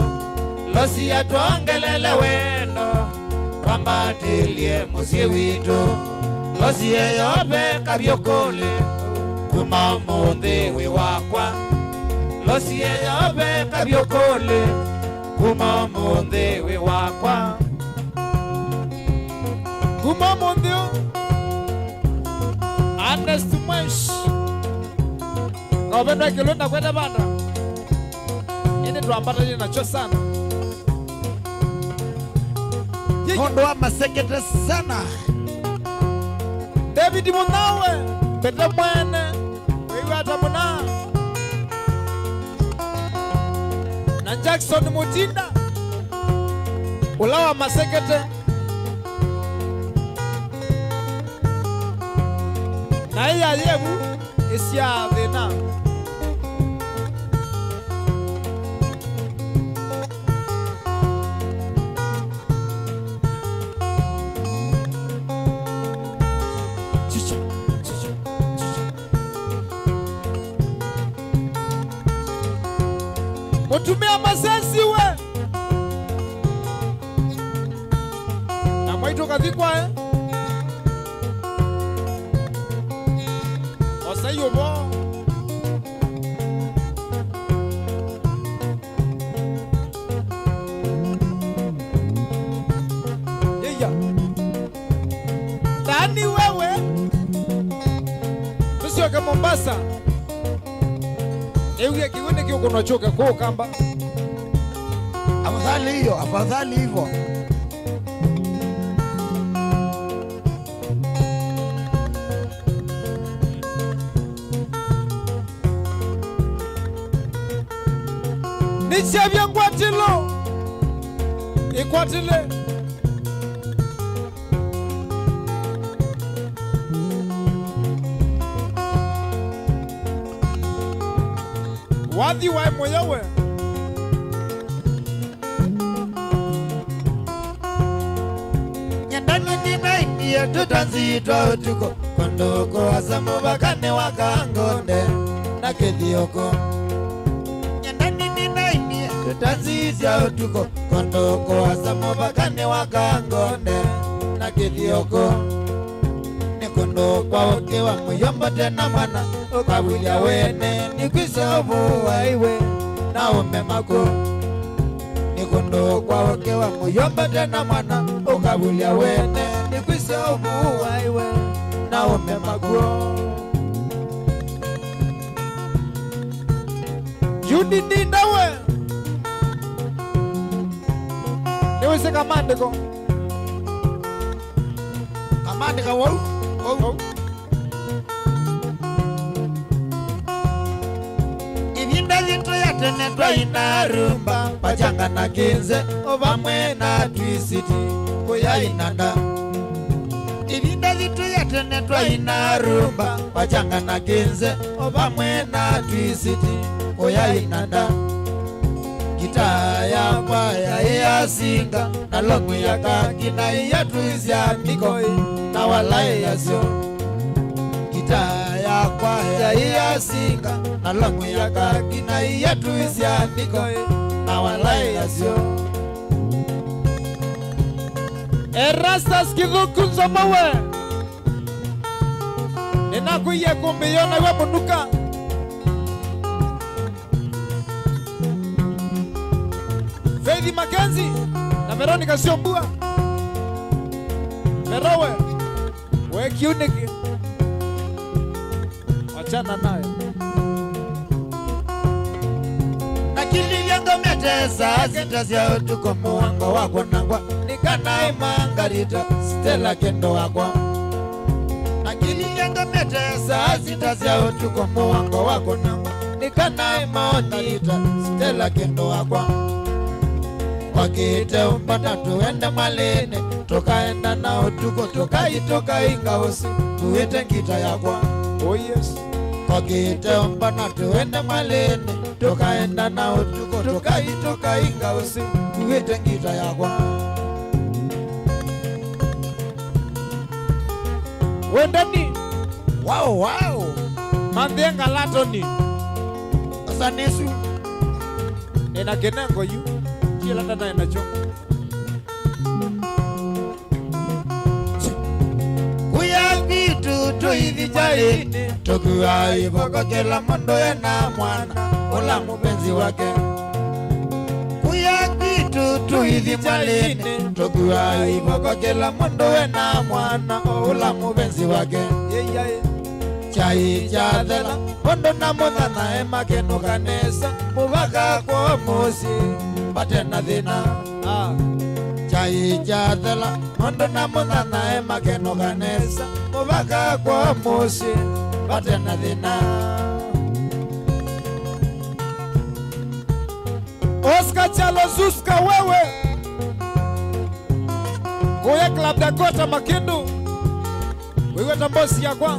Losi ya tuangelele wendo Kwamba tilie musie wito Losi ya yobe kabiokole Kuma monde we wakwa Losi ya yobe kabiokole Kuma monde we wakwa Kuma mondio Honest mwesh Ngobendo kilunda kwenda banda Ini tuambata jina cho sana Kondo wa masekete sana David Munawe Pete mwene Wewe hata muna Na Jackson Mutinda Ulawa masekete Na iya yebu Isia dhina Mutumia masesi we Na mwaito kathikwa Osayo bo Yeya Tani wewe Tusio ke Mombasa Ewe kiwene kio kuna choka kwa kamba. Afadhali hivyo. Nishavya ngwatilo. Ikwatile. Wathi wa mwenyewe. Nyandani ninaingia tutanzitwa utuko kondoko asamu bakane wakangonde na kethioko. Nyandani ninaingia tutanzitwa utuko kondoko asamu bakane wakangonde na kethioko. Nikondo kwa oke wa muyomba tena mwana ukabulia wene nikwisovu waiwe na umemako. Nikondo kwa oke wa muyomba tena mwana ukabulia wene nikwisovu waiwe na umemako. Juni nindawe. Niweze kamandiko. Kamandika wau. Ibinda zinto ya tene twaina rumba pachanga na kinze ovamwe na twisiti kuya inanda. Ibinda zinto ya tene twaina rumba pachanga na kinze ovamwe na twisiti kuya inanda. Gita ya kwaya ya singa na longu ya kakina ya tuizya mikoi na walai yasyo. Gita ya kwaya ya singa na longu ya kakina ya tuizya mikoi na walai yasyo. Erastas kidhukunza mawe. Ninakuye kumbiyona we munuka. Faith Mackenzie na Veronica Siombua. Verowe, we kiuniki. Wachana nayo. Nakili yango metesa sitazia utuko muwango wako nangwa nikanai mangarita Stella kendo wako. Nakili yango metesa sitazia utuko muwango wako nangwa nikanai mangarita Stella kendo wako. Wakite umpata tuende malene tukaenda na utuko tukaitoka ingaosi tuwete ngita yakwa. Oh yes. Wakite umpata tuende malene tukaenda na utuko tukaitoka ingaosi tuwete ngita yakwa. Wendani. Wow. Mandhenga latoni. Asanesu. Ena kenengo yu. Kila tata inacho. Kuya vitu tu hivi jahini tukuwa iboko kila mondo ena mwana ula mupenzi wake. Kuya vitu tu hivi jahini tukuwa iboko kila mondo ena mwana ula mupenzi wake. Chai chadela mondo na mona na ema kenu kanesa mubaka kwa mosi batena dhina. Chai chadela mondo na mona na ema kenu kanesa mubaka kwa mosi batena dhina. Oscar Chalo Zuska wewe. Goya Club Dakota Makindu. Wewe tambosi ya kwa.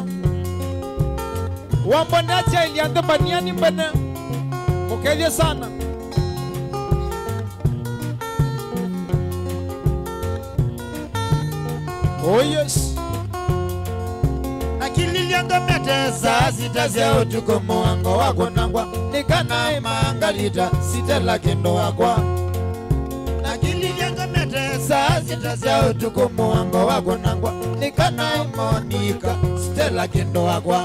Wambonacha iliande baniani mbene. Mukelie sana. Oh yes. Nakili yango metesa sitazia utuko muwango wako nangwa nikanai mangalita Stella kendo wakwa. Nakili yango metesa sitazia utuko muwango wako nangwa nikanai Monica Stella kendo wakwa.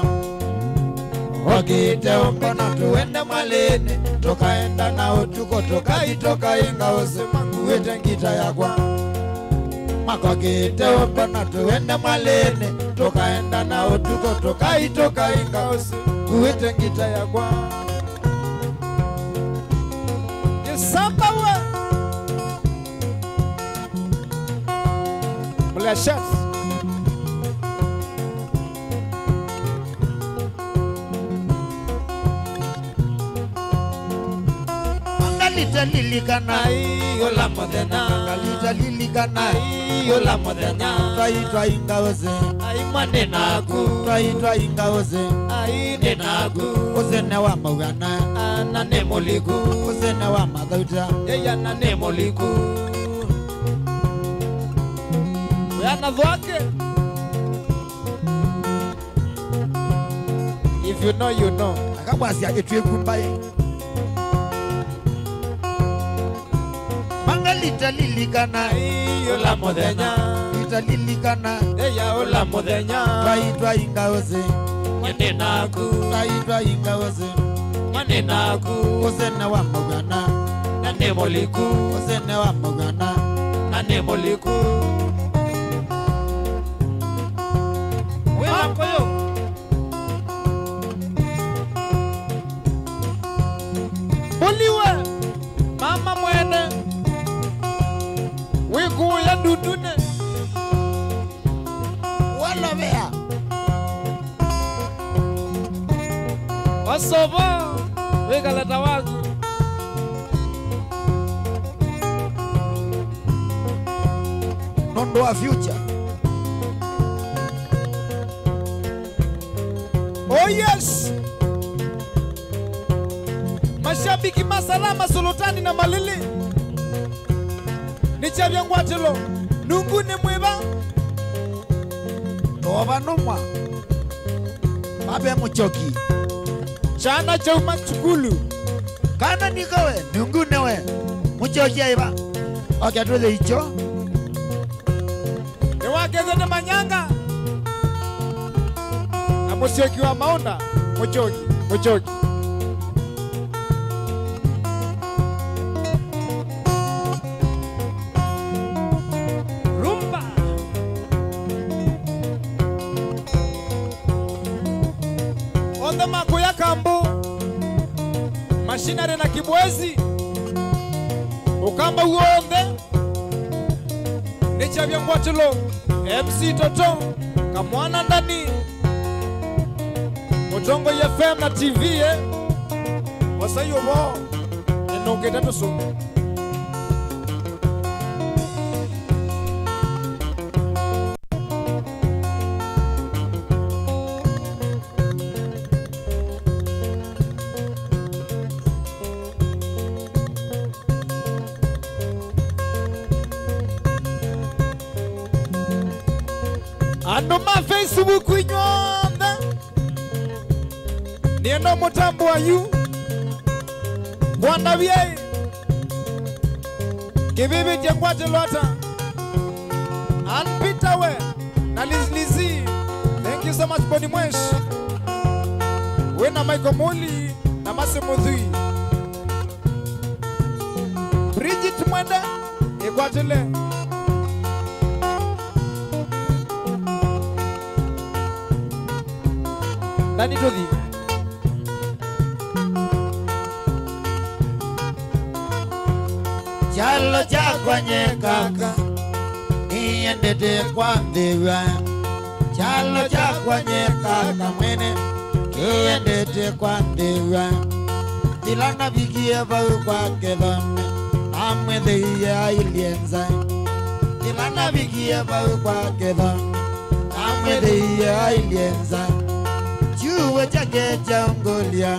Wakite umpona tuende malene tukaenda na utuko tukaitoka ingaose manguwete ngita yakwa. Makokite umpona tuende malene tukaenda na utuko tukaitoka ingaose manguwete ngita yakwa. Kamba we. Blessed. Galita lilikana yola modena galita lilikana yola modena twa ingaoze ai manena ku twa ingaoze ai nena ku ozene wa magana na nemoliku ozene wa magauta yeya na nemoliku yana dhwake. If you know, you know. Akabwasi aketwe kumbaye Mangalita lilikana yola modena lita lilikana eya ola modena twa ingaoze manena ku twa ingaoze manena ku ozene wa magana na nemoliku ozene wa magana na nemoliku wewe koyo Boliwe mama mwene wiku ya dudune wala bea wasoba wegaleta wangu nondo wa future. Oh yes. Mashabiki masalama Sultani na Malili. Nichavya ngwatelo. Nungune mwiba. Toba numwa. Babe muchoki. Chana chauma chukulu. Kana nikawe nungune we. Muchoki aiba. Okay, tuwe icho. Niwakeze na manyanga. Na muchoki wa maunda. Muchoki. Makoya kambo mashinare na kibwezi ukamba uonde nichavya ngwatilo MC Toto kamwana ndani Mutongo ya FM na TV wasayo bo enongeta tusume Ando ma Facebook inyonda niendo mutambo wa yu Wanda viei kibibi jengwate lota Anpita we na Lizlizi. Thank you so much Boni Mwesh we na Michael Muli na Mase Mudhui Bridget Mwenda ikwatele Dani Dodi Chalo chakwa nyekaka niendete kwa mdhiwa Chalo chakwa nyekaka mwene kiendete kwa mdhiwa Dilana vikie vau kwa kedhone amwedhe ya ilienza Dilana vikie vau kwa kedhone amwedhe ya ilienza Chuwe chake cha ungolia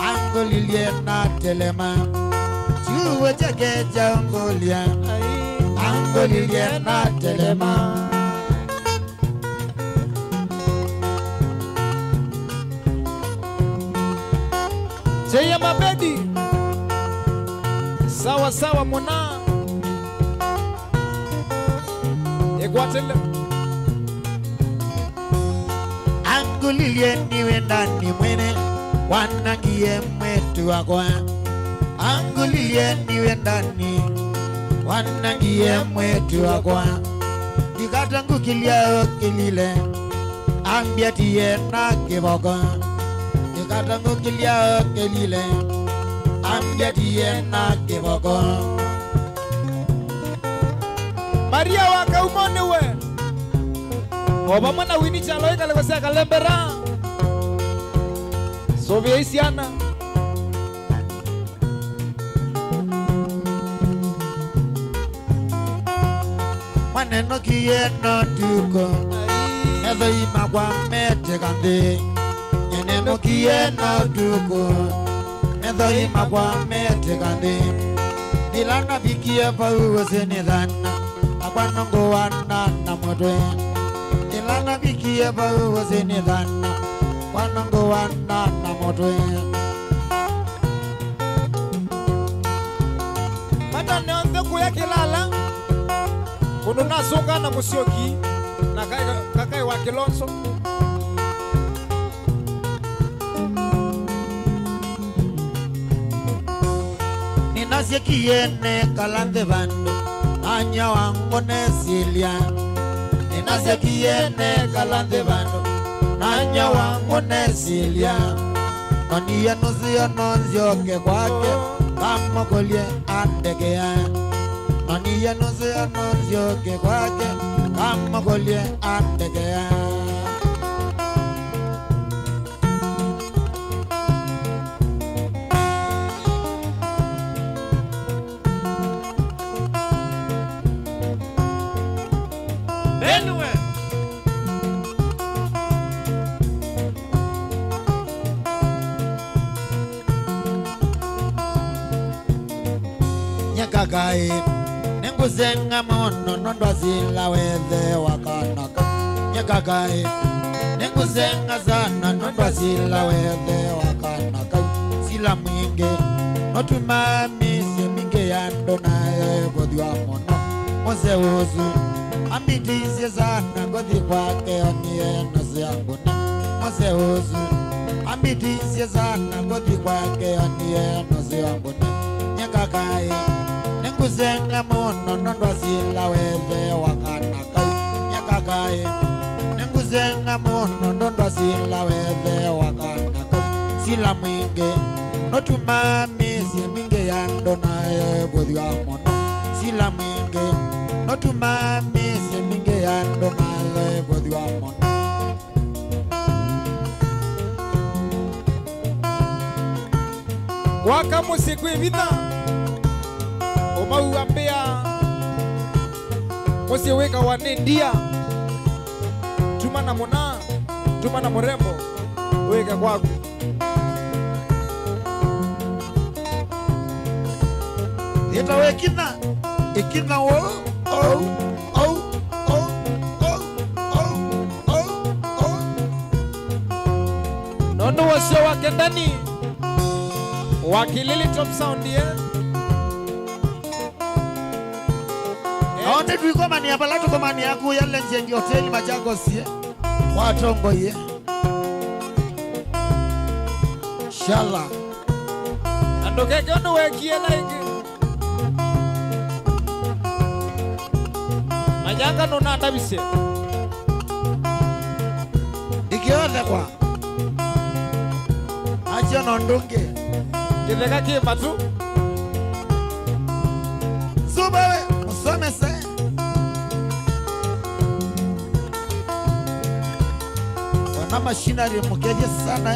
Angolilie na telema Chuwe chake cha ungolia Angolilie na telema Cheya mabedi Sawa sawa muna Ekwatele Angulilie niwe ndani mwene Wanangie mwetu wakwa Angulilie niwe ndani Wanangie mwetu wakwa Nikatangukilia okilile Ambiatie na kiboko Nikatangukilia okilile ambedie na kiboko Maria wakaumone we Oba mwana wini chalo ikale kwa seka lembera Sovia isiana Maneno kieno tuko Nezo ima kwa mete kande Nyeneno kieno tuko Nezo ima kwa mete kande Nilana bikia pa uweze nidhana Akwanongo wana na mwotwe Nilana bikia pa uweze nidhana Akwanongo wana na mwotwe Mata neonze kuya kilala Kuno nasunga na Musyoki Na kakai wa Kilonzo Ninasye kiene kalande bando Anya wango nesilia Ninasye kiene kalande bando Anya wango nesilia Noniye nusiyo nonzyoke kwake Kama kolye andegea Noniye nusiyo nonzyoke kwake Kama kolye andegea Anyway. Nyakagai Nenguzenga mono nondwa zila weze wakanaka Nyakagai Nenguzenga sana nondwa zila weze wakanaka Sila mwinge Notumami seminge yando na bodhi wa mono Mose uzu Ambitizie sana godhi kwake onie nose yanguna Mose uzu Ambitizie sana godhi kwake onie nose yanguna Nyakagai Nenguzenga mono nondwa zila weze wakanaka Nyakagai Nenguzenga mono nondwa zila weze wakanaka Sila mwinge Notumami seminge yando na bodhi wa mono Sila mwinge Notumami seminge yando na bodhi wa mono Waka musiku evita Omauambia Musiweka wanendia Tuma na mona Tuma na murembo Weka kwaku Yeta wekina Ikina wo Oh Oh Oh Oh Oh Oh Oh Nondo wasio wake ndani Wakilili top sound ye Aone tuiko mani hapa latu kwa mani yaku yale njengi hoteli majango siye Watongo ye Shala Andoke kono wekie like Majanga nuna andabise Ikione kwa Acho nondunge Kitheka kima tu Subawe Musome se Wana machinery mukeje sana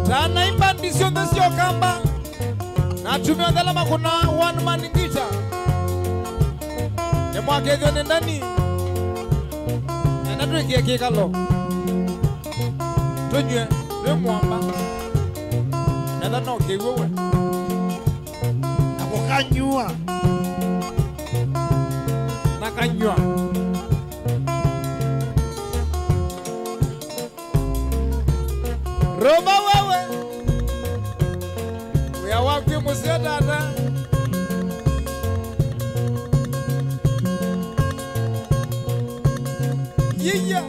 Tana imba ndisio ndesio kamba Na tumia dhalama kuna one man guitar Nemwake hivyo nendani Nenatu ikie kikalo Tunywe, tuwe mwamba Nenda no kiwewe Nakukanyua Nakanyua Roma wewe Uya wapi musio dada Yeah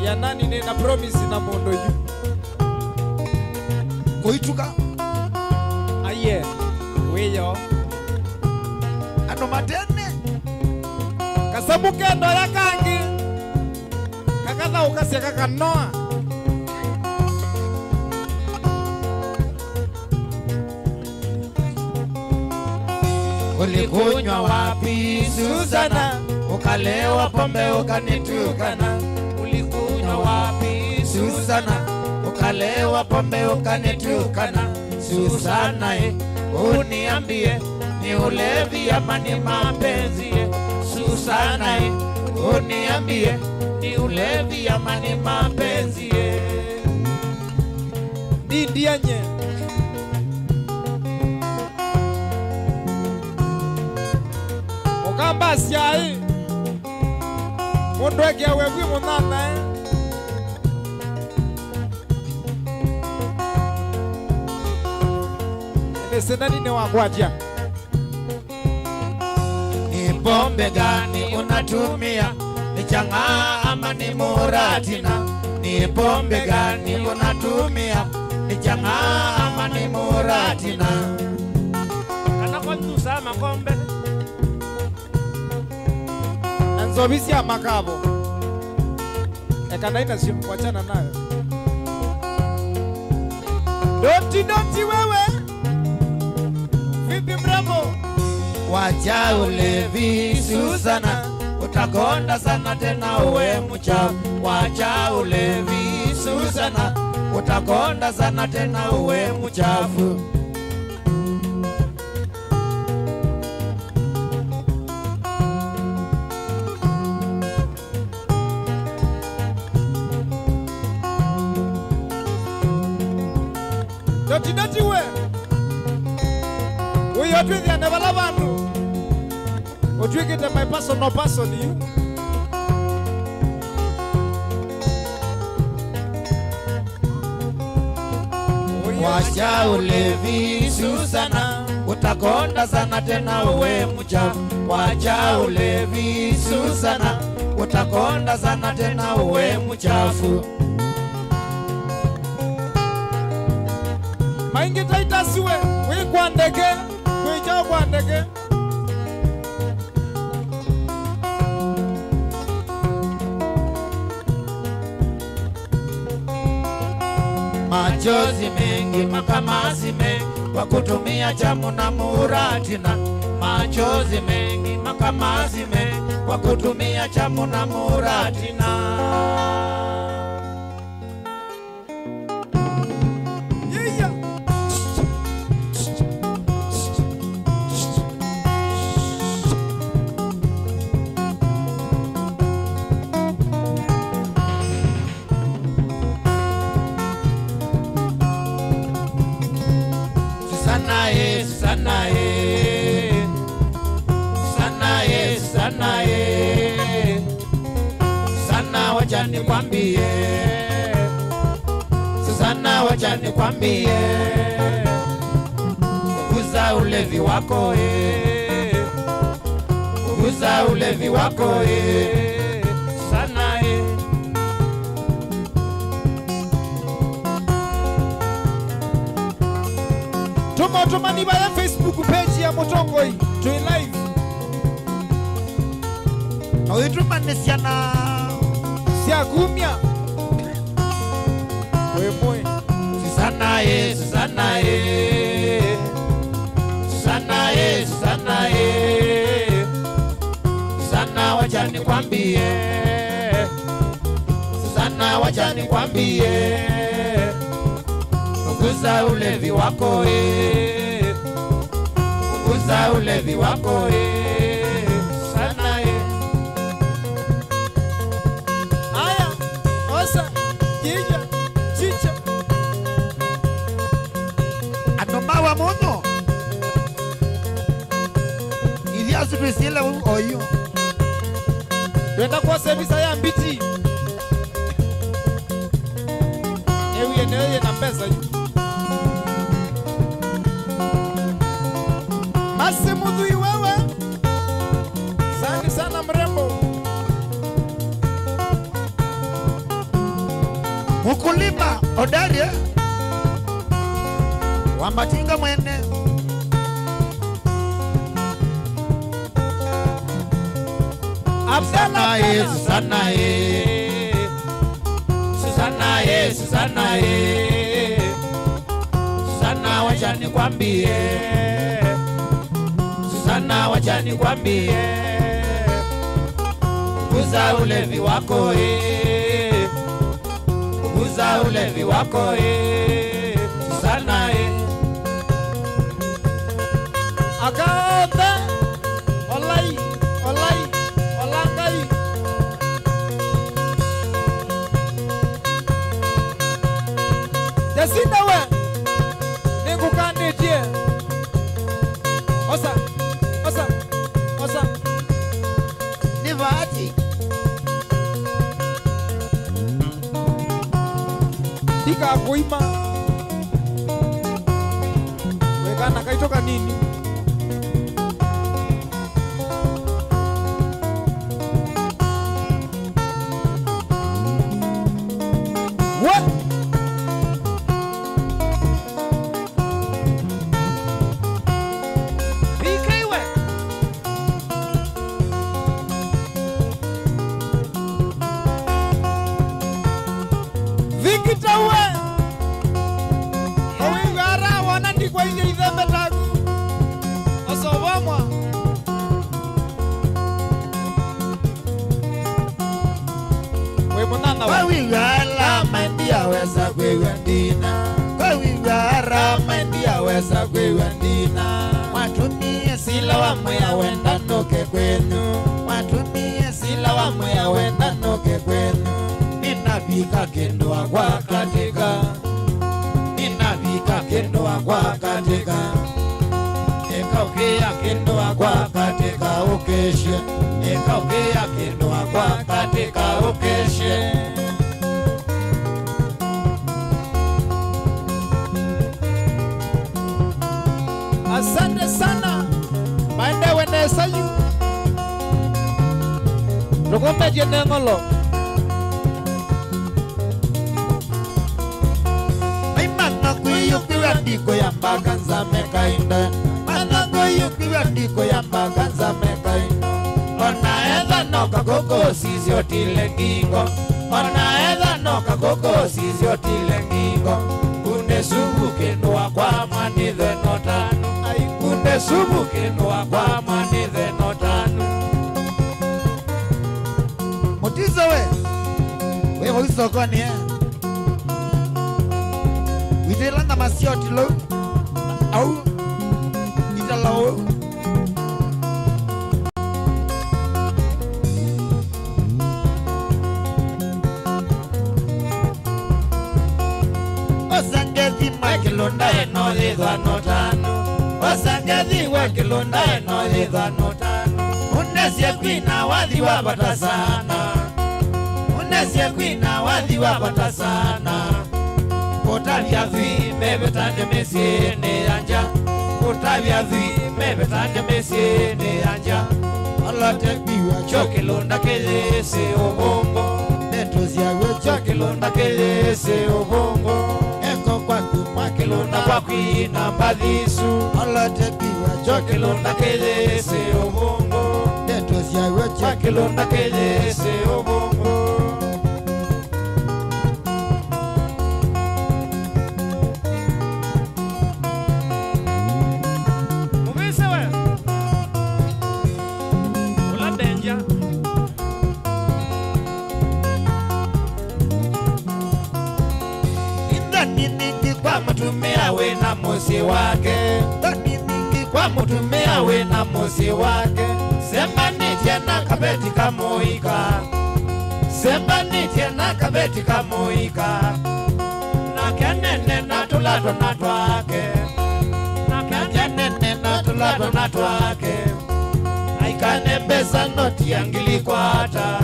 Ya nani nina promise na mondo yu Kuituka Aye Weyo Ano matene kasabuke ndo ya kangi kakatha ukasia kakanoa ulikunywa wapi Susana ukalewa pombe ukanitukana ulikunywa wapi Susana ukalewa pombe ukanitukana Susana uniambie ni ulevi ama ni mapenzi Susana uniambie ni ulevi ama ni mapenzi ndianye ukamba siai mundu ekiawe gwi munana senani wakwatia ni pombe gani unatumia ni chang'aa ama ni muratina ni pombe gani unatumia ni chang'aa ama ni muratina kana kwa tusa makombe nzobisi ya makabo ekana ina simu kuachana nayo doti wewe vipi mrembo wacha ulevi Susana utakonda sana tena uwe mchafu wacha ulevi Susana utakonda sana tena uwe mchafu doti we uyo twithia ne bala bandu utwikite my personal person you wacha ulevi Susana utakonda sana tena uwe mchafu wacha ulevi Susana utakonda sana tena uwe mchafu maingi taitasiwe wi kwa ndege kwijao kwa ndege machozi mengi makamasi mengi kwa kutumia chamu na muratina machozi mengi makamasi mengi kwa kutumia chamu na muratina wacha nikwambie Susana wacha nikwambie uguza ulevi wako uguza ulevi wako Susana tuma niba ya Facebook page ya Mutongoi to live na uituma nisiana siagumya wemwe Susana Susana Susana Susana Susana wacha nikwambie Susana wacha nikwambie uguza ulevi wako uguza ulevi wako Susana aya osa kija chicha atomawa mono ili asubisile oyo twenda kwa service ya mbiti ewe neye na pesa basi mudhui wewe asante sana mrembo mkulima hodari wambatinga mwene Susana ye, Susana ye. Susana ye, Susana ye. Susana wacha nikwambie. Susana wacha nikwambie. Punguza ulevi wako punguza ulevi wako Susana Agata olai olangai Jacinda we ningukanitie Osa Nivati Dika kuima Wekana kaitoka nini What? PKW Vikitawe Owingara wana ndikwa inge idhembe tagu Asobamwa Wemonana Kwa wingala mandia weza kwewendina Kwa wingala mandia weza kwewendina Watumie sila wamwea wenda noke kwenu Watumie sila wamwea wenda noke kwenu Ninavika kendo kwa katika Ninavika kendo kwa katika Ekaukea kendo kwa katika ukeshe Ekaukea kendo kwa katika ukeshe Asante sana Maende wene sayu Rukome jene ngolo Maimanga kuyukiwa ndiko ya mbakanza mekainda Maimanga kuyukiwa ndiko ya mbakanza mekainda Onaedha noka koko sizio tile ngingo Onaedha noka koko sizio tile ngingo Kunde subu kendwa kwa manithe notanu Kunde subu kendwa kwa manithe notanu Mutizo we wakisokoni Witelanga masioti lo Au Italao Osangethi makilonda eno lidha notano Osangethi wakilonda eno lidha notano Unesie kwina wadhi wapata sana Unesie kwina wadhi wapata sana Kutavya dhi mebetande mesiene anja Kutavya dhi mebetande mesiene anja Alate biwa chokilonda kelese obongo Netos yawe chokilonda kelese obongo Eko kwa kumakilonda kwa kwina mbadhisu Alate biwa chokilonda kelese obongo Netos yawe chokilonda kelese obongo Mutumia we na mosi wake Tani mingi kwa mutumia we na mosi wake Semba nitia na kabeti kamoika Semba nitia na kabeti kamoika Na kianene na tulato na twake Na kianene na tulato na twake Aikanembeza noti yangilikwata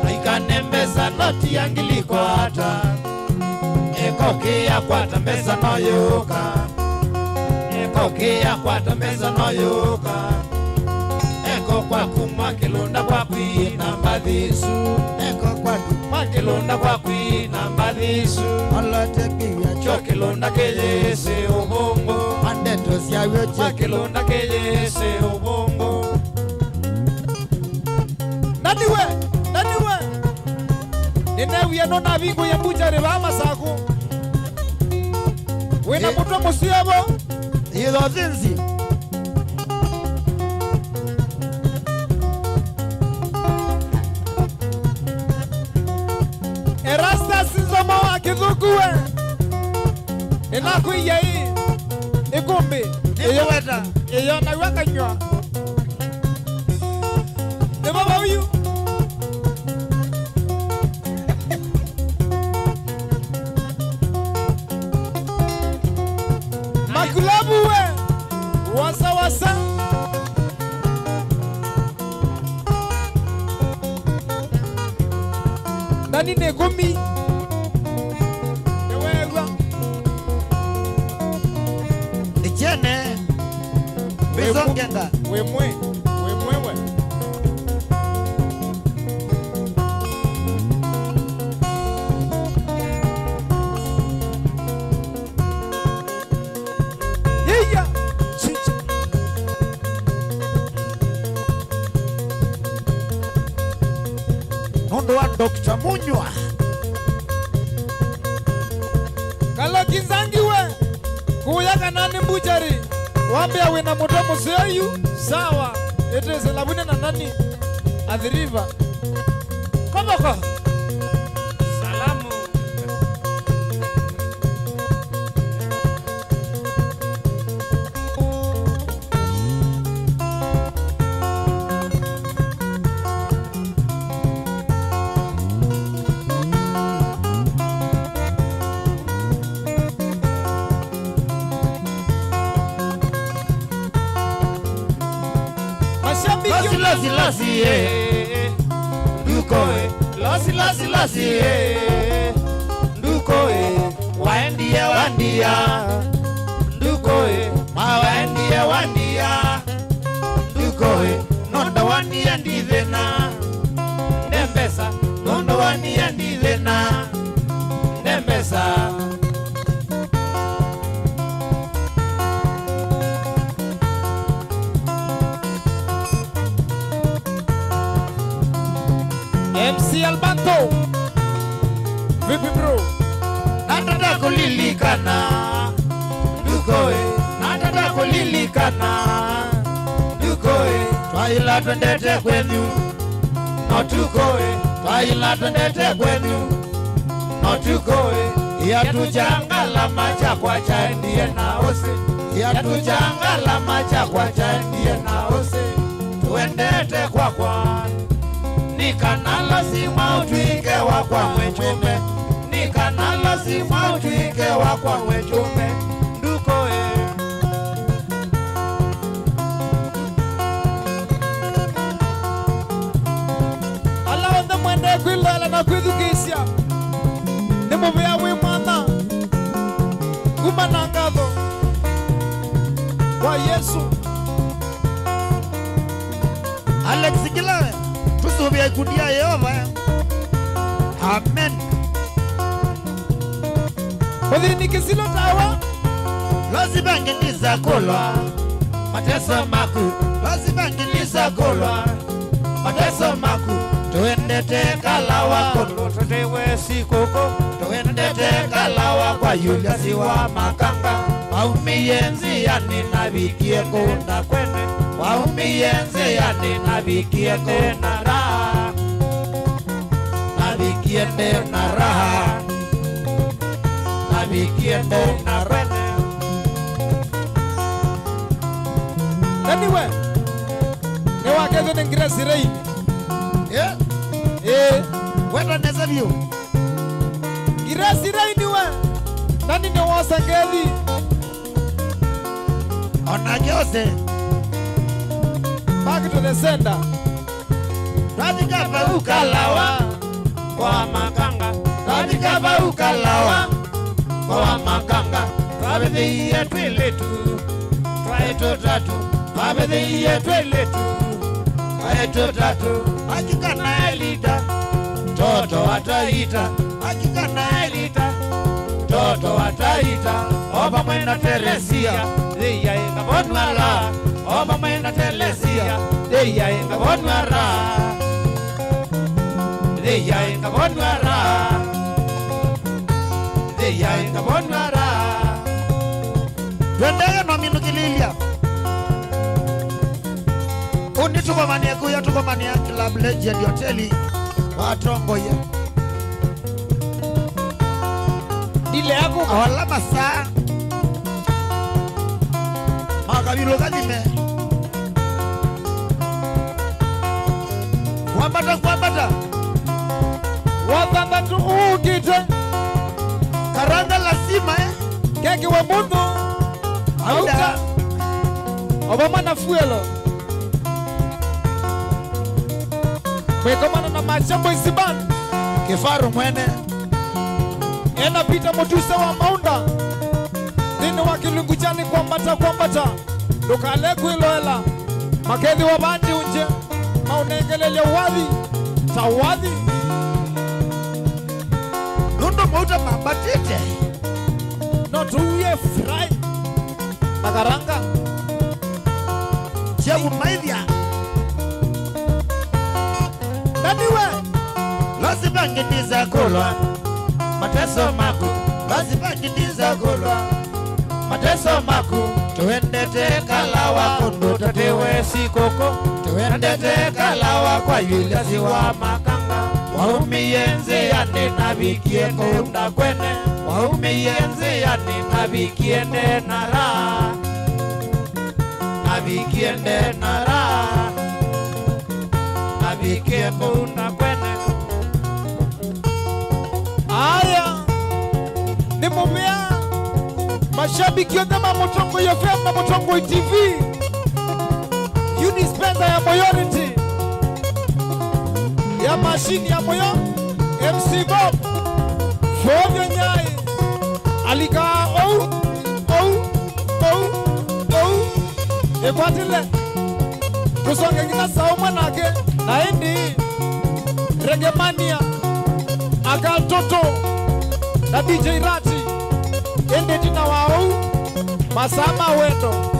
Aikanembeza noti yangilikwata Ekokia kwata meza noyoka Ekokia kwata meza noyoka Eko kwa kumakilunda kwa kwina mbadhisu Eko kwa kumakilunda kwa kwina mbadhisu Olote kiya chokilunda kelese obongo Mandetos ya weche chokilunda kelese obongo nene wiano na bingu ya bujare ba masaku wena muto musiabo ilo zinzi erasta sinzoma wa kithukuwe inakuiya hii ikumbi niweta iyo na wakanywa ne baba huyu makulabu we wasa wasa nani ne gumi ewewa ijene bizongenga wemwe yeah Nondo wa Dr. Munywa kala kinzangi we kuyaga nani mbujari wambia wina muto museyu sawa etese labune na nani adhiriva komoko salamu Lasi Dukoe Lasi Dukoe Wandia Dukoe Wandia Dukoe Nondo wandia ndithena Nembesa Nondo wandia ndithena Nembesa MC Albanto vipi bro nataka kulilikana Dukoe nataka kulilikana Dukoe twaila twendete kwenu Notukoe twaila twendete kwenu Notukoe yatujangala machakwa chaendie na ose yatujangala machakwa chaendie na ose tuendete kwa nikanala sima utwike wakwa mwechume nikanala sima utwike wakwa mwechume Dukoe ala wanda mwende kwilala na kwithukisya ni muvea wi mwana kuma na ngatho kwa Yesu Alex Gilawe tusubia kudia Yehova amen Odini kisilo tawa lazima ngeniza kolwa mateso maku lazima ngeniza kolwa mateso maku tuendete kalawa kono tutewe sikoko tuendete kalawa kwa Julius wa Makanga aumiyenzi yani nabikie kunda kwene aumiyenzi yani nabikie kunda raha nabikie na raha nabikie na kwene anyway ne wakezo ne ngirasi rei wenda neza vyo ngirasi rei niwe nani ne wasangeli ona Jose back to the sender radika pa ukalawa kwa Makanga radika pa ukalawa kwa Makanga twabethiie twilitu twaito tatu twabethiie twilitu twaito tatu hakika na Elida toto ataita hakika na Elida toto ataita oba mwena Teresia deya inga bonwala oba mwena Teresia deya inga bonwara Thea inga bonwara Thea inga bonwara Twendege no minu kililia Unitukomania kuya tukomania Club Legend hoteli Watongo ye Ile yako awala masaa Makabilo kadime Kwambata Wabamba tu ukite Karanga lazima Keki wa mundu Auta Obama na fuelo Mwekomana na machambo isiban Kifaru mwene Ena pita motusa wa maunda Nini wakilungu chani kwambata Lukale kuiloela Makethi wa bandi unje Maunengelele wadhi Tawadhi Nundo mauta mabatete Notu uye fry Makaranga Chebu maidhia Naniwe Lazima ngindiza kulwa Mateso maku Lazima ngindiza kulwa Mateso maku Tuendete kalawa kundu tatewe sikoko Tuendete kalawa kwa yulasi wa makanga Waumiyenzi yani nabikie kunda kwene Waumiyenzi yani nabikie ndenara Nabikie ndenara Nabikie kunda kwene Aya Ni mumia Mashabiki yote Mamotongo FM na Motongo TV Unispensa ya Moyority ya mashini ya moyo MC Bob Fovyo Nyai Alika Ekwatile Kusonge ngina saumwa nake na hindi Regemania Agal Toto na DJ Rati Ende tina wao Masama wendo